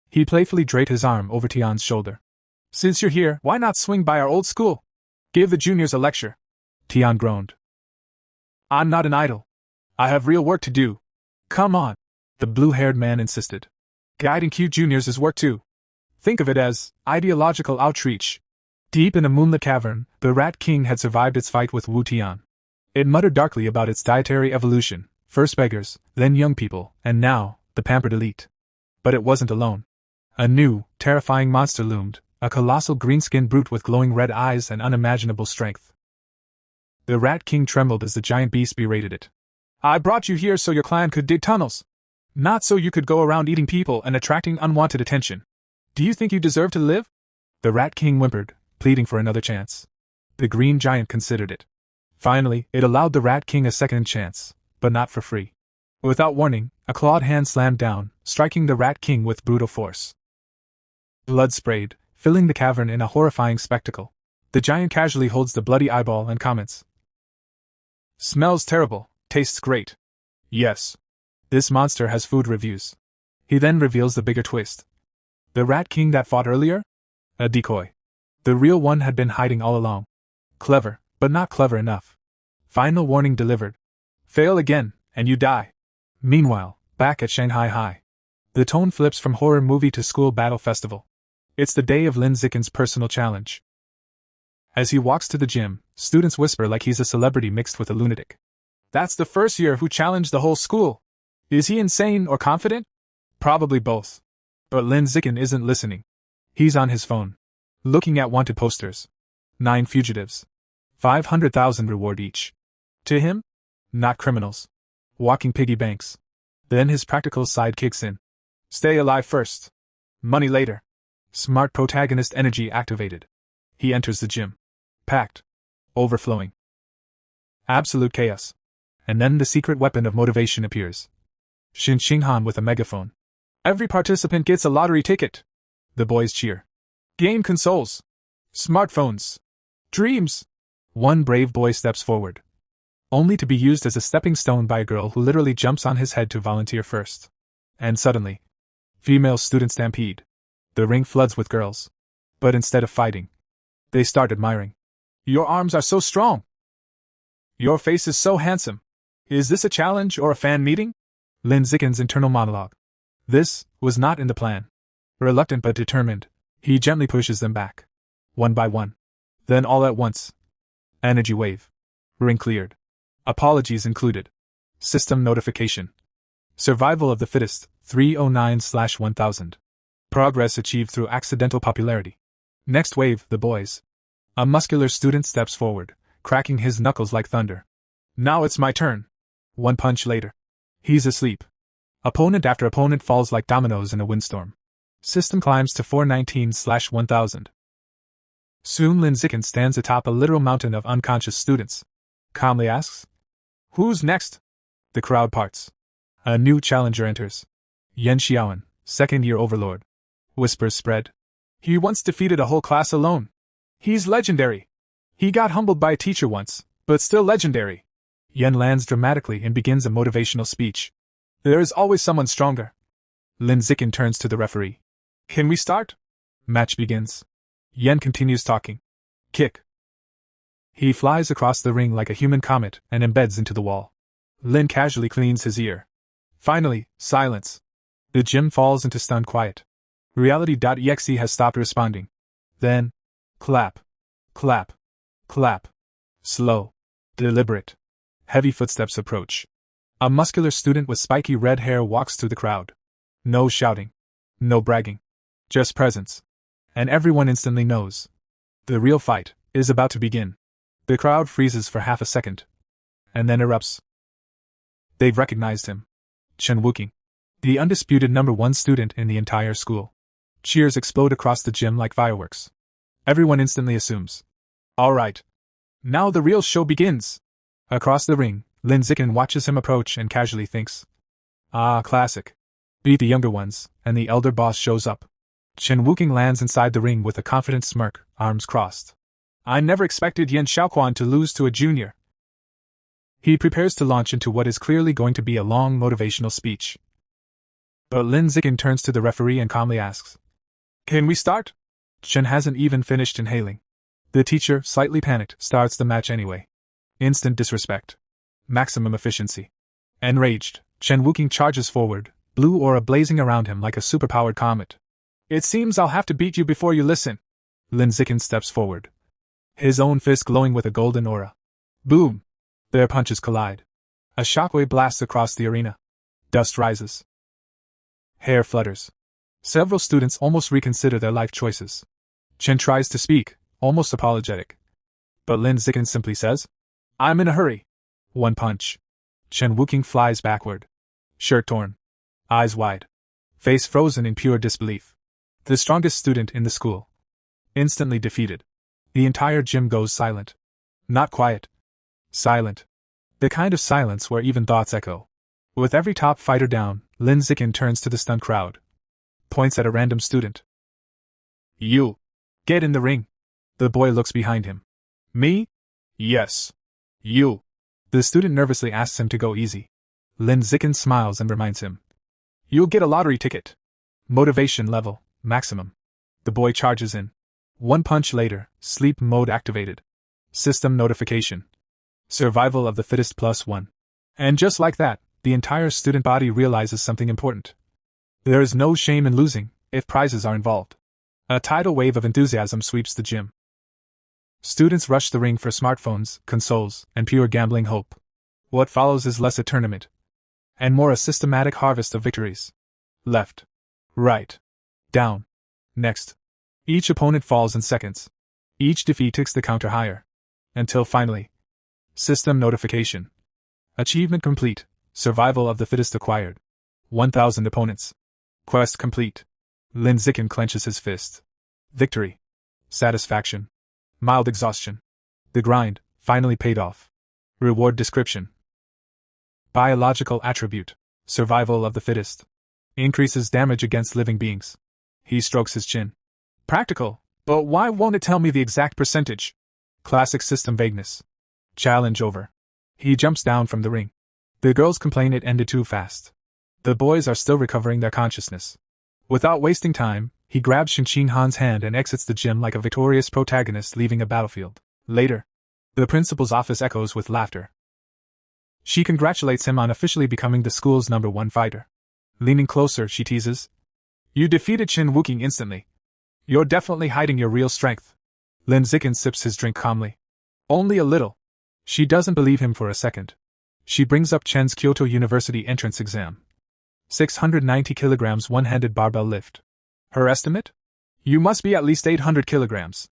He playfully draped his arm over Tian's shoulder. "Since you're here, why not swing by our old school? Give the juniors a lecture." Tian groaned. "I'm not an idol. I have real work to do." "Come on," the blue-haired man insisted. "Guiding cute juniors is work too. Think of it as ideological outreach." Deep in a moonlit cavern, the Rat King had survived its fight with Wu Tian. It muttered darkly about its dietary evolution, first beggars, then young people, and now, the pampered elite. But it wasn't alone. A new, terrifying monster loomed, a colossal green-skinned brute with glowing red eyes and unimaginable strength. The Rat King trembled as the giant beast berated it. "I brought you here so your clan could dig tunnels. Not so you could go around eating people and attracting unwanted attention. Do you think you deserve to live?" The Rat King whimpered, pleading for another chance. The green giant considered it. Finally, it allowed the Rat King a second chance, but not for free. Without warning, a clawed hand slammed down, striking the Rat King with brutal force. Blood sprayed, filling the cavern in a horrifying spectacle. The giant casually holds the bloody eyeball and comments. "Smells terrible, tastes great. Yes. This monster has food reviews." He then reveals the bigger twist. The Rat King that fought earlier? A decoy. The real one had been hiding all along. Clever, but not clever enough. Final warning delivered. Fail again, and you die. Meanwhile, back at Shanghai High. The tone flips from horror movie to school battle festival. It's the day of Lin Zicken's personal challenge. As he walks to the gym, students whisper like he's a celebrity mixed with a lunatic. "That's the first year who challenged the whole school. Is he insane or confident?" Probably both. But Lin Zicken isn't listening. He's on his phone, looking at wanted posters. 9 fugitives. 500,000 reward each. To him? Not criminals. Walking piggy banks. Then his practical side kicks in. Stay alive first. Money later. Smart protagonist energy activated. He enters the gym. Packed. Overflowing. Absolute chaos. And then the secret weapon of motivation appears. Shin Xinghan with a megaphone. "Every participant gets a lottery ticket." The boys cheer. "Game consoles. Smartphones. Dreams." One brave boy steps forward, only to be used as a stepping stone by a girl who literally jumps on his head to volunteer first. And suddenly, female student stampede. The ring floods with girls. But instead of fighting, they start admiring. "Your arms are so strong. Your face is so handsome. Is this a challenge or a fan meeting?" Lin Zicken's internal monologue. This was not in the plan. Reluctant but determined, he gently pushes them back. One by one. Then all at once. Energy wave. Ring cleared. Apologies included. System notification. Survival of the fittest, 309/1000. Progress achieved through accidental popularity. Next wave, the boys. A muscular student steps forward, cracking his knuckles like thunder. "Now it's my turn." One punch later. He's asleep. Opponent after opponent falls like dominoes in a windstorm. System climbs to 419/1000. Soon Lin Zicken stands atop a literal mountain of unconscious students. Calmly asks, "Who's next?" The crowd parts. A new challenger enters. Yan Xiaoan, second-year overlord. Whispers spread. "He once defeated a whole class alone. He's legendary. He got humbled by a teacher once, but still legendary." Yan lands dramatically and begins a motivational speech. "There is always someone stronger." Lin Zicken turns to the referee. "Can we start?" Match begins. Yan continues talking. Kick. He flies across the ring like a human comet and embeds into the wall. Lin casually cleans his ear. Finally, silence. The gym falls into stunned quiet. Reality.exe has stopped responding. Then, clap. Clap. Clap. Slow. Deliberate. Heavy footsteps approach. A muscular student with spiky red hair walks through the crowd. No shouting. No bragging. Just presence. And everyone instantly knows. The real fight is about to begin. The crowd freezes for half a second, and then erupts. They've recognized him. Chen Wuking, the undisputed #1 student in the entire school. Cheers explode across the gym like fireworks. Everyone instantly assumes. All right. Now the real show begins. Across the ring, Lin Zikin watches him approach and casually thinks. Ah, classic. Beat the younger ones, and the elder boss shows up. Chen Wuking lands inside the ring with a confident smirk, arms crossed. I never expected Yen Xiaoquan to lose to a junior. He prepares to launch into what is clearly going to be a long motivational speech. But Lin Zikin turns to the referee and calmly asks, Can we start? Chen hasn't even finished inhaling. The teacher, slightly panicked, starts the match anyway. Instant disrespect. Maximum efficiency. Enraged, Chen Wuking charges forward, blue aura blazing around him like a superpowered comet. It seems I'll have to beat you before you listen. Lin Zikin steps forward, his own fist glowing with a golden aura. Boom! Their punches collide. A shockwave blasts across the arena. Dust rises. Hair flutters. Several students almost reconsider their life choices. Chen tries to speak, almost apologetic. But Lin Zikin simply says, I'm in a hurry. One punch. Chen Wuking flies backward. Shirt torn. Eyes wide. Face frozen in pure disbelief. The strongest student in the school. Instantly defeated. The entire gym goes silent. Not quiet. Silent. The kind of silence where even thoughts echo. With every top fighter down, Lin Zikin turns to the stunned crowd. Points at a random student. You. Get in the ring. The boy looks behind him. Me? Yes. You. The student nervously asks him to go easy. Lin Zikin smiles and reminds him. You'll get a lottery ticket. Motivation level, maximum. The boy charges in. One punch later, sleep mode activated. System notification. Survival of the fittest +1. And just like that, the entire student body realizes something important. There is no shame in losing, if prizes are involved. A tidal wave of enthusiasm sweeps the gym. Students rush the ring for smartphones, consoles, and pure gambling hope. What follows is less a tournament, and more a systematic harvest of victories. Left. Right. Down. Next. Each opponent falls in seconds. Each defeat ticks the counter higher. Until finally. System notification. Achievement complete. Survival of the fittest acquired. 1,000 opponents. Quest complete. Lin Zikin clenches his fist. Victory. Satisfaction. Mild exhaustion. The grind, finally paid off. Reward description. Biological attribute. Survival of the fittest. Increases damage against living beings. He strokes his chin. Practical, but why won't it tell me the exact percentage? Classic system vagueness. Challenge over. He jumps down from the ring. The girls complain it ended too fast. The boys are still recovering their consciousness. Without wasting time, he grabs Shinqing Han's hand and exits the gym like a victorious protagonist leaving a battlefield. Later, the principal's office echoes with laughter. She congratulates him on officially becoming the school's #1 fighter. Leaning closer, she teases. You defeated Chen Wuking instantly. You're definitely hiding your real strength. Lin Zikin sips his drink calmly. Only a little. She doesn't believe him for a second. She brings up Chen's Kyoto University entrance exam. 690 kilograms one-handed barbell lift. Her estimate? You must be at least 800 kilograms.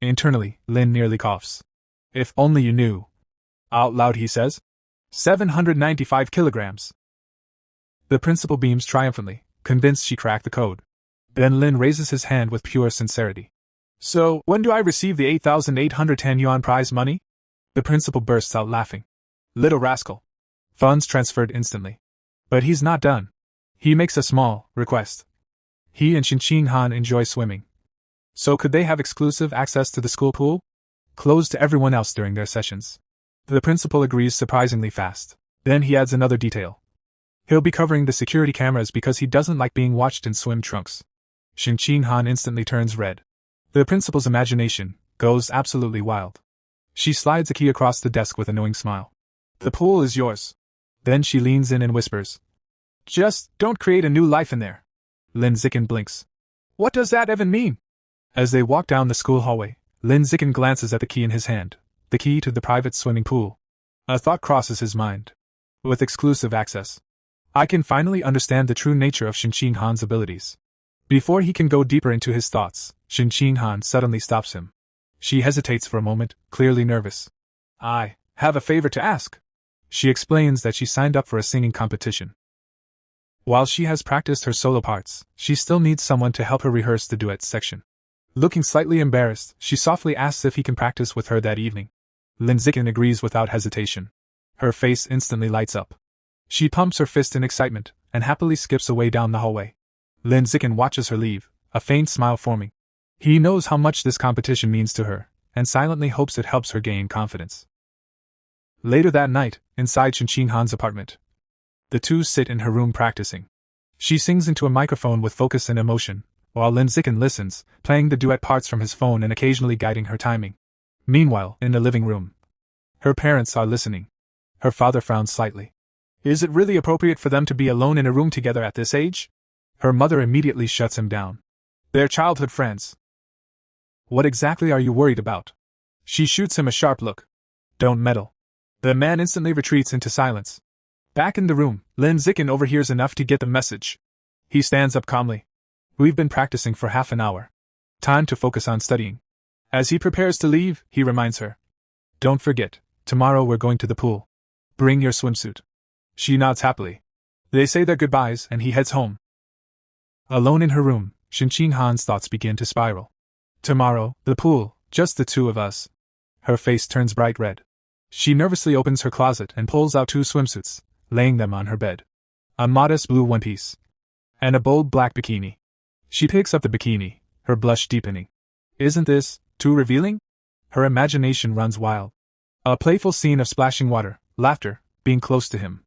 Internally, Lin nearly coughs. If only you knew. Out loud he says. 795 kilograms. The principal beams triumphantly, convinced she cracked the code. Then Lin raises his hand with pure sincerity. So, when do I receive the 8,810 yuan prize money? The principal bursts out laughing. Little rascal. Funds transferred instantly. But he's not done. He makes a small request. He and Shinqing Han enjoy swimming. So could they have exclusive access to the school pool? Closed to everyone else during their sessions. The principal agrees surprisingly fast. Then he adds another detail. He'll be covering the security cameras because he doesn't like being watched in swim trunks. Shinqing Han instantly turns red. The principal's imagination goes absolutely wild. She slides a key across the desk with a knowing smile. The pool is yours. Then she leans in and whispers. Just don't create a new life in there. Lin Zikin blinks. What does that even mean? As they walk down the school hallway, Lin Zikin glances at the key in his hand, the key to the private swimming pool. A thought crosses his mind. With exclusive access, I can finally understand the true nature of Shinqing Han's abilities. Before he can go deeper into his thoughts, Shinqing Han suddenly stops him. She hesitates for a moment, clearly nervous. I have a favor to ask. She explains that she signed up for a singing competition. While she has practiced her solo parts, she still needs someone to help her rehearse the duet section. Looking slightly embarrassed, she softly asks if he can practice with her that evening. Lin Zikin agrees without hesitation. Her face instantly lights up. She pumps her fist in excitement, and happily skips away down the hallway. Lin Zikin watches her leave, a faint smile forming. He knows how much this competition means to her, and silently hopes it helps her gain confidence. Later that night, inside Shinqing Han's apartment, the two sit in her room practicing. She sings into a microphone with focus and emotion, while Lin Zikin listens, playing the duet parts from his phone and occasionally guiding her timing. Meanwhile, in the living room, her parents are listening. Her father frowns slightly. Is it really appropriate for them to be alone in a room together at this age? Her mother immediately shuts him down. They're childhood friends. What exactly are you worried about? She shoots him a sharp look. Don't meddle. The man instantly retreats into silence. Back in the room, Lin Zikin overhears enough to get the message. He stands up calmly. We've been practicing for half an hour. Time to focus on studying. As he prepares to leave, he reminds her. Don't forget, tomorrow we're going to the pool. Bring your swimsuit. She nods happily. They say their goodbyes and he heads home. Alone in her room, Shinqing Han's thoughts begin to spiral. Tomorrow, the pool, just the two of us. Her face turns bright red. She nervously opens her closet and pulls out two swimsuits, laying them on her bed. A modest blue one-piece. And a bold black bikini. She picks up the bikini, her blush deepening. Isn't this too revealing? Her imagination runs wild. A playful scene of splashing water, laughter, being close to him.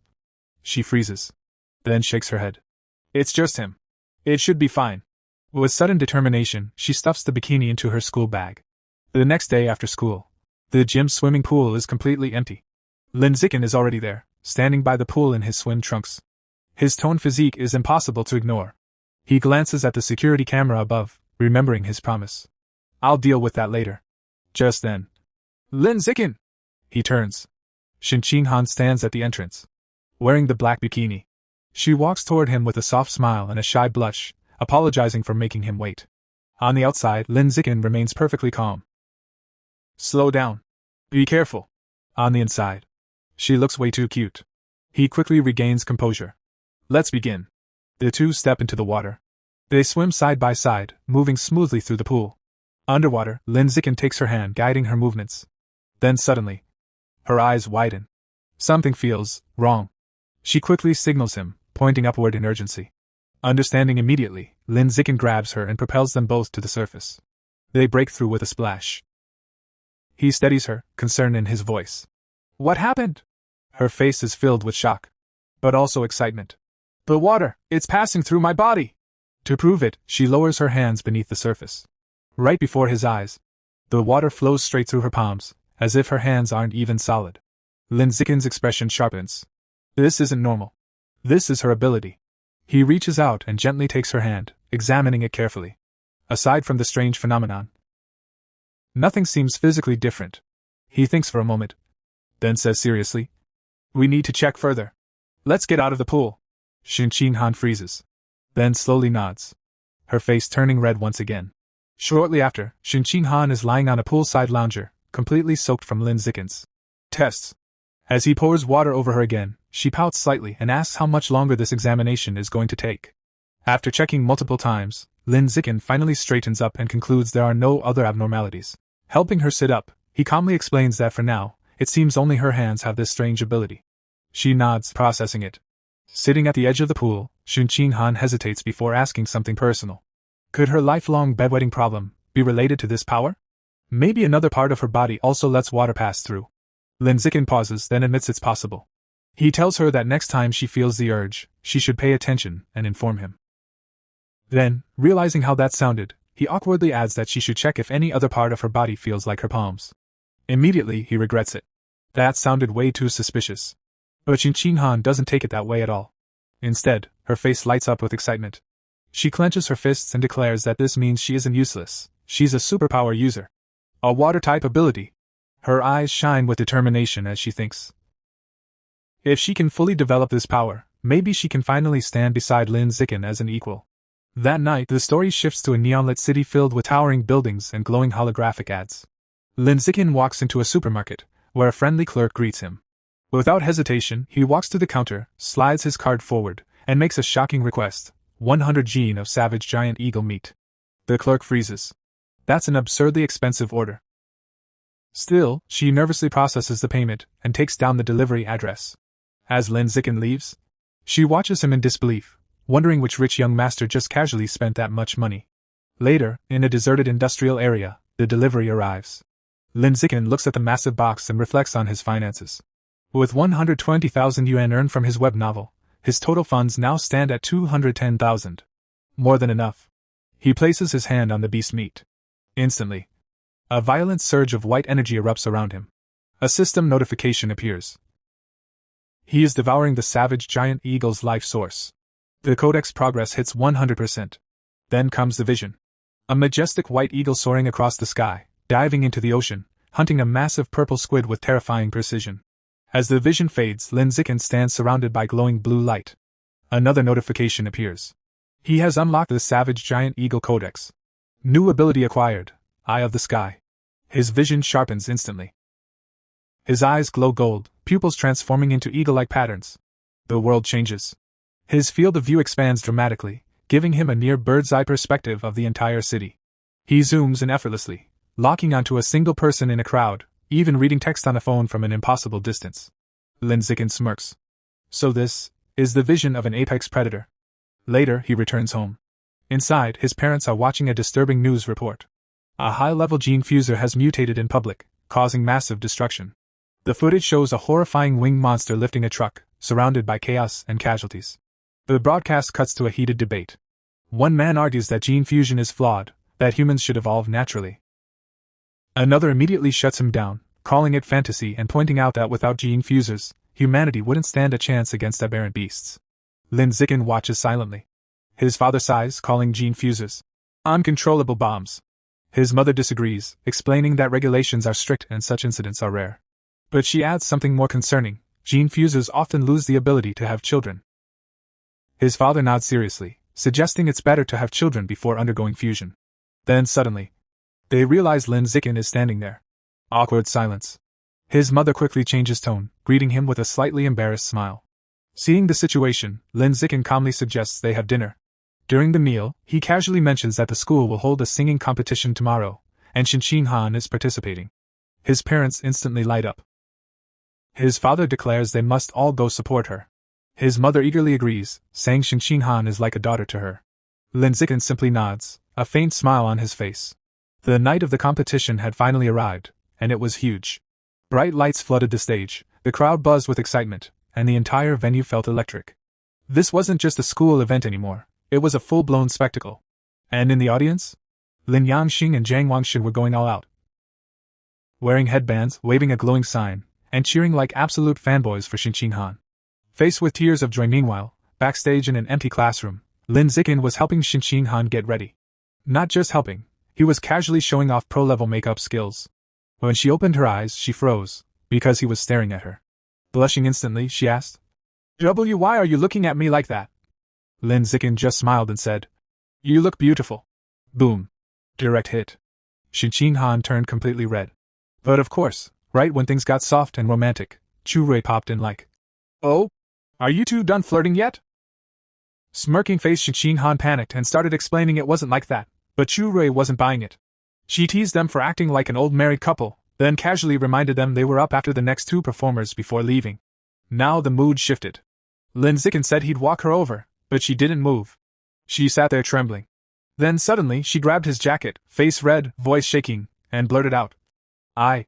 She freezes. Then shakes her head. It's just him. It should be fine. With sudden determination, she stuffs the bikini into her school bag. The next day after school, the gym's swimming pool is completely empty. Lin Zikin is already there, standing by the pool in his swim trunks. His toned physique is impossible to ignore. He glances at the security camera above, remembering his promise. I'll deal with that later. Just then. Lin Zikin! He turns. Shinqing Han stands at the entrance, wearing the black bikini. She walks toward him with a soft smile and a shy blush, apologizing for making him wait. On the outside, Lin Zikin remains perfectly calm. Slow down. Be careful. On the inside, she looks way too cute. He quickly regains composure. Let's begin. The two step into the water. They swim side by side, moving smoothly through the pool. Underwater, Lin Zikin takes her hand, guiding her movements. Then suddenly, her eyes widen. Something feels wrong. She quickly signals him, pointing upward in urgency. Understanding immediately, Lin Zikin grabs her and propels them both to the surface. They break through with a splash. He steadies her, concern in his voice. What happened? Her face is filled with shock, but also excitement. The water, it's passing through my body. To prove it, she lowers her hands beneath the surface. Right before his eyes, the water flows straight through her palms, as if her hands aren't even solid. Lin Zikin's expression sharpens. This isn't normal. This is her ability. He reaches out and gently takes her hand, examining it carefully. Aside from the strange phenomenon, nothing seems physically different. He thinks for a moment, then says seriously, we need to check further. Let's get out of the pool. Shinqing Han freezes, then slowly nods, her face turning red once again. Shortly after, Shinqing Han is lying on a poolside lounger, completely soaked from Lin Zikin's tests. As he pours water over her again, she pouts slightly and asks how much longer this examination is going to take. After checking multiple times, Lin Zikin finally straightens up and concludes there are no other abnormalities. Helping her sit up, he calmly explains that for now, it seems only her hands have this strange ability. She nods, processing it. Sitting at the edge of the pool, Shinqing Han hesitates before asking something personal. Could her lifelong bedwetting problem be related to this power? Maybe another part of her body also lets water pass through. Lin Zikin pauses, then admits it's possible. He tells her that next time she feels the urge, she should pay attention and inform him. Then, realizing how that sounded, he awkwardly adds that she should check if any other part of her body feels like her palms. Immediately, he regrets it. That sounded way too suspicious. But Shinqing Han doesn't take it that way at all. Instead, her face lights up with excitement. She clenches her fists and declares that this means she isn't useless, she's a superpower user. A water-type ability. Her eyes shine with determination as she thinks. If she can fully develop this power, maybe she can finally stand beside Lin Zikin as an equal. That night, the story shifts to a neon-lit city filled with towering buildings and glowing holographic ads. Lin Zikin walks into a supermarket, where a friendly clerk greets him. Without hesitation, he walks to the counter, slides his card forward, and makes a shocking request: 100 gene of savage giant eagle meat. The clerk freezes. That's an absurdly expensive order. Still, she nervously processes the payment and takes down the delivery address. As Lin Zikin leaves, she watches him in disbelief, wondering which rich young master just casually spent that much money. Later, in a deserted industrial area, the delivery arrives. Lin Zikin looks at the massive box and reflects on his finances. With 120,000 yuan earned from his web novel, his total funds now stand at 210,000. More than enough. He places his hand on the beast meat. Instantly, a violent surge of white energy erupts around him. A system notification appears. He is devouring the savage giant eagle's life source. The codex progress hits 100%. Then comes the vision. A majestic white eagle soaring across the sky, diving into the ocean, hunting a massive purple squid with terrifying precision. As the vision fades, Lin Zikin stands surrounded by glowing blue light. Another notification appears. He has unlocked the Savage Giant Eagle Codex. New ability acquired, Eye of the Sky. His vision sharpens instantly. His eyes glow gold, pupils transforming into eagle-like patterns. The world changes. His field of view expands dramatically, giving him a near bird's-eye perspective of the entire city. He zooms in effortlessly, locking onto a single person in a crowd, even reading text on a phone from an impossible distance. Lin Zikin smirks. So this is the vision of an apex predator. Later, he returns home. Inside, his parents are watching a disturbing news report. A high-level gene fuser has mutated in public, causing massive destruction. The footage shows a horrifying winged monster lifting a truck, surrounded by chaos and casualties. The broadcast cuts to a heated debate. One man argues that gene fusion is flawed, that humans should evolve naturally. Another immediately shuts him down, calling it fantasy and pointing out that without gene fusers, humanity wouldn't stand a chance against aberrant beasts. Lin Zikin watches silently. His father sighs, calling gene fusers uncontrollable bombs. His mother disagrees, explaining that regulations are strict and such incidents are rare. But she adds something more concerning: gene fusers often lose the ability to have children. His father nods seriously, suggesting it's better to have children before undergoing fusion. Then suddenly, they realize Lin Zikin is standing there. Awkward silence. His mother quickly changes tone, greeting him with a slightly embarrassed smile. Seeing the situation, Lin Zikin calmly suggests they have dinner. During the meal, he casually mentions that the school will hold a singing competition tomorrow, and Shinqing Han is participating. His parents instantly light up. His father declares they must all go support her. His mother eagerly agrees, saying Shinqing Han is like a daughter to her. Lin Zikin simply nods, a faint smile on his face. The night of the competition had finally arrived, and it was huge. Bright lights flooded the stage, the crowd buzzed with excitement, and the entire venue felt electric. This wasn't just a school event anymore, it was a full-blown spectacle. And in the audience? Lin Yangxing and Zhang Wangshan were going all out. Wearing headbands, waving a glowing sign, and cheering like absolute fanboys for Shinqing Han. Faced with tears of joy meanwhile, backstage in an empty classroom, Lin Zikin was helping Shinqing Han get ready. Not just helping, he was casually showing off pro-level makeup skills. When she opened her eyes, she froze, because he was staring at her. Blushing instantly, she asked, "Why are you looking at me like that?" Lin Zikin just smiled and said, "You look beautiful." Boom. Direct hit. Shinqing Han turned completely red. But of course, right when things got soft and romantic, Chu Rui popped in like, "Oh? Are you two done flirting yet?" Smirking face, Shinqing Han panicked and started explaining it wasn't like that, but Chu Rui wasn't buying it. She teased them for acting like an old married couple, then casually reminded them they were up after the next two performers before leaving. Now the mood shifted. Lin Zikin said he'd walk her over, but she didn't move. She sat there trembling. Then suddenly she grabbed his jacket, face red, voice shaking, and blurted out, I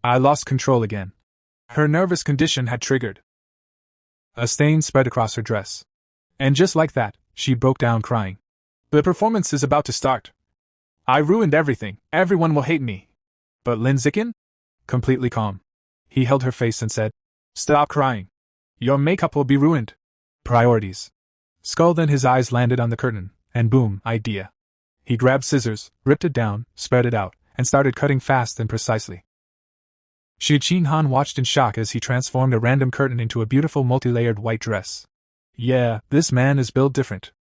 lost control again." Her nervous condition had triggered. A stain spread across her dress. And just like that, she broke down crying. "The performance is about to start. I ruined everything, everyone will hate me." But Lin Zikin? Completely calm. He held her face and said, "Stop crying. Your makeup will be ruined. Priorities." Skull. Then his eyes landed on the curtain, and boom, idea. He grabbed scissors, ripped it down, spread it out, and started cutting fast and precisely. Shinqing Han watched in shock as he transformed a random curtain into a beautiful multi-layered white dress. Yeah, this man is built different.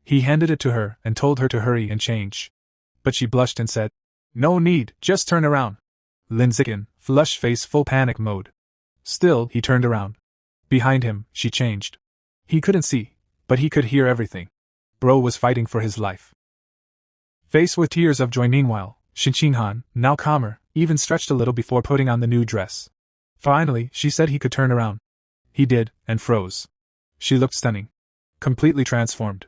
He handed it to her and told her to hurry and change. But she blushed and said, "No need, just turn around." Lin Zikin, flushed face full panic mode. Still, he turned around. Behind him, she changed. He couldn't see, but he could hear everything. Bro was fighting for his life. Faced with tears of joy meanwhile, Shinchinghan, now calmer, even stretched a little before putting on the new dress. Finally, she said he could turn around. He did, and froze. She looked stunning. Completely transformed.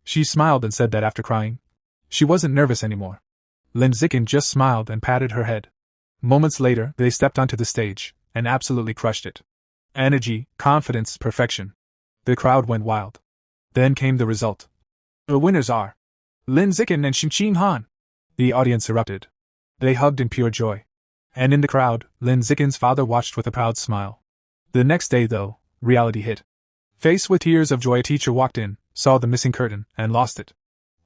She smiled and said that after crying, she wasn't nervous anymore. Lin Zikin just smiled and patted her head. Moments later, they stepped onto the stage, and absolutely crushed it. Energy, confidence, perfection. The crowd went wild. Then came the result. The winners are Lin Zikin and Shinching Han. The audience erupted. They hugged in pure joy. And in the crowd, Lin Zikin's father watched with a proud smile. The next day, though, reality hit. Faced with tears of joy, a teacher walked in, saw the missing curtain, and lost it.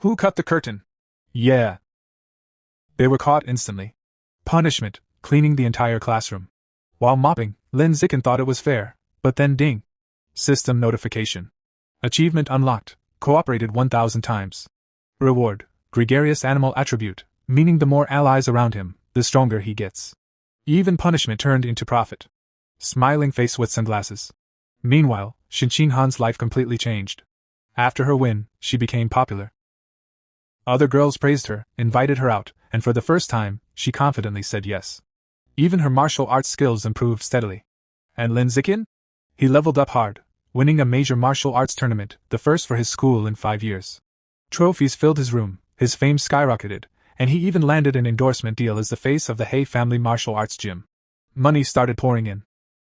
Who cut the curtain? Yeah. They were caught instantly. Punishment, cleaning the entire classroom. While mopping, Lin Zikin thought it was fair, but then ding. System notification. Achievement unlocked, cooperated 1,000 times. Reward, gregarious animal attribute, meaning the more allies around him, the stronger he gets. Even punishment turned into profit. Smiling face with sunglasses. Meanwhile, Shinching Han's life completely changed. After her win, she became popular. Other girls praised her, invited her out, and for the first time, she confidently said yes. Even her martial arts skills improved steadily. And Lin Zikin? He leveled up hard, winning a major martial arts tournament, the first for his school in 5 years. Trophies filled his room, his fame skyrocketed, and he even landed an endorsement deal as the face of the Hay family martial arts gym. Money started pouring in.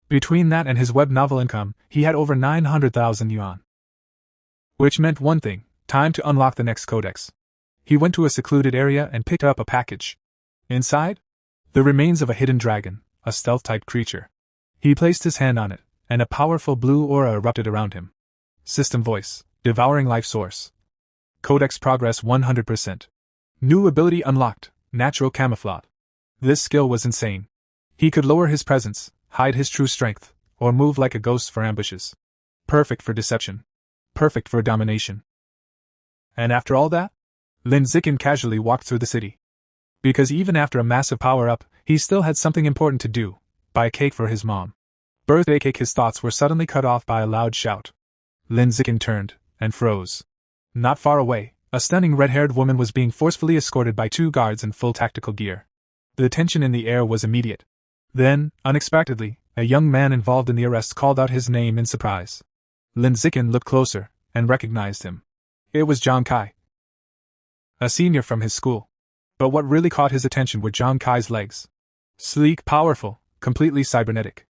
Between that and his web novel income, he had over 900,000 yuan. Which meant one thing: time to unlock the next codex. He went to a secluded area and picked up a package. Inside? The remains of a hidden dragon, a stealth-type creature. He placed his hand on it, and a powerful blue aura erupted around him. System voice, devouring life source. Codex progress 100%. New ability unlocked, natural camouflage. This skill was insane. He could lower his presence, hide his true strength, or move like a ghost for ambushes. Perfect for deception. Perfect for domination. And after all that? Lin Zikin casually walked through the city. Because even after a massive power-up, he still had something important to do: buy a cake for his mom. Birthday cake. His thoughts were suddenly cut off by a loud shout. Lin Zikin turned, and froze. Not far away, a stunning red-haired woman was being forcefully escorted by 2 guards in full tactical gear. The tension in the air was immediate. Then, unexpectedly, a young man involved in the arrest called out his name in surprise. Lin Zikin looked closer, and recognized him. It was Zhang Kai, a senior from his school. But what really caught his attention were Zhang Kai's legs. Sleek, powerful, completely cybernetic.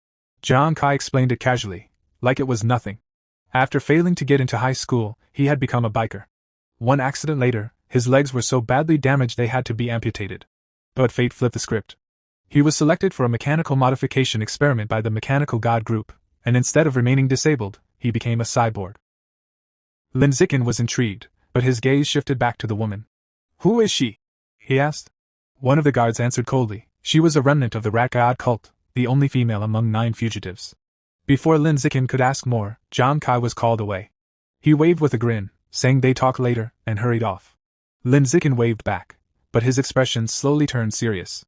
Zhang Kai explained it casually, like it was nothing. After failing to get into high school, he had become a biker. One accident later, his legs were so badly damaged they had to be amputated. But fate flipped the script. He was selected for a mechanical modification experiment by the Mechanical God Group, and instead of remaining disabled, he became a cyborg. Lin Zikin was intrigued, but his gaze shifted back to the woman. Who is she? He asked. One of the guards answered coldly. She was a remnant of the Rat God cult, the only female among 9 fugitives. Before Lin Zikin could ask more, Zhang Kai was called away. He waved with a grin, saying they'd talk later, and hurried off. Lin Zikin waved back, but his expression slowly turned serious.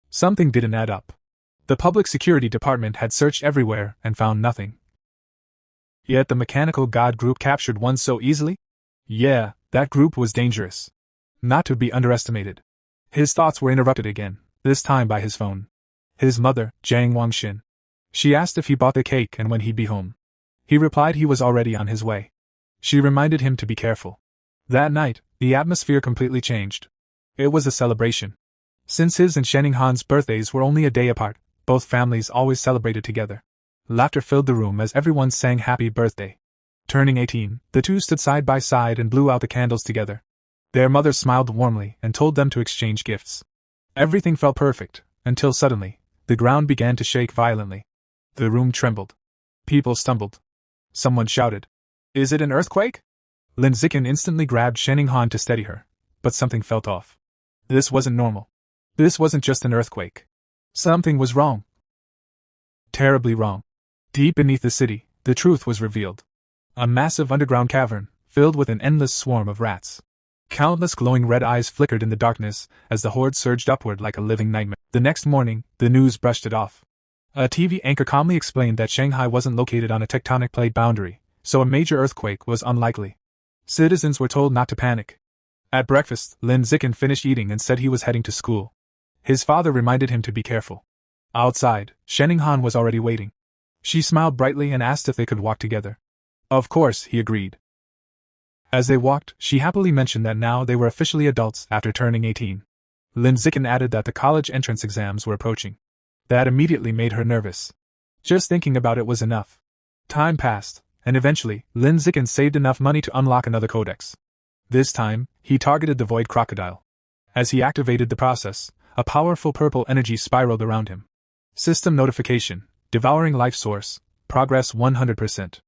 Something didn't add up. The public security department had searched everywhere and found nothing. Yet the Mechanical God Group captured one so easily? Yeah, that group was dangerous. Not to be underestimated. His thoughts were interrupted again, this time by his phone. His mother, Jiang Wangxin. She asked if he bought the cake and when he'd be home. He replied he was already on his way. She reminded him to be careful. That night, the atmosphere completely changed. It was a celebration. Since his and Shenning Han's birthdays were only a day apart, both families always celebrated together. Laughter filled the room as everyone sang happy birthday. Turning 18, the two stood side by side and blew out the candles together. Their mother smiled warmly and told them to exchange gifts. Everything felt perfect, until suddenly, the ground began to shake violently. The room trembled. People stumbled. Someone shouted, "Is it an earthquake?" Lin Zikin instantly grabbed Shenning Han to steady her, but something felt off. This wasn't normal. This wasn't just an earthquake. Something was wrong. Terribly wrong. Deep beneath the city, the truth was revealed. A massive underground cavern, filled with an endless swarm of rats. Countless glowing red eyes flickered in the darkness as the horde surged upward like a living nightmare. The next morning, the news brushed it off. A TV anchor calmly explained that Shanghai wasn't located on a tectonic plate boundary, so a major earthquake was unlikely. Citizens were told not to panic. At breakfast, Lin Zikin finished eating and said he was heading to school. His father reminded him to be careful. Outside, Shenning-han was already waiting. She smiled brightly and asked if they could walk together. Of course, he agreed. As they walked, she happily mentioned that now they were officially adults after turning 18. Lin Zikin added that the college entrance exams were approaching. That immediately made her nervous. Just thinking about it was enough. Time passed, and eventually, Lin Zikin saved enough money to unlock another codex. This time, he targeted the Void Crocodile. As he activated the process, a powerful purple energy spiraled around him. System notification: devouring life source, progress 100%.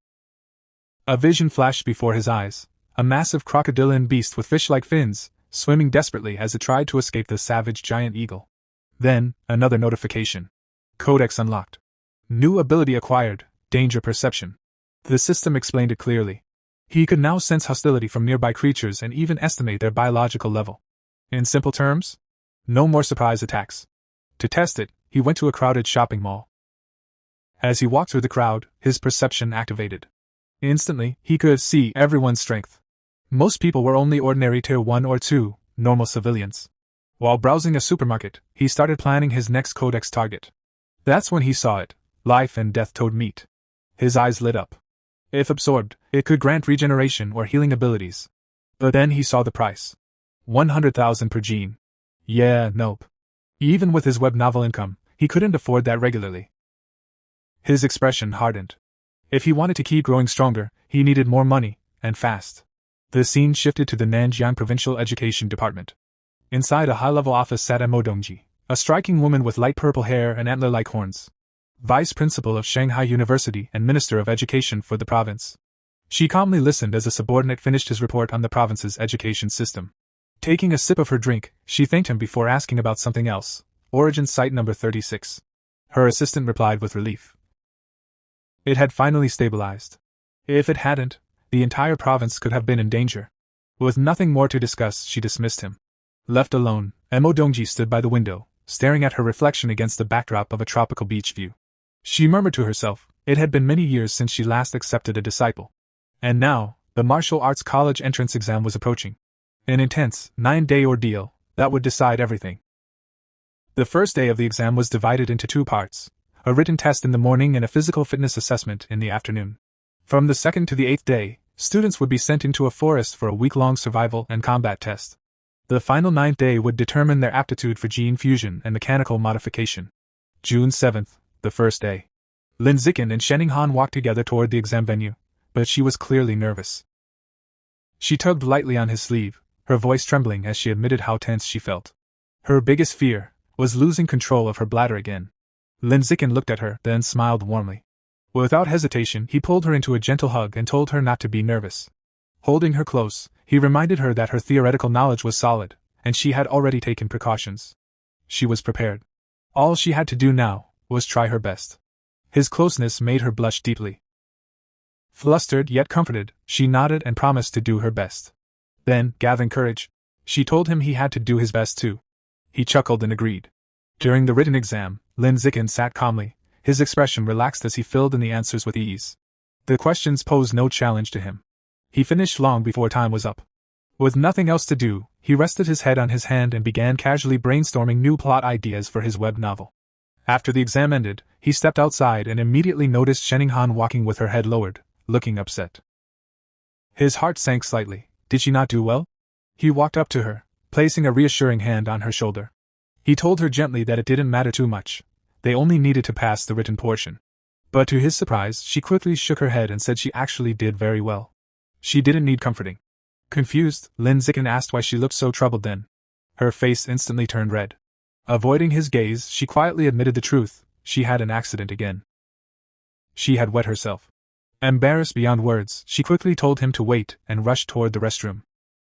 A vision flashed before his eyes. A massive crocodilian beast with fish-like fins, swimming desperately as it tried to escape the savage giant eagle. Then, another notification. Codex unlocked. New ability acquired, danger perception. The system explained it clearly. He could now sense hostility from nearby creatures and even estimate their biological level. In simple terms, no more surprise attacks. To test it, he went to a crowded shopping mall. As he walked through the crowd, his perception activated. Instantly, he could see everyone's strength. Most people were only ordinary tier 1 or 2, normal civilians. While browsing a supermarket, he started planning his next codex target. That's when he saw it: life and death toad meat. His eyes lit up. If absorbed, it could grant regeneration or healing abilities. But then he saw the price. 100,000 per gene. Yeah, nope. Even with his web novel income, he couldn't afford that regularly. His expression hardened. If he wanted to keep growing stronger, he needed more money, and fast. The scene shifted to the Nanjiang Provincial Education Department. Inside a high-level office sat Mo Dongji, a striking woman with light purple hair and antler-like horns. Vice Principal of Shanghai University and Minister of Education for the province. She calmly listened as a subordinate finished his report on the province's education system. Taking a sip of her drink, she thanked him before asking about something else. Origin Site number 36. Her assistant replied with relief. It had finally stabilized. If it hadn't, the entire province could have been in danger. With nothing more to discuss, she dismissed him. Left alone, Mo Dongji stood by the window, staring at her reflection against the backdrop of a tropical beach view. She murmured to herself, it had been many years since she last accepted a disciple. And now, the martial arts college entrance exam was approaching. An intense, 9-day ordeal that would decide everything. The first day of the exam was divided into 2 parts, a written test in the morning and a physical fitness assessment in the afternoon. From the 2nd to the 8th day, students would be sent into a forest for a week-long survival and combat test. The final 9th day would determine their aptitude for gene fusion and mechanical modification. June 7th, the first day. Lin Zikin and Shenning-han walked together toward the exam venue, but she was clearly nervous. She tugged lightly on his sleeve, her voice trembling as she admitted how tense she felt. Her biggest fear was losing control of her bladder again. Lin Zikin looked at her, then smiled warmly. Without hesitation, he pulled her into a gentle hug and told her not to be nervous. Holding her close, he reminded her that her theoretical knowledge was solid, and she had already taken precautions. She was prepared. All she had to do now was try her best. His closeness made her blush deeply. Flustered yet comforted, she nodded and promised to do her best. Then, gathering courage, she told him he had to do his best too. He chuckled and agreed. During the written exam, Lin Zikin sat calmly, his expression relaxed as he filled in the answers with ease. The questions posed no challenge to him. He finished long before time was up. With nothing else to do, he rested his head on his hand and began casually brainstorming new plot ideas for his web novel. After the exam ended, he stepped outside and immediately noticed Shenning-han walking with her head lowered, looking upset. His heart sank slightly. Did she not do well? He walked up to her, placing a reassuring hand on her shoulder. He told her gently that it didn't matter too much. They only needed to pass the written portion. But to his surprise, she quickly shook her head and said she actually did very well. She didn't need comforting. Confused, Lin Zikin asked why she looked so troubled then. Her face instantly turned red. Avoiding his gaze, she quietly admitted the truth: she had an accident again. She had wet herself. Embarrassed beyond words, she quickly told him to wait and rushed toward the restroom.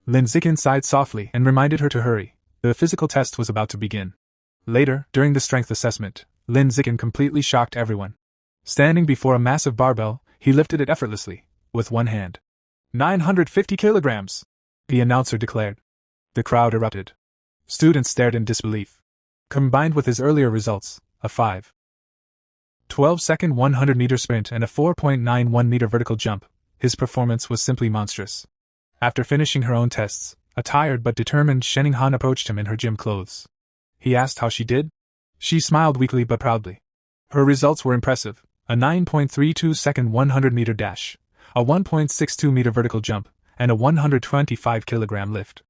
Lin Zikin sighed softly and reminded her to hurry. The physical test was about to begin. Later, during the strength assessment, Lin Zikin completely shocked everyone. Standing before a massive barbell, he lifted it effortlessly, with one hand. 950 kilograms, the announcer declared. The crowd erupted. Students stared in disbelief. Combined with his earlier results, a 5.12-second 100-meter sprint and a 4.91-meter vertical jump, his performance was simply monstrous. After finishing her own tests, a tired but determined Shening Han approached him in her gym clothes. He asked how she did. She smiled weakly but proudly. Her results were impressive: a 9.32-second 100-meter dash, a 1.62-meter vertical jump, and a 125-kilogram lift.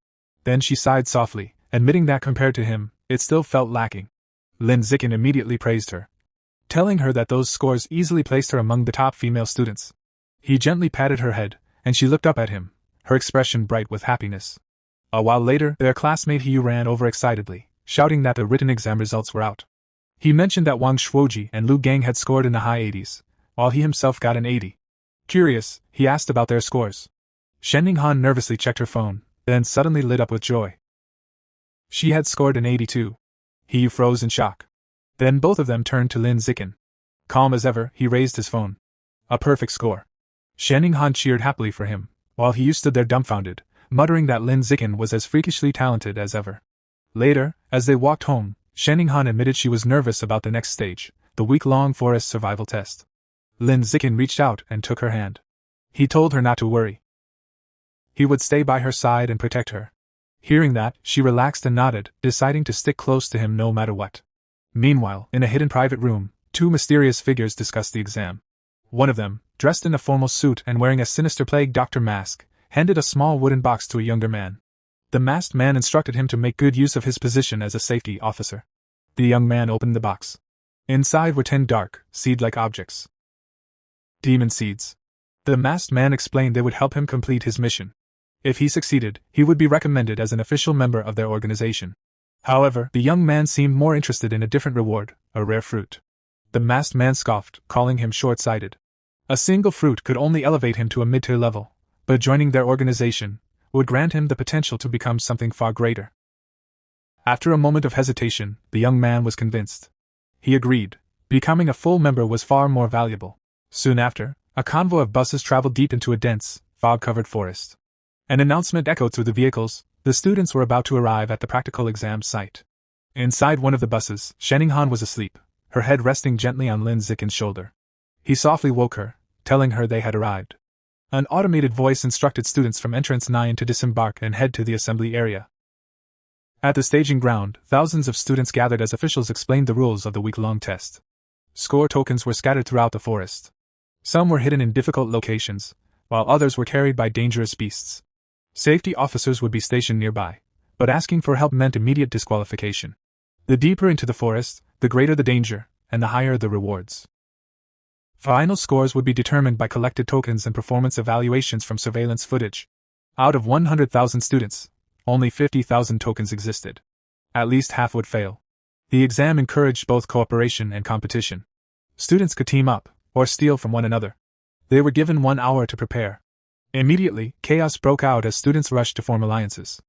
Then she sighed softly, admitting that compared to him, it still felt lacking. Lin Zikin immediately praised her, telling her that those scores easily placed her among the top female students. He gently patted her head, and she looked up at him, her expression bright with happiness. A while later, their classmate Hiyu ran over excitedly, shouting that the written exam results were out. He mentioned that Wang Shuoji and Lu Gang had scored in the high 80s, while he himself got an 80. Curious, he asked about their scores. Shening Han nervously checked her phone, then suddenly lit up with joy. She had scored an 82. Hiyu froze in shock. Then both of them turned to Lin Zikin. Calm as ever, he raised his phone. A perfect score. Shening Han cheered happily for him, while Hiyu stood there dumbfounded, muttering that Lin Zikin was as freakishly talented as ever. Later, as they walked home, Shening Han admitted she was nervous about the next stage, the week-long forest survival test. Lin Zikin reached out and took her hand. He told her not to worry. He would stay by her side and protect her. Hearing that, she relaxed and nodded, deciding to stick close to him no matter what. Meanwhile, in a hidden private room, two mysterious figures discussed the exam. One of them, dressed in a formal suit and wearing a sinister plague doctor mask, handed a small wooden box to a younger man. The masked man instructed him to make good use of his position as a safety officer. The young man opened the box. Inside were 10 dark, seed-like objects. Demon seeds. The masked man explained they would help him complete his mission. If he succeeded, he would be recommended as an official member of their organization. However, the young man seemed more interested in a different reward, a rare fruit. The masked man scoffed, calling him short-sighted. A single fruit could only elevate him to a mid-tier level, but joining their organization would grant him the potential to become something far greater. After a moment of hesitation, the young man was convinced. He agreed. Becoming a full member was far more valuable. Soon after, a convoy of buses traveled deep into a dense, fog-covered forest. An announcement echoed through the vehicles. The students were about to arrive at the practical exam site. Inside one of the buses, Shening Han was asleep, her head resting gently on Lin Zikin's shoulder. He softly woke her, telling her they had arrived. An automated voice instructed students from Entrance 9 to disembark and head to the assembly area. At the staging ground, thousands of students gathered as officials explained the rules of the week-long test. Score tokens were scattered throughout the forest. Some were hidden in difficult locations, while others were carried by dangerous beasts. Safety officers would be stationed nearby, but asking for help meant immediate disqualification. The deeper into the forest, the greater the danger, and the higher the rewards. Final scores would be determined by collected tokens and performance evaluations from surveillance footage. Out of 100,000 students, only 50,000 tokens existed. At least half would fail. The exam encouraged both cooperation and competition. Students could team up, or steal from one another. They were given 1 hour to prepare. Immediately, chaos broke out as students rushed to form alliances.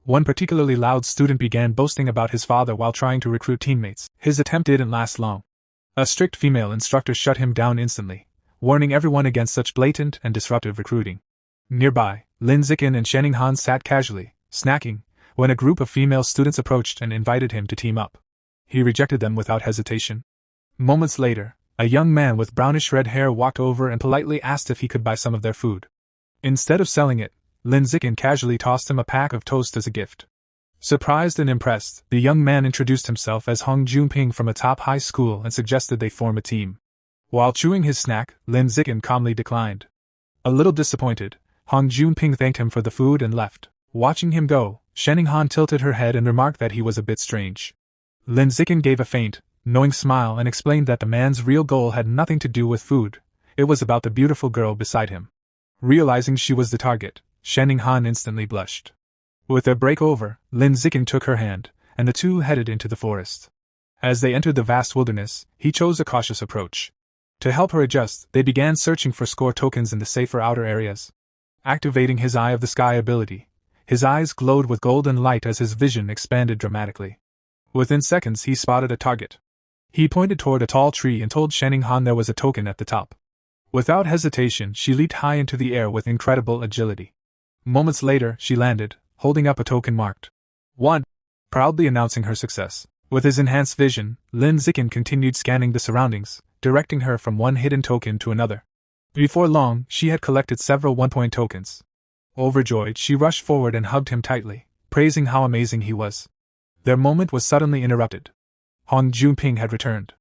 One particularly loud student began boasting about his father while trying to recruit teammates. His attempt didn't last long. A strict female instructor shut him down instantly, warning everyone against such blatant and disruptive recruiting. Nearby, Lin Zikin and Shening Han sat casually, snacking, when a group of female students approached and invited him to team up. He rejected them without hesitation. Moments later, a young man with brownish red hair walked over and politely asked if he could buy some of their food. Instead of selling it, Lin Zikin casually tossed him a pack of toast as a gift. Surprised and impressed, the young man introduced himself as Hong Junping from a top high school and suggested they form a team. While chewing his snack, Lin Zikin calmly declined. A little disappointed, Hong Junping thanked him for the food and left. Watching him go, Shening Han tilted her head and remarked that he was a bit strange. Lin Zikin gave a faint, knowing smile and explained that the man's real goal had nothing to do with food. It was about the beautiful girl beside him. Realizing she was the target, Shening Han instantly blushed. With their break over, Lin Zikin took her hand, and the two headed into the forest. As they entered the vast wilderness, he chose a cautious approach. To help her adjust, they began searching for score tokens in the safer outer areas. Activating his Eye of the Sky ability, his eyes glowed with golden light as his vision expanded dramatically. Within seconds he spotted a target. He pointed toward a tall tree and told Shening Han there was a token at the top. Without hesitation, she leaped high into the air with incredible agility. Moments later, she landed, holding up a token marked 1, proudly announcing her success. With his enhanced vision, Lin Zikin continued scanning the surroundings, directing her from one hidden token to another. Before long, she had collected several 1-point tokens. Overjoyed, she rushed forward and hugged him tightly, praising how amazing he was. Their moment was suddenly interrupted. Hong Junping had returned.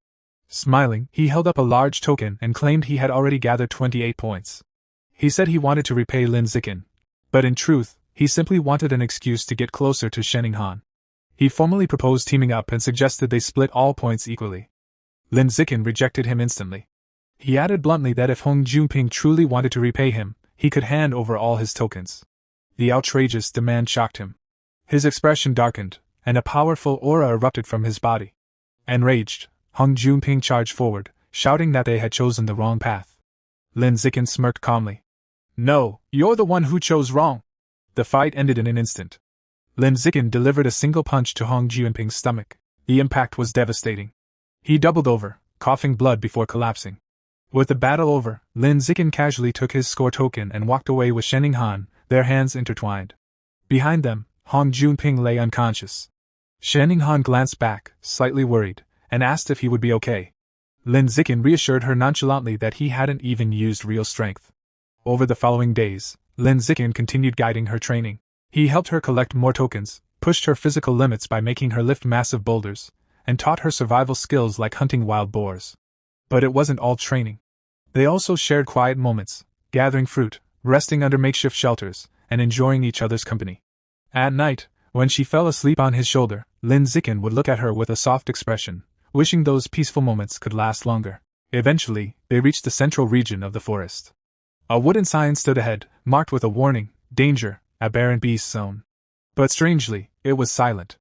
Smiling, he held up a large token and claimed he had already gathered 28 points. He said he wanted to repay Lin Zikin, but in truth, he simply wanted an excuse to get closer to Shening Han. He formally proposed teaming up and suggested they split all points equally. Lin Zikin rejected him instantly. He added bluntly that if Hong Junping truly wanted to repay him, he could hand over all his tokens. The outrageous demand shocked him. His expression darkened, and a powerful aura erupted from his body. Enraged, Hong Junping charged forward, shouting that they had chosen the wrong path. Lin Zikin smirked calmly. "No, you're the one who chose wrong." The fight ended in an instant. Lin Zikin delivered a single punch to Hong Junping's stomach. The impact was devastating. He doubled over, coughing blood before collapsing. With the battle over, Lin Zikin casually took his score token and walked away with Shening Han, their hands intertwined. Behind them, Hong Junping lay unconscious. Shening Han glanced back, slightly worried, and asked if he would be okay. Lin Zikin reassured her nonchalantly that he hadn't even used real strength. Over the following days, Lin Zikin continued guiding her training. He helped her collect more tokens, pushed her physical limits by making her lift massive boulders, and taught her survival skills like hunting wild boars. But it wasn't all training. They also shared quiet moments, gathering fruit, resting under makeshift shelters, and enjoying each other's company. At night, when she fell asleep on his shoulder, Lin Zikin would look at her with a soft expression, wishing those peaceful moments could last longer. Eventually, they reached the central region of the forest. A wooden sign stood ahead, marked with a warning, "Danger, aberrant beast zone." But strangely, it was silent.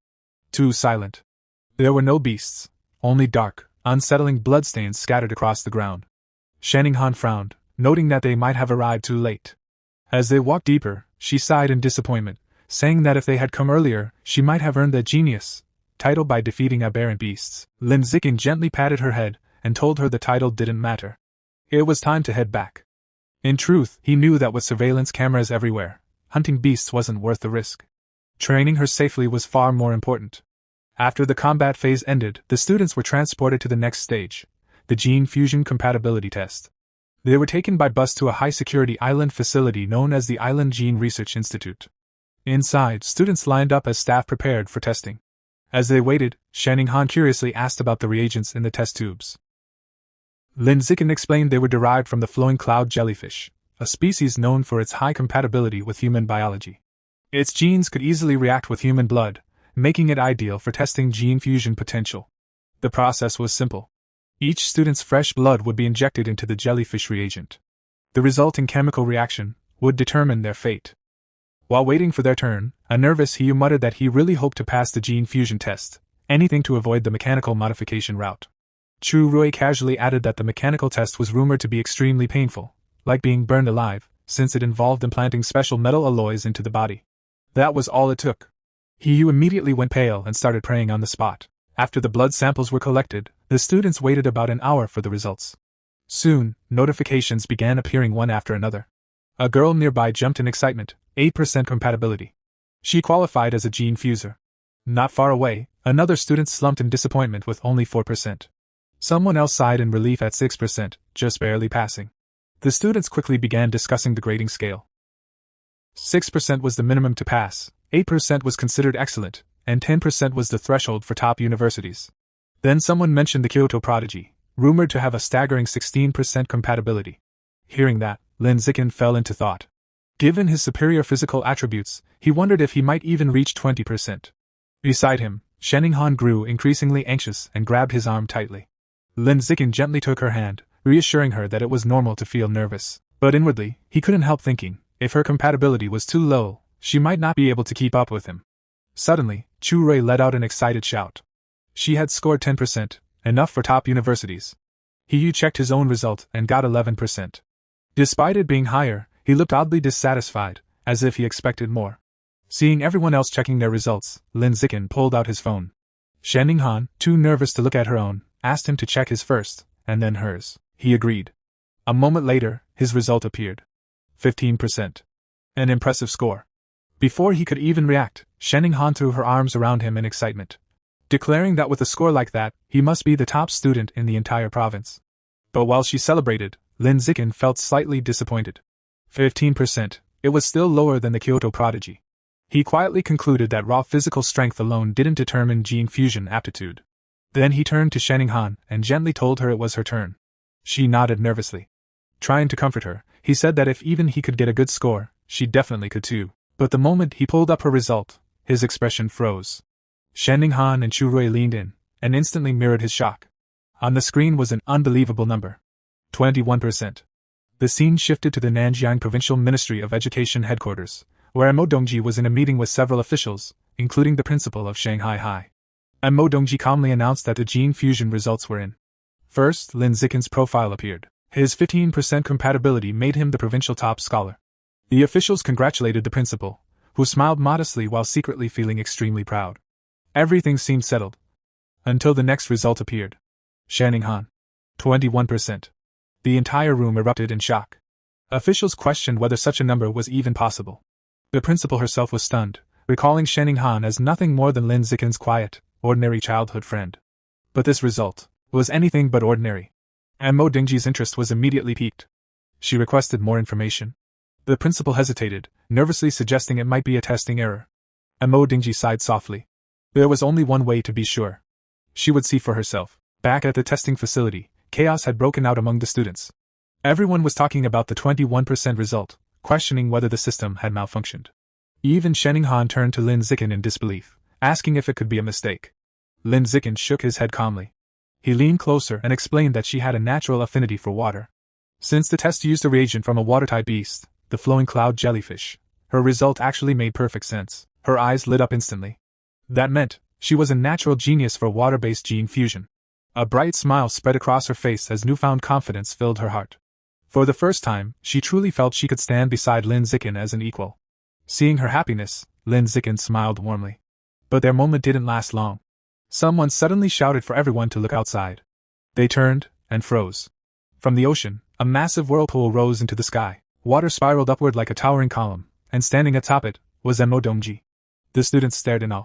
Too silent. There were no beasts, only dark, unsettling bloodstains scattered across the ground. Shening Han frowned, noting that they might have arrived too late. As they walked deeper, she sighed in disappointment, saying that if they had come earlier, she might have earned the genius title by defeating aberrant beasts. Lin Zikin gently patted her head and told her the title didn't matter. It was time to head back. In truth, he knew that with surveillance cameras everywhere, hunting beasts wasn't worth the risk. Training her safely was far more important. After the combat phase ended, the students were transported to the next stage, the gene fusion compatibility test. They were taken by bus to a high-security island facility known as the Island Gene Research Institute. Inside, students lined up as staff prepared for testing. As they waited, Shening Han curiously asked about the reagents in the test tubes. Lin Zikin explained they were derived from the flowing cloud jellyfish, a species known for its high compatibility with human biology. Its genes could easily react with human blood, making it ideal for testing gene fusion potential. The process was simple. Each student's fresh blood would be injected into the jellyfish reagent. The resulting chemical reaction would determine their fate. While waiting for their turn, a nervous Hiyu muttered that he really hoped to pass the gene fusion test, anything to avoid the mechanical modification route. Chu Rui casually added that the mechanical test was rumored to be extremely painful, like being burned alive, since it involved implanting special metal alloys into the body. That was all it took. Hiyu immediately went pale and started praying on the spot. After the blood samples were collected, the students waited about an hour for the results. Soon, notifications began appearing one after another. A girl nearby jumped in excitement, 8% compatibility. She qualified as a gene fuser. Not far away, another student slumped in disappointment with only 4%. Someone else sighed in relief at 6%, just barely passing. The students quickly began discussing the grading scale. 6% was the minimum to pass, 8% was considered excellent, and 10% was the threshold for top universities. Then someone mentioned the Kyoto prodigy, rumored to have a staggering 16% compatibility. Hearing that, Lin Zikin fell into thought. Given his superior physical attributes, he wondered if he might even reach 20%. Beside him, Shening Han grew increasingly anxious and grabbed his arm tightly. Lin Zikin gently took her hand, reassuring her that it was normal to feel nervous. But inwardly, he couldn't help thinking, if her compatibility was too low, she might not be able to keep up with him. Suddenly, Chu Rui let out an excited shout. She had scored 10%, enough for top universities. Hiyu checked his own result and got 11%. Despite it being higher, he looked oddly dissatisfied, as if he expected more. Seeing everyone else checking their results, Lin Zikin pulled out his phone. Shening Han, too nervous to look at her own, asked him to check his first, and then hers. He agreed. A moment later, his result appeared. 15%. An impressive score. Before he could even react, Shenning Han threw her arms around him in excitement, declaring that with a score like that, he must be the top student in the entire province. But while she celebrated, Lin Zikin felt slightly disappointed. 15%, it was still lower than the Kyoto prodigy. He quietly concluded that raw physical strength alone didn't determine gene fusion aptitude. Then he turned to Shenning Han and gently told her it was her turn. She nodded nervously. Trying to comfort her, he said that if even he could get a good score, she definitely could too. But the moment he pulled up her result, his expression froze. Shenning Han and Chu Rui leaned in, and instantly mirrored his shock. On the screen was an unbelievable number. 21%. The scene shifted to the Nanjiang Provincial Ministry of Education headquarters, where Mo Dongji was in a meeting with several officials, including the principal of Shanghai High. Mo Dongji calmly announced that the gene fusion results were in. First, Lin Zikin's profile appeared. His 15% compatibility made him the provincial top scholar. The officials congratulated the principal, who smiled modestly while secretly feeling extremely proud. Everything seemed settled. Until the next result appeared. Shanning Han. 21%. The entire room erupted in shock. Officials questioned whether such a number was even possible. The principal herself was stunned, recalling Shenning Han as nothing more than Lin Zikin's quiet, ordinary childhood friend. But this result was anything but ordinary. And Mo Dongji's interest was immediately piqued. She requested more information. The principal hesitated, nervously suggesting it might be a testing error. And Mo Dongji sighed softly. There was only one way to be sure. She would see for herself. Back at the testing facility, chaos had broken out among the students. Everyone was talking about the 21% result, questioning whether the system had malfunctioned. Even Shenning Han turned to Lin Zikin in disbelief, asking if it could be a mistake. Lin Zikin shook his head calmly. He leaned closer and explained that she had a natural affinity for water. Since the test used a reagent from a water-type beast, the flowing cloud jellyfish, her result actually made perfect sense. Her eyes lit up instantly. That meant she was a natural genius for water-based gene fusion. A bright smile spread across her face as newfound confidence filled her heart. For the first time, she truly felt she could stand beside Lin Zikin as an equal. Seeing her happiness, Lin Zikin smiled warmly. But their moment didn't last long. Someone suddenly shouted for everyone to look outside. They turned and froze. From the ocean, a massive whirlpool rose into the sky. Water spiraled upward like a towering column, and standing atop it was Mo Dongji. The students stared in awe.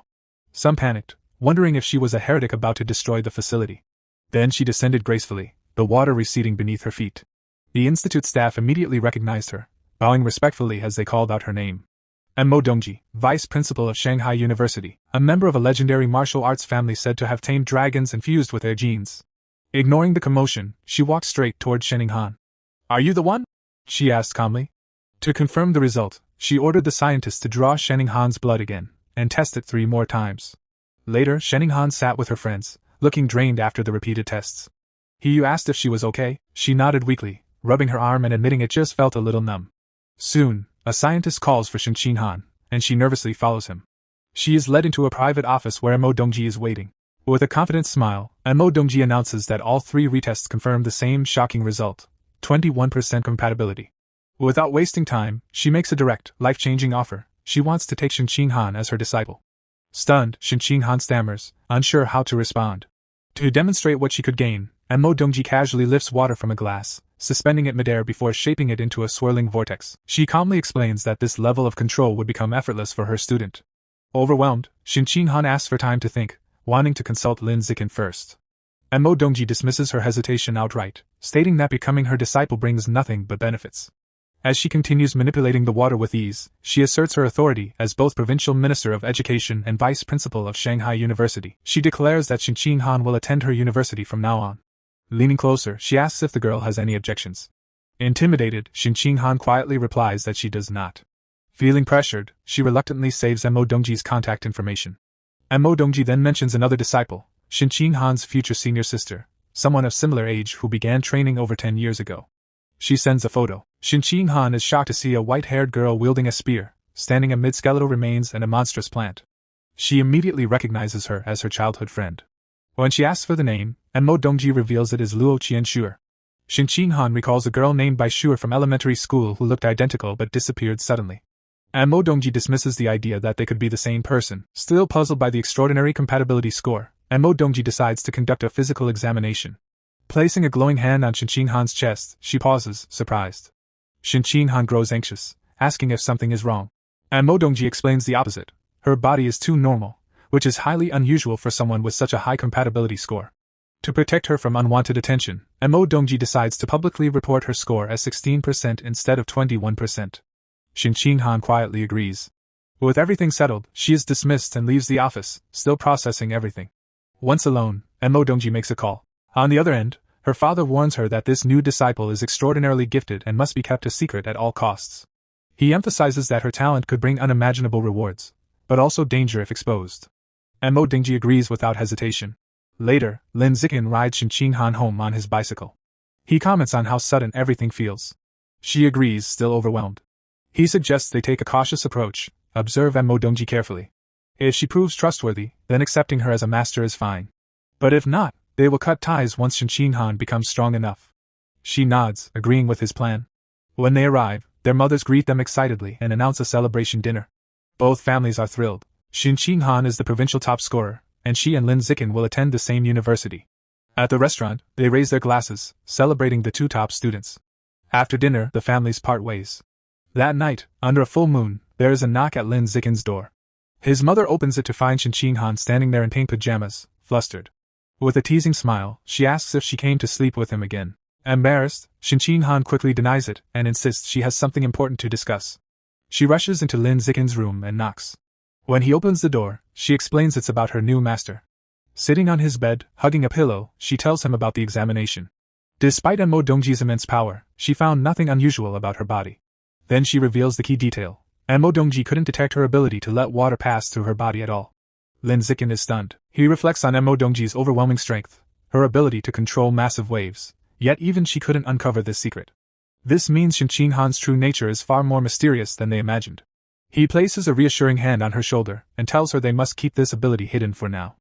Some panicked, wondering if she was a heretic about to destroy the facility. Then she descended gracefully, the water receding beneath her feet. The institute staff immediately recognized her, bowing respectfully as they called out her name. Mo Dongji, vice principal of Shanghai University, a member of a legendary martial arts family said to have tamed dragons and fused with their genes. Ignoring the commotion, she walked straight toward Shenning Han. "Are you the one?" she asked calmly. To confirm the result, she ordered the scientists to draw Shenning Han's blood again, and test it 3 more times. Later, Shenning Han sat with her friends, looking drained after the repeated tests. He asked if she was okay. She nodded weakly, rubbing her arm and admitting it just felt a little numb. Soon, a scientist calls for Shenning Han, and she nervously follows him. She is led into a private office where Mo Dongji is waiting. With a confident smile, Mo Dongji announces that all 3 retests confirm the same shocking result, 21% compatibility. Without wasting time, she makes a direct, life-changing offer. She wants to take Shenning Han as her disciple. Stunned, Shenning Han stammers, unsure how to respond. To demonstrate what she could gain, Mo Dongji casually lifts water from a glass, suspending it midair before shaping it into a swirling vortex. She calmly explains that this level of control would become effortless for her student. Overwhelmed, Shenning Han asks for time to think, wanting to consult Lin Zikin first. Mo Dongji dismisses her hesitation outright, stating that becoming her disciple brings nothing but benefits. As she continues manipulating the water with ease, she asserts her authority as both Provincial Minister of Education and Vice Principal of Shanghai University. She declares that Shenning Han will attend her university from now on. Leaning closer, she asks if the girl has any objections. Intimidated, Shenning Han quietly replies that she does not. Feeling pressured, she reluctantly saves Mo Dongji's contact information. Mo Dongji then mentions another disciple, Shenning Han's future senior sister, someone of similar age who began training over 10 years ago. She sends a photo. Shenning Han is shocked to see a white-haired girl wielding a spear, standing amid skeletal remains and a monstrous plant. She immediately recognizes her as her childhood friend. When she asks for the name, Mo Dongji reveals it is Luo Qianshuer. Shenning Han recalls a girl named Bai Shuer from elementary school who looked identical but disappeared suddenly. Mo Dongji dismisses the idea that they could be the same person. Still puzzled by the extraordinary compatibility score, Mo Dongji decides to conduct a physical examination. Placing a glowing hand on Shenning Han's chest, she pauses, surprised. Shenning Han grows anxious, asking if something is wrong. And Mo Dongji explains the opposite. Her body is too normal, which is highly unusual for someone with such a high compatibility score. To protect her from unwanted attention, Mo Dongji decides to publicly report her score as 16% instead of 21%. Shin Ching-han quietly agrees. With everything settled, she is dismissed and leaves the office, still processing everything. Once alone, Mo Dongji makes a call. On the other end, her father warns her that this new disciple is extraordinarily gifted and must be kept a secret at all costs. He emphasizes that her talent could bring unimaginable rewards, but also danger if exposed. Mo Dongji agrees without hesitation. Later, Lin Zikin rides Shin Ching-han home on his bicycle. He comments on how sudden everything feels. She agrees, still overwhelmed. He suggests they take a cautious approach, observe Mo Dongji carefully. If she proves trustworthy, then accepting her as a master is fine. But if not, they will cut ties once Shin Ching-han becomes strong enough. She nods, agreeing with his plan. When they arrive, their mothers greet them excitedly and announce a celebration dinner. Both families are thrilled. Shin Ching-han is the provincial top scorer, and she and Lin Zikin will attend the same university. At the restaurant, they raise their glasses, celebrating the two top students. After dinner, the families part ways. That night, under a full moon, there is a knock at Lin Zikin's door. His mother opens it to find Shin Ching-han standing there in pink pajamas, flustered. With a teasing smile, she asks if she came to sleep with him again. Embarrassed, Shin Ching-han quickly denies it and insists she has something important to discuss. She rushes into Lin Zikin's room and knocks. When he opens the door, she explains it's about her new master. Sitting on his bed, hugging a pillow, she tells him about the examination. Despite Mo Dongji's immense power, she found nothing unusual about her body. Then she reveals the key detail. Mo Dongji couldn't detect her ability to let water pass through her body at all. Lin Zikin is stunned. He reflects on Mo Dongji's overwhelming strength, her ability to control massive waves, yet even she couldn't uncover this secret. This means Shin Ching-han's true nature is far more mysterious than they imagined. He places a reassuring hand on her shoulder and tells her they must keep this ability hidden for now.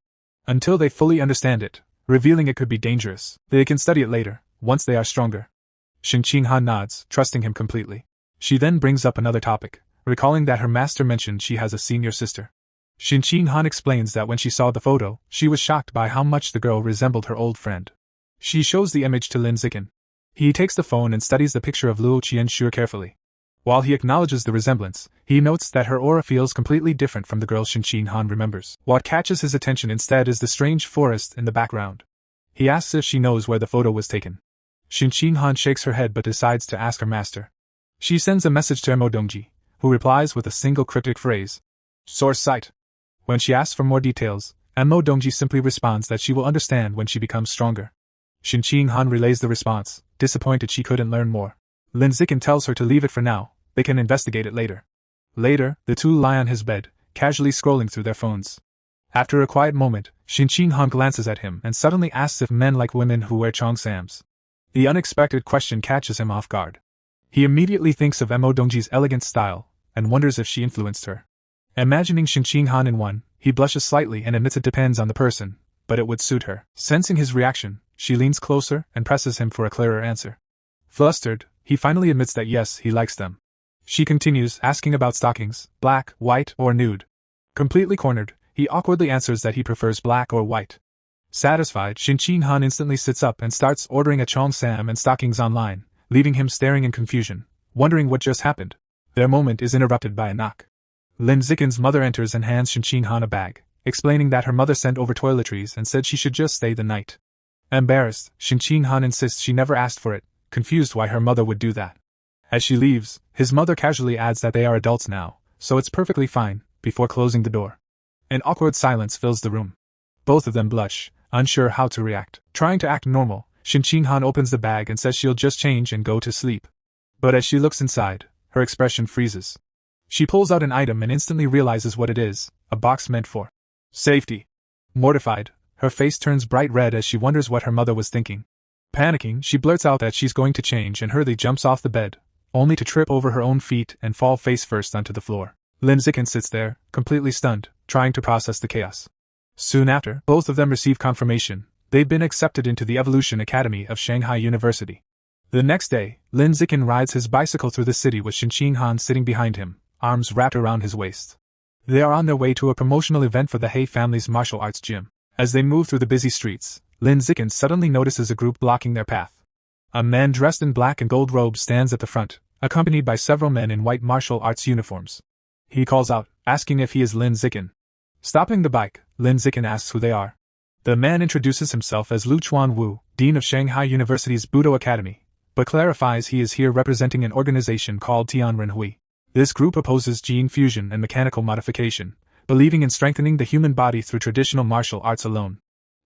Until they fully understand it, revealing it could be dangerous. They can study it later, once they are stronger. Shin Ching-han nods, trusting him completely. She then brings up another topic, recalling that her master mentioned she has a senior sister. Shin Ching-han explains that when she saw the photo, she was shocked by how much the girl resembled her old friend. She shows the image to Lin Zikin. He takes the phone and studies the picture of Luo Qianxue carefully. While he acknowledges the resemblance, he notes that her aura feels completely different from the girl Shin Ching-han remembers. What catches his attention instead is the strange forest in the background. He asks if she knows where the photo was taken. Shin Ching-han shakes her head but decides to ask her master. She sends a message to Mo Dongji, who replies with a single cryptic phrase. Source site. When she asks for more details, Mo Dongji simply responds that she will understand when she becomes stronger. Shin Ching-han relays the response, disappointed she couldn't learn more. Lin Zikin tells her to leave it for now, they can investigate it later. Later, the two lie on his bed, casually scrolling through their phones. After a quiet moment, Shin Ching-han glances at him and suddenly asks if men like women who wear cheongsams. The unexpected question catches him off guard. He immediately thinks of Mo Dongji's elegant style, and wonders if she influenced her. Imagining Shin Ching-han in one, he blushes slightly and admits it depends on the person, but it would suit her. Sensing his reaction, she leans closer and presses him for a clearer answer. Flustered, he finally admits that yes, he likes them. She continues, asking about stockings, black, white, or nude. Completely cornered, he awkwardly answers that he prefers black or white. Satisfied, Shin Ching-han instantly sits up and starts ordering a cheongsam and stockings online, leaving him staring in confusion, wondering what just happened. Their moment is interrupted by a knock. Lin Zikin's mother enters and hands Shin Ching-han a bag, explaining that her mother sent over toiletries and said she should just stay the night. Embarrassed, Shin Ching-han insists she never asked for it, confused why her mother would do that. As she leaves, his mother casually adds that they are adults now, so it's perfectly fine, before closing the door. An awkward silence fills the room. Both of them blush, unsure how to react. Trying to act normal, Shin Ching-han opens the bag and says she'll just change and go to sleep. But as she looks inside, her expression freezes. She pulls out an item and instantly realizes what it is, a box meant for safety. Mortified, her face turns bright red as she wonders what her mother was thinking. Panicking, she blurts out that she's going to change and hurriedly jumps off the bed, only to trip over her own feet and fall face first onto the floor. Lin Zikin sits there, completely stunned, trying to process the chaos. Soon after, both of them receive confirmation. They've been accepted into the Evolution Academy of Shanghai University. The next day, Lin Zikin rides his bicycle through the city with Shin Ching-han sitting behind him, arms wrapped around his waist. They are on their way to a promotional event for the He family's martial arts gym. As they move through the busy streets, Lin Zikin suddenly notices a group blocking their path. A man dressed in black and gold robes stands at the front, accompanied by several men in white martial arts uniforms. He calls out, asking if he is Lin Zikin. Stopping the bike, Lin Zikin asks who they are. The man introduces himself as Lu Chuan-Wu, Dean of Shanghai University's Budo Academy, but clarifies he is here representing an organization called Tianrenhui. This group opposes gene fusion and mechanical modification, believing in strengthening the human body through traditional martial arts alone.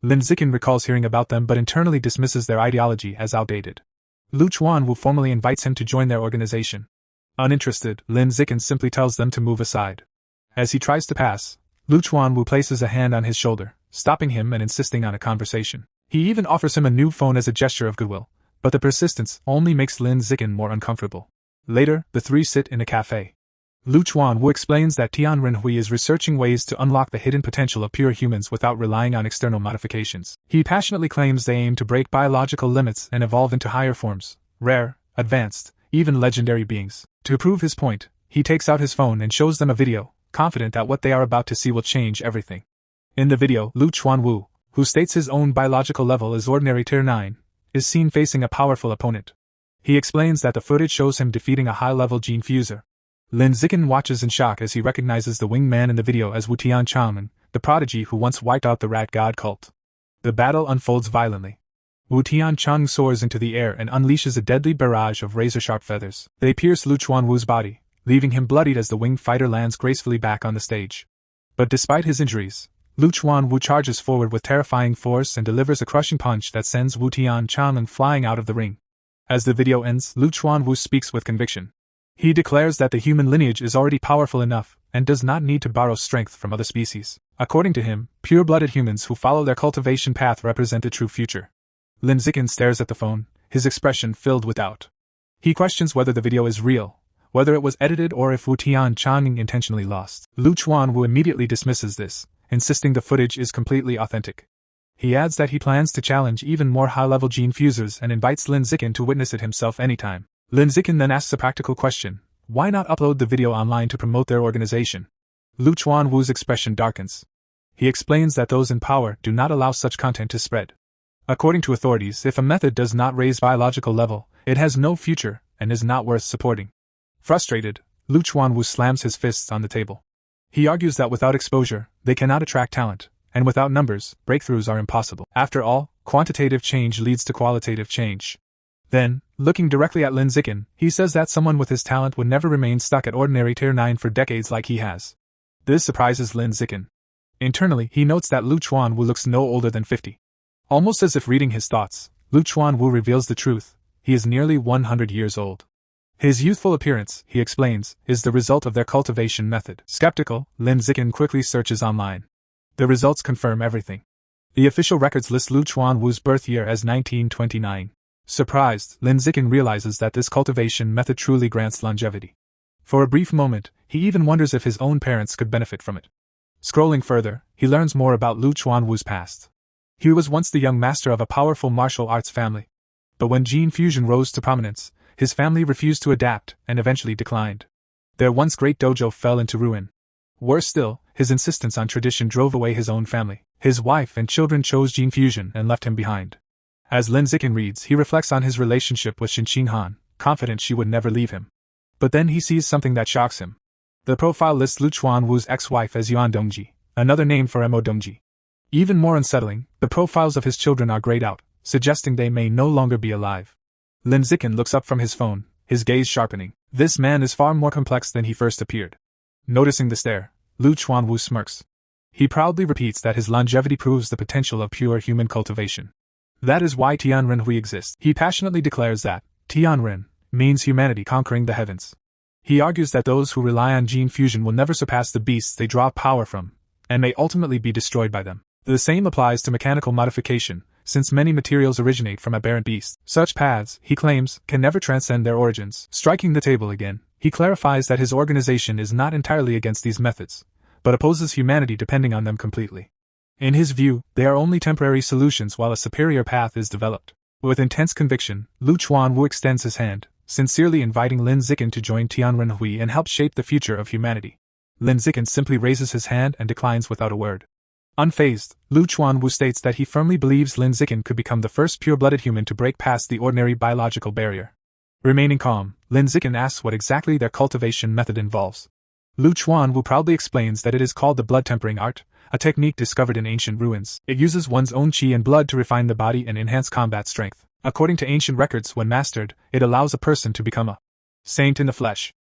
Lin Zikin recalls hearing about them but internally dismisses their ideology as outdated. Lu Chuan-Wu formally invites him to join their organization. Uninterested, Lin Zikin simply tells them to move aside. As he tries to pass, Lu Chuan-Wu places a hand on his shoulder, stopping him and insisting on a conversation. He even offers him a new phone as a gesture of goodwill, but the persistence only makes Lin Zikin more uncomfortable. Later, the three sit in a cafe. Lu Chuan-Wu explains that Tianrenhui is researching ways to unlock the hidden potential of pure humans without relying on external modifications. He passionately claims they aim to break biological limits and evolve into higher forms, rare, advanced, even legendary beings. To prove his point, he takes out his phone and shows them a video, confident that what they are about to see will change everything. In the video, Lu Chuan-Wu, who states his own biological level is ordinary tier 9, is seen facing a powerful opponent. He explains that the footage shows him defeating a high-level gene fuser. Lin Zikin watches in shock as he recognizes the winged man in the video as Wu Tian Changmen, the prodigy who once wiped out the rat god cult. The battle unfolds violently. Wu Tian Chang soars into the air and unleashes a deadly barrage of razor-sharp feathers. They pierce Lu Chuan-Wu's body, leaving him bloodied as the winged fighter lands gracefully back on the stage. But despite his injuries, Lu Chuan-Wu charges forward with terrifying force and delivers a crushing punch that sends Wu Tian Changmen flying out of the ring. As the video ends, Lu Chuan-Wu speaks with conviction. He declares that the human lineage is already powerful enough and does not need to borrow strength from other species. According to him, pure-blooded humans who follow their cultivation path represent the true future. Lin Zikin stares at the phone, his expression filled with doubt. He questions whether the video is real, whether it was edited or if Wu Tian Changmen intentionally lost. Lu Chuan-Wu immediately dismisses this, insisting the footage is completely authentic. He adds that he plans to challenge even more high-level gene fusers and invites Lin Zikin to witness it himself anytime. Lin Zikin then asks a practical question: why not upload the video online to promote their organization? Lu Chuan-Wu's expression darkens. He explains that those in power do not allow such content to spread. According to authorities, if a method does not raise biological level, it has no future and is not worth supporting. Frustrated, Lu Chuan-Wu slams his fists on the table. He argues that without exposure, they cannot attract talent, and without numbers, breakthroughs are impossible. After all, quantitative change leads to qualitative change. Then, looking directly at Lin Zikin, he says that someone with his talent would never remain stuck at ordinary tier 9 for decades like he has. This surprises Lin Zikin. Internally, he notes that Lu Chuan-Wu looks no older than 50. Almost as if reading his thoughts, Lu Chuan-Wu reveals the truth: he is nearly 100 years old. His youthful appearance, he explains, is the result of their cultivation method. Skeptical, Lin Zikin quickly searches online. The results confirm everything. The official records list Lu Chuan-Wu's birth year as 1929. Surprised, Lin Zikin realizes that this cultivation method truly grants longevity. For a brief moment, he even wonders if his own parents could benefit from it. Scrolling further, he learns more about Lu Chuan-Wu's past. He was once the young master of a powerful martial arts family. But when gene fusion rose to prominence, his family refused to adapt and eventually declined. Their once great dojo fell into ruin. Worse still, his insistence on tradition drove away his own family. His wife and children chose gene fusion and left him behind. As Lin Zikin reads, he reflects on his relationship with Xin Han, confident she would never leave him. But then he sees something that shocks him. The profile lists Lu Chuan-Wu's ex-wife as Yuan Dongji, another name for Mo Dongji. Even more unsettling, the profiles of his children are grayed out, suggesting they may no longer be alive. Lin Zikin looks up from his phone, his gaze sharpening. This man is far more complex than he first appeared. Noticing the stare, Lu Chuan-Wu smirks. He proudly repeats that his longevity proves the potential of pure human cultivation. That is why Tianrenhui exists. He passionately declares that Tianren means humanity conquering the heavens. He argues that those who rely on gene fusion will never surpass the beasts they draw power from, and may ultimately be destroyed by them. The same applies to mechanical modification, since many materials originate from aberrant beasts. Such paths, he claims, can never transcend their origins. Striking the table again, he clarifies that his organization is not entirely against these methods, but opposes humanity depending on them completely. In his view, they are only temporary solutions while a superior path is developed. With intense conviction, Lu Chuan-Wu extends his hand, sincerely inviting Lin Zikin to join Tianrenhui and help shape the future of humanity. Lin Zikin simply raises his hand and declines without a word. Unfazed, Lu Chuan-Wu states that he firmly believes Lin Zikin could become the first pure-blooded human to break past the ordinary biological barrier. Remaining calm, Lin Zikin asks what exactly their cultivation method involves. Lu Chuanwu proudly explains that it is called the blood tempering art, a technique discovered in ancient ruins. It uses one's own qi and blood to refine the body and enhance combat strength. According to ancient records, when mastered, it allows a person to become a saint in the flesh,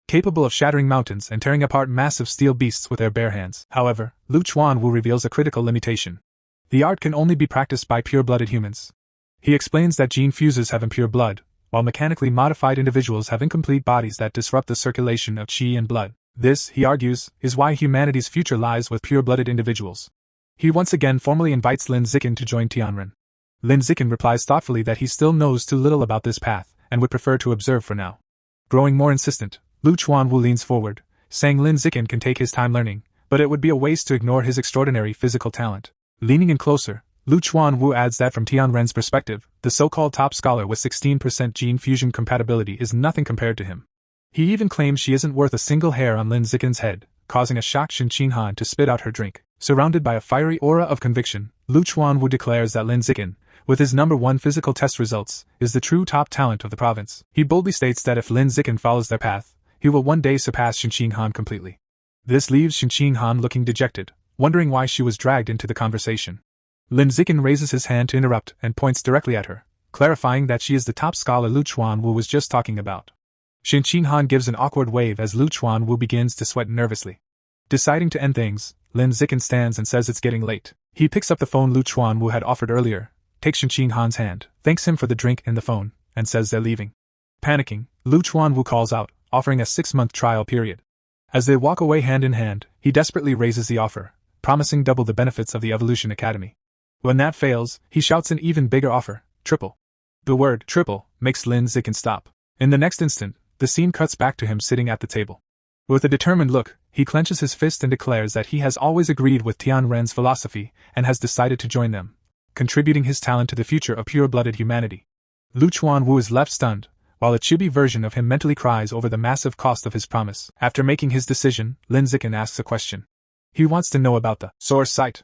capable of shattering mountains and tearing apart massive steel beasts with their bare hands. However, Lu Chuanwu reveals a critical limitation. The art can only be practiced by pure-blooded humans. He explains that gene fusers have impure blood, while mechanically modified individuals have incomplete bodies that disrupt the circulation of qi and blood. This, he argues, is why humanity's future lies with pure-blooded individuals. He once again formally invites Lin Zikin to join Tianren. Lin Zikin replies thoughtfully that he still knows too little about this path, and would prefer to observe for now. Growing more insistent, Lu Chuanwu leans forward, saying Lin Zikin can take his time learning, but it would be a waste to ignore his extraordinary physical talent. Leaning in closer, Lu Chuanwu adds that from Tianren's perspective, the so-called top scholar with 16% gene fusion compatibility is nothing compared to him. He even claims she isn't worth a single hair on Lin Zikin's head, causing a shocked Shin Qinghan to spit out her drink. Surrounded by a fiery aura of conviction, Lu Chuanwu declares that Lin Zikin, with his #1 physical test results, is the true top talent of the province. He boldly states that if Lin Zikin follows their path, he will one day surpass Shin Qinghan completely. This leaves Shin Qinghan looking dejected, wondering why she was dragged into the conversation. Lin Zikin raises his hand to interrupt and points directly at her, clarifying that she is the top scholar Lu Chuanwu was just talking about. Shin Qinghan gives an awkward wave as Lu Chuanwu begins to sweat nervously. Deciding to end things, Lin Zikin stands and says it's getting late. He picks up the phone Lu Chuanwu had offered earlier, takes Shin Qinghan's hand, thanks him for the drink and the phone, and says they're leaving. Panicking, Lu Chuanwu calls out, offering a 6-month trial period. As they walk away hand in hand, he desperately raises the offer, promising double the benefits of the Evolution Academy. When that fails, he shouts an even bigger offer, triple. The word triple makes Lin Zikin stop. In the next instant, the scene cuts back to him sitting at the table. With a determined look, he clenches his fist and declares that he has always agreed with Tianren's philosophy and has decided to join them, contributing his talent to the future of pure-blooded humanity. Lu Chuanwu is left stunned, while a chibi version of him mentally cries over the massive cost of his promise. After making his decision, Lin Zikin asks a question. He wants to know about the source site.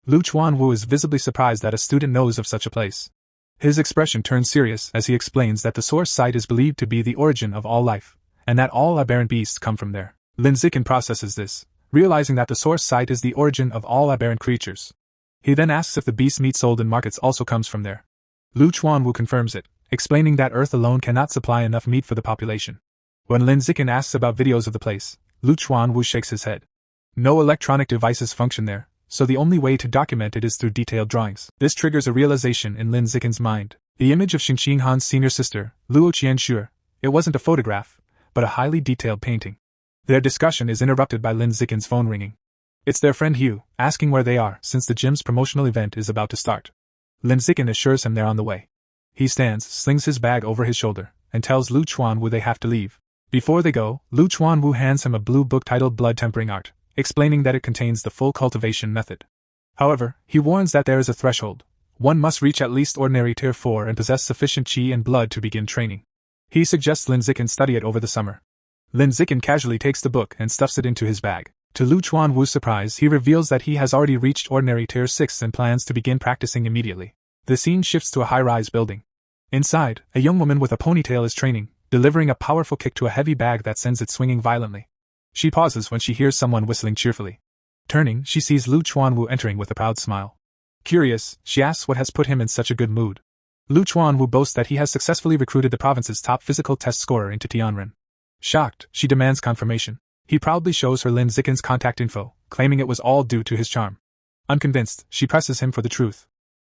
Lu Chuanwu is visibly surprised that a student knows of such a place. His expression turns serious as he explains that the source site is believed to be the origin of all life, and that all aberrant beasts come from there. Lin Zikin processes this, realizing that the source site is the origin of all aberrant creatures. He then asks if the beast meat sold in markets also comes from there. Lu Chuanwu confirms it, explaining that Earth alone cannot supply enough meat for the population. When Lin Zikin asks about videos of the place, Lu Chuanwu shakes his head. No electronic devices function there, so the only way to document it is through detailed drawings. This triggers a realization in Lin Zikin's mind. The image of Shin Qinghan's senior sister, Luo Qianshu, it wasn't a photograph, but a highly detailed painting. Their discussion is interrupted by Lin Zikin's phone ringing. It's their friend Hugh, asking where they are since the gym's promotional event is about to start. Lin Zikin assures him they're on the way. He stands, slings his bag over his shoulder, and tells Lu Chuanwu they have to leave. Before they go, Lu Chuanwu hands him a blue book titled Blood Tempering Art, explaining that it contains the full cultivation method. However, he warns that there is a threshold. One must reach at least ordinary tier 4 and possess sufficient qi and blood to begin training. He suggests Lin Zikin study it over the summer. Lin Zikin casually takes the book and stuffs it into his bag. To Lu Chuanwu's surprise, he reveals that he has already reached ordinary tier 6 and plans to begin practicing immediately. The scene shifts to a high-rise building. Inside, a young woman with a ponytail is training, delivering a powerful kick to a heavy bag that sends it swinging violently. She pauses when she hears someone whistling cheerfully. Turning, she sees Lu Chuanwu entering with a proud smile. Curious, she asks what has put him in such a good mood. Lu Chuanwu boasts that he has successfully recruited the province's top physical test scorer into Tianren. Shocked, she demands confirmation. He proudly shows her Lin Zikin's contact info, claiming it was all due to his charm. Unconvinced, she presses him for the truth.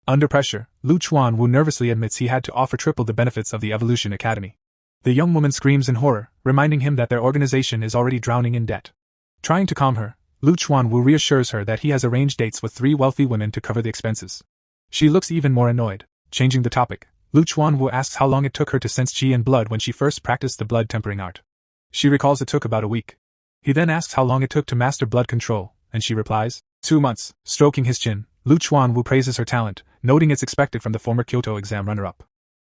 Under pressure, Lu Chuanwu nervously admits he had to offer triple the benefits of the Evolution Academy. The young woman screams in horror, reminding him that their organization is already drowning in debt. Trying to calm her, Lu Chuanwu reassures her that he has arranged dates with 3 wealthy women to cover the expenses. She looks even more annoyed. Changing the topic, Lu Chuanwu asks how long it took her to sense qi and blood when she first practiced the blood tempering art. She recalls it took about a week. He then asks how long it took to master blood control, and she replies, 2 months. Stroking his chin, Lu Chuanwu praises her talent, noting it's expected from the former Kyoto exam runner-up.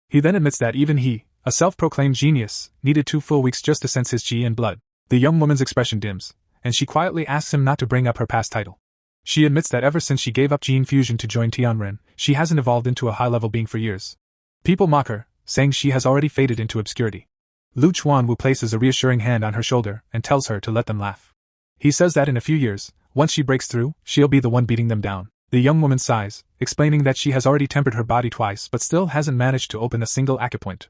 He then admits that even he, a self-proclaimed genius, needed 2 full weeks just to sense his qi and blood. The young woman's expression dims, and she quietly asks him not to bring up her past title. She admits that ever since she gave up gene fusion to join Tianren, she hasn't evolved into a high-level being for years. People mock her, saying she has already faded into obscurity. Lu Chuanwu places a reassuring hand on her shoulder and tells her to let them laugh. He says that in a few years, once she breaks through, she'll be the one beating them down. The young woman sighs, explaining that she has already tempered her body twice but still hasn't managed to open a single acupoint.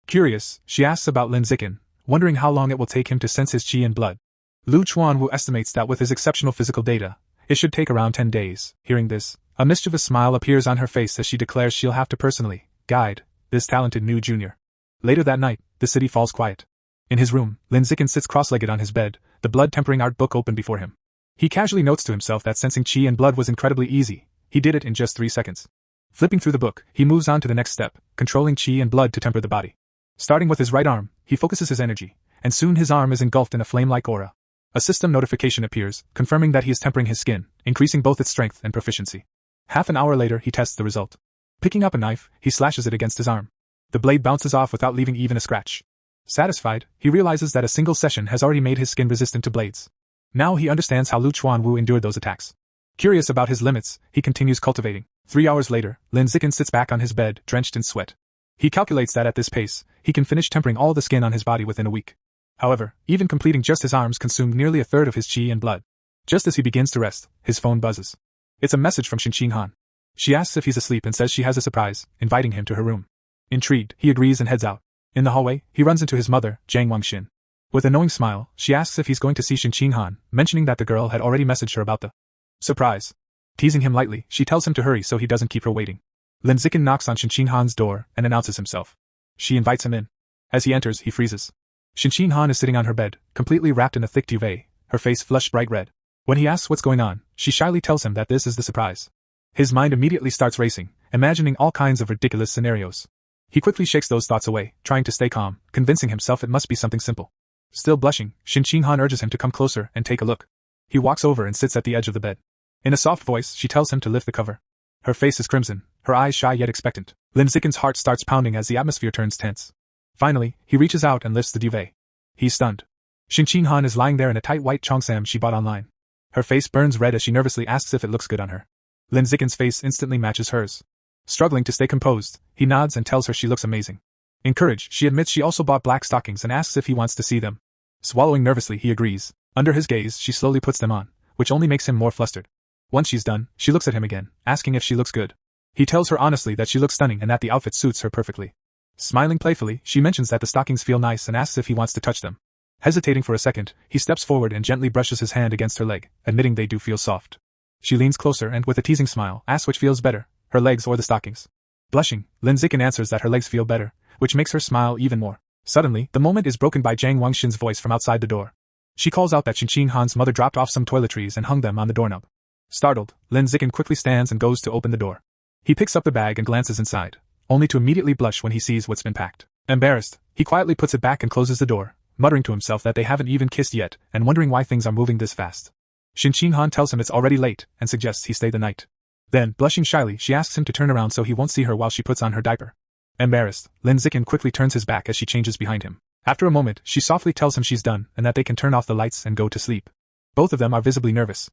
Curious, she asks about Lin Zikin, wondering how long it will take him to sense his qi and blood. Lu Chuanwu estimates that with his exceptional physical data, it should take around 10 days. Hearing this, a mischievous smile appears on her face as she declares she'll have to personally guide this talented new junior. Later that night, the city falls quiet. In his room, Lin Zikin sits cross-legged on his bed, the blood-tempering art book open before him. He casually notes to himself that sensing qi and blood was incredibly easy. He did it in just 3 seconds. Flipping through the book, he moves on to the next step, controlling qi and blood to temper the body. Starting with his right arm, he focuses his energy, and soon his arm is engulfed in a flame-like aura. A system notification appears, confirming that he is tempering his skin, increasing both its strength and proficiency. Half an hour later, he tests the result. Picking up a knife, he slashes it against his arm. The blade bounces off without leaving even a scratch. Satisfied, he realizes that a single session has already made his skin resistant to blades. Now he understands how Lu Chuanwu endured those attacks. Curious about his limits, he continues cultivating. 3 hours later, Lin Zikin sits back on his bed, drenched in sweat. He calculates that at this pace, he can finish tempering all the skin on his body within a week. However, even completing just his arms consumed nearly a third of his qi and blood. Just as he begins to rest, his phone buzzes. It's a message from Xin Han. She asks if he's asleep and says she has a surprise, inviting him to her room. Intrigued, he agrees and heads out. In the hallway, he runs into his mother, Jiang Wangxin. With a knowing smile, she asks if he's going to see Xin Han, mentioning that the girl had already messaged her about the surprise. Teasing him lightly, she tells him to hurry so he doesn't keep her waiting. Lin Zikin knocks on Xin Han's door and announces himself. She invites him in. As he enters, he freezes. Xin Han is sitting on her bed, completely wrapped in a thick duvet, her face flushed bright red. When he asks what's going on, she shyly tells him that this is the surprise. His mind immediately starts racing, imagining all kinds of ridiculous scenarios. He quickly shakes those thoughts away, trying to stay calm, convincing himself it must be something simple. Still blushing, Xin Han urges him to come closer and take a look. He walks over and sits at the edge of the bed. In a soft voice, she tells him to lift the cover. Her face is crimson, her eyes shy yet expectant. Lin Zikin's heart starts pounding as the atmosphere turns tense. Finally, he reaches out and lifts the duvet. He's stunned. Xin Han is lying there in a tight white cheongsam she bought online. Her face burns red as she nervously asks if it looks good on her. Lin Zikin's face instantly matches hers. Struggling to stay composed, he nods and tells her she looks amazing. Encouraged, she admits she also bought black stockings and asks if he wants to see them. Swallowing nervously, he agrees. Under his gaze, she slowly puts them on, which only makes him more flustered. Once she's done, she looks at him again, asking if she looks good. He tells her honestly that she looks stunning and that the outfit suits her perfectly. Smiling playfully, she mentions that the stockings feel nice and asks if he wants to touch them. Hesitating for a second, he steps forward and gently brushes his hand against her leg, admitting they do feel soft. She leans closer and, with a teasing smile, asks which feels better, her legs or the stockings. Blushing, Lin Zikin answers that her legs feel better, which makes her smile even more. Suddenly, the moment is broken by Jiang Wangxin's voice from outside the door. She calls out that Xin Han's mother dropped off some toiletries and hung them on the doorknob. Startled, Lin Zikin quickly stands and goes to open the door. He picks up the bag and glances inside, only to immediately blush when he sees what's been packed. Embarrassed, he quietly puts it back and closes the door, muttering to himself that they haven't even kissed yet and wondering why things are moving this fast. Xin Han tells him it's already late and suggests he stay the night. Then, blushing shyly, she asks him to turn around so he won't see her while she puts on her diaper. Embarrassed, Lin Zikin quickly turns his back as she changes behind him. After a moment, she softly tells him she's done and that they can turn off the lights and go to sleep. Both of them are visibly nervous.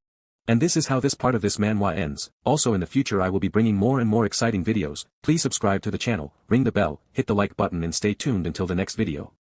And this is how this part of this manhwa ends. Also in the future I will be bringing more and more exciting videos. Please subscribe to the channel, ring the bell, hit the like button and stay tuned until the next video.